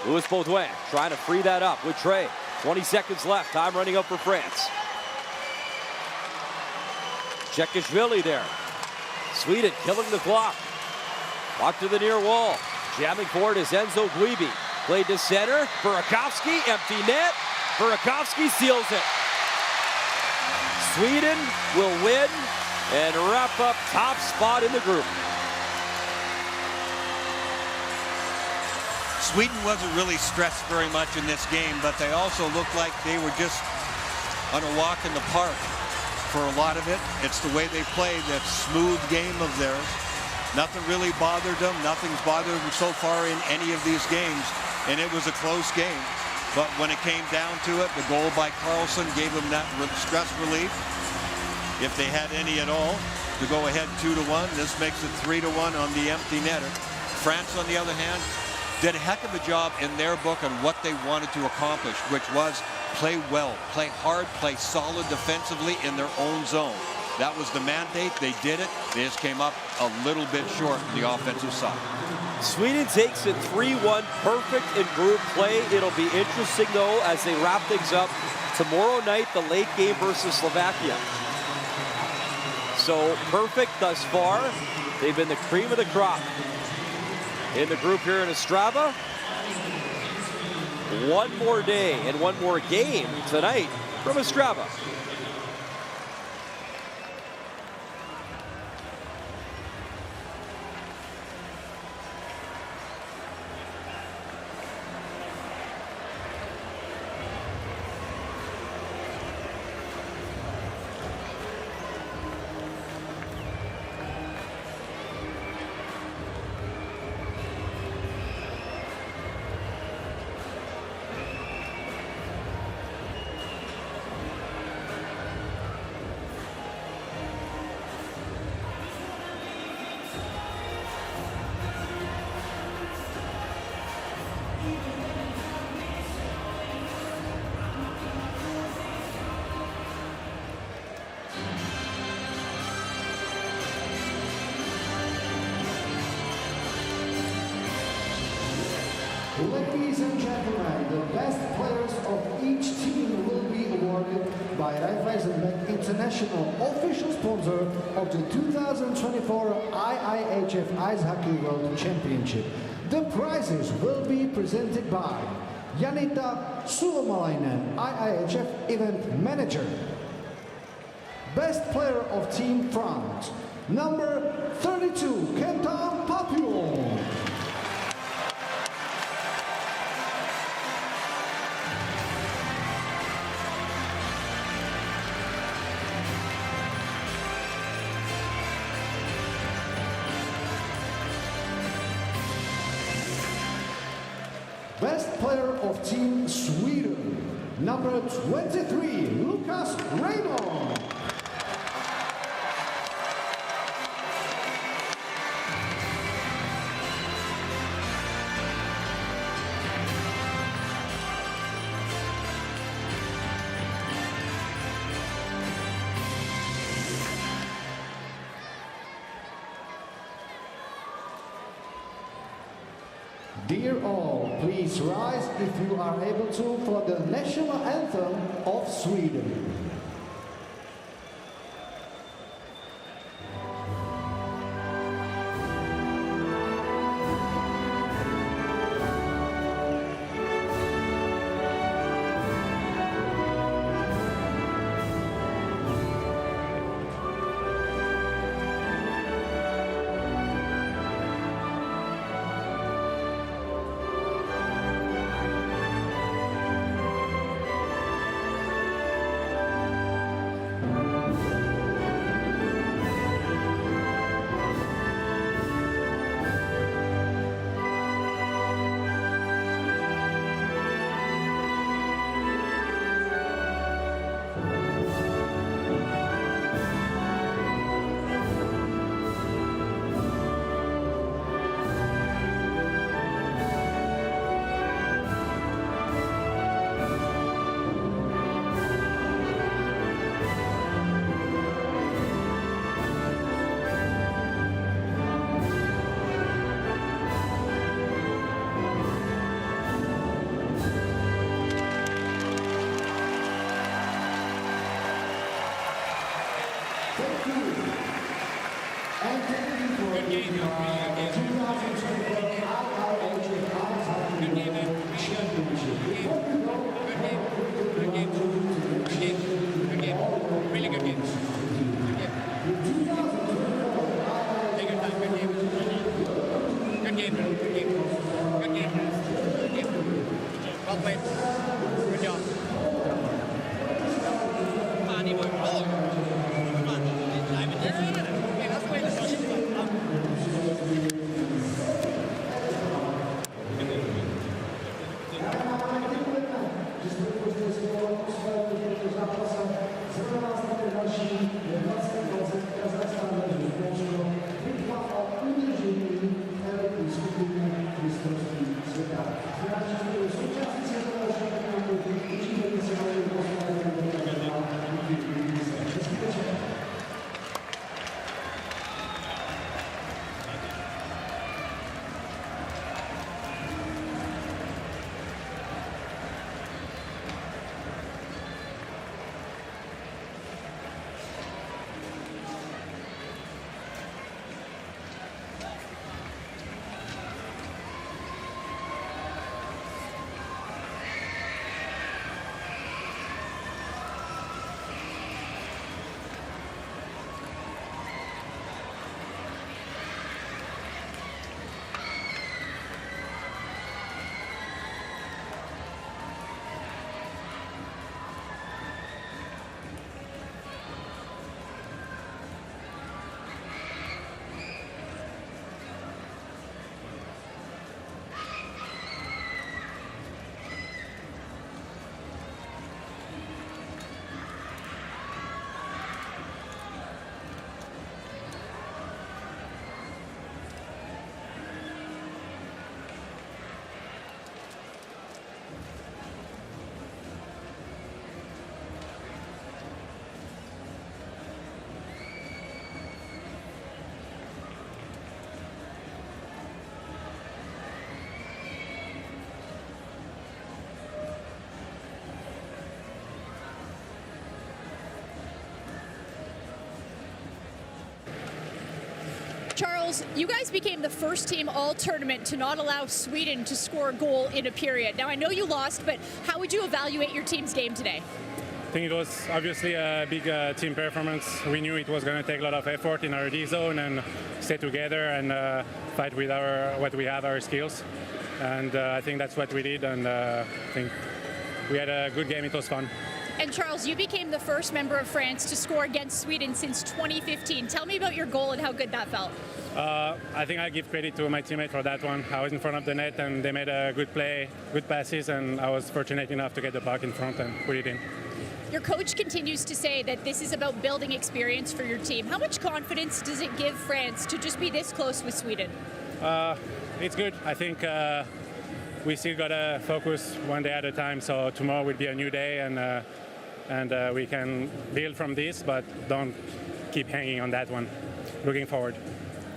Louis Baudouin trying to free that up with Trey. 20 seconds left. Time running up for France. Chekishvili there. Sweden killing the clock. Puck to the near wall. Jamming forward is Enzo Guibi. Played to center. Burakovsky, empty net. Burakovsky seals it. Sweden will win and wrap up top spot in the group. Sweden wasn't really stressed very much in this game, but they also looked like they were just on a walk in the park for a lot of it. It's the way they played, that smooth game of theirs. Nothing really bothered them. Nothing's bothered them so far in any of these games, and it was a close game. But when it came down to it, the goal by Carlson gave them that stress relief, if they had any at all, to go ahead 2-1. This makes it 3-1 on the empty netter. France, on the other hand, did a heck of a job in their book on what they wanted to accomplish, which was play well, play hard, play solid defensively in their own zone. That was the mandate. They did it. They just came up a little bit short on the offensive side. Sweden takes it 3-1, perfect in group play. It'll be interesting, though, as they wrap things up tomorrow night, the late game versus Slovakia. So perfect thus far. They've been the cream of the crop in the group here in Ostrava. One more day and one more game tonight from Ostrava. Ladies and gentlemen, the best players of each team will be awarded by Raiffeisen Bank International, official sponsor of the 2024 IIHF Ice Hockey World Championship. The prizes will be presented by Janita Sulomalainen, IIHF Event Manager. Best player of Team France, number 32, Kenton Papillon. Best player of Team Sweden, number 23, Lucas Raymond. Dear all, please rise if you are able to for the national anthem of Sweden. Charles, you guys became the first team all tournament to not allow Sweden to score a goal in a period. Now, I know you lost, but how would you evaluate your team's game today? I think it was obviously a big team performance. We knew it was going to take a lot of effort in our D zone and stay together and fight with what we have, our skills. And I think that's what we did. And I think we had a good game. It was fun. And Charles, you became the first member of France to score against Sweden since 2015. Tell me about your goal and how good that felt. I think I give credit to my teammate for that one. I was in front of the net and they made a good play, good passes, and I was fortunate enough to get the puck in front and put it in. Your coach continues to say that this is about building experience for your team. How much confidence does it give France to just be this close with Sweden? It's good. I think we still got to focus one day at a time. So tomorrow will be a new day and we can build from this, but don't keep hanging on that one. Looking forward.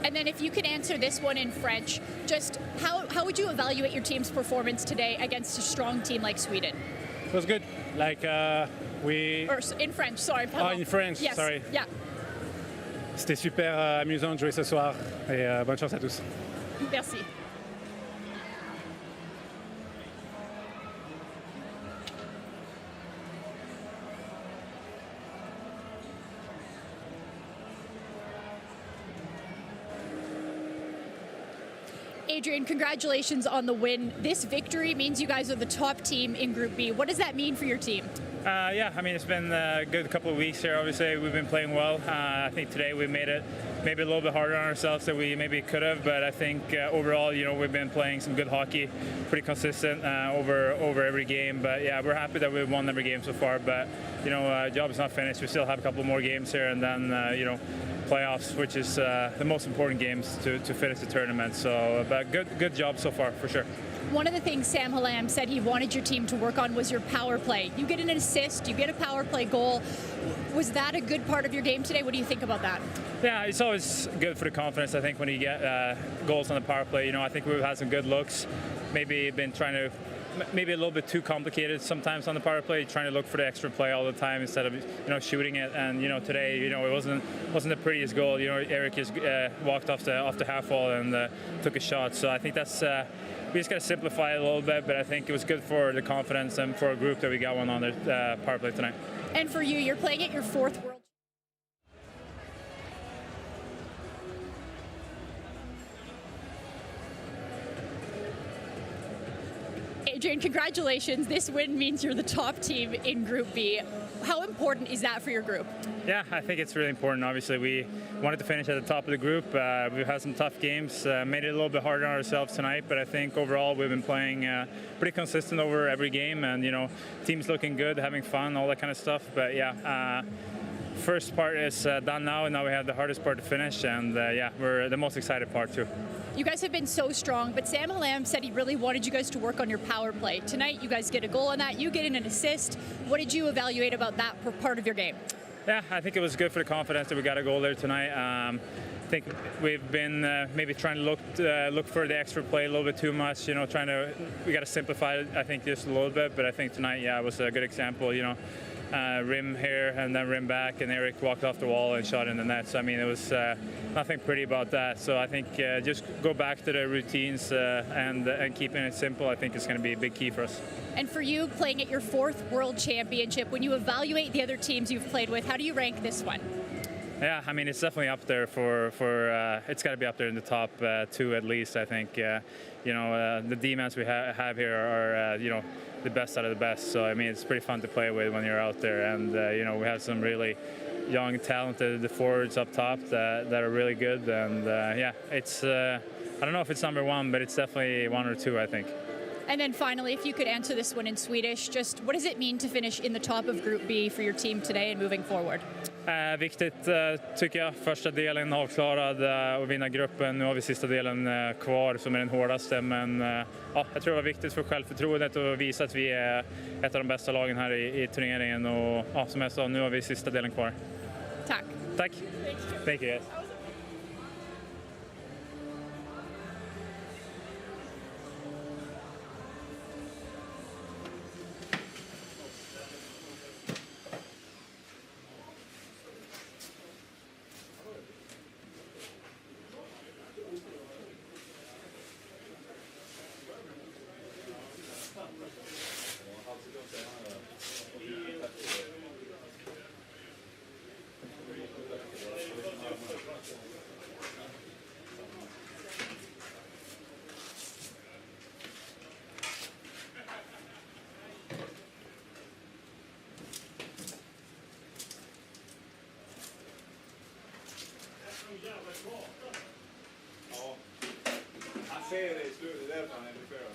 And then if you can answer this one in French, just how would you evaluate your team's performance today against a strong team like Sweden? It was good. Like we... Or in French, sorry. Oh, in French, yes. Sorry. Yeah. C'était super amusant de jouer ce soir et bonne chance à tous. Merci. Adrian, congratulations on the win. This victory means you guys are the top team in Group B. What does that mean for your team? Yeah, I mean, it's been a good couple of weeks here. Obviously, we've been playing well. I think today we made it maybe a little bit harder on ourselves than we maybe could have, but I think overall, you know, we've been playing some good hockey, pretty consistent over every game. But yeah, we're happy that we've won every game so far. But you know, job is not finished. We still have a couple more games here, and then you know, playoffs, which is the most important games to finish the tournament. So, but good job so far for sure. One of the things Sam Hallam said he wanted your team to work on was your power play. You get an assist, you get a power play goal. Was that a good part of your game today? What do you think about that? Yeah, it's always good for the confidence, I think, when you get goals on the power play. You know, I think we've had some good looks. Maybe been trying to maybe a little bit too complicated sometimes on the power play, trying to look for the extra play all the time instead of shooting it. And today it wasn't the prettiest goal. Eric just walked off the half wall and took a shot. So I think that's we just got to simplify it a little bit. But I think it was good for the confidence and for a group that we got one on the power play tonight. And for you, you're playing at your 4th World. Adrian, congratulations. This win means you're the top team in Group B. How important is that for your group? Yeah, I think it's really important. Obviously, we wanted to finish at the top of the group. We've had some tough games, made it a little bit harder on ourselves tonight, but I think overall we've been playing pretty consistent over every game, and team's looking good, having fun, all that kind of stuff. But yeah, first part is done now, and now we have the hardest part to finish, and yeah, we're the most excited part too. You guys have been so strong, but Sam Hallam said he really wanted you guys to work on your power play. Tonight, you guys get a goal on that, you get in an assist. What did you evaluate about that part of your game? Yeah, I think it was good for the confidence that we got a goal there tonight. I think we've been maybe trying to look for the extra play a little bit too much. We got to simplify it, I think, just a little bit. But I think tonight, yeah, it was a good example. Rim here and then rim back, and Eric walked off the wall and shot in the net. So I mean, it was nothing pretty about that. So I think just go back to the routines and keeping it simple, I think is going to be a big key for us. And for you, playing at your 4th World Championship, when you evaluate the other teams you've played with, how do you rank this one? Yeah, I mean, it's definitely up there for it's got to be up there in the top 2 at least, I think. The D-mans we have here are, the best out of the best. So, I mean, it's pretty fun to play with when you're out there. And, we have some really young, talented forwards up top that are really good. And, yeah, it's, I don't know if it's number 1, but it's definitely 1 or 2, I think. And then finally, if you could answer this one in Swedish, just what does it mean to finish in the top of Group B for your team today and moving forward? Viktigt tycker jag. Första delen avklarad och vinna gruppen. Nu har vi sista delen kvar som är den hårdaste. Men ja, jag tror det var viktigt för självförtroendet och visa att vi är ett av de bästa lagen här i turneringen. Och ja, som jag sa, nu har vi sista delen kvar. Tack. Tack. Thank you guys. Ja. Han ser det i slutet, därför han är ungefär.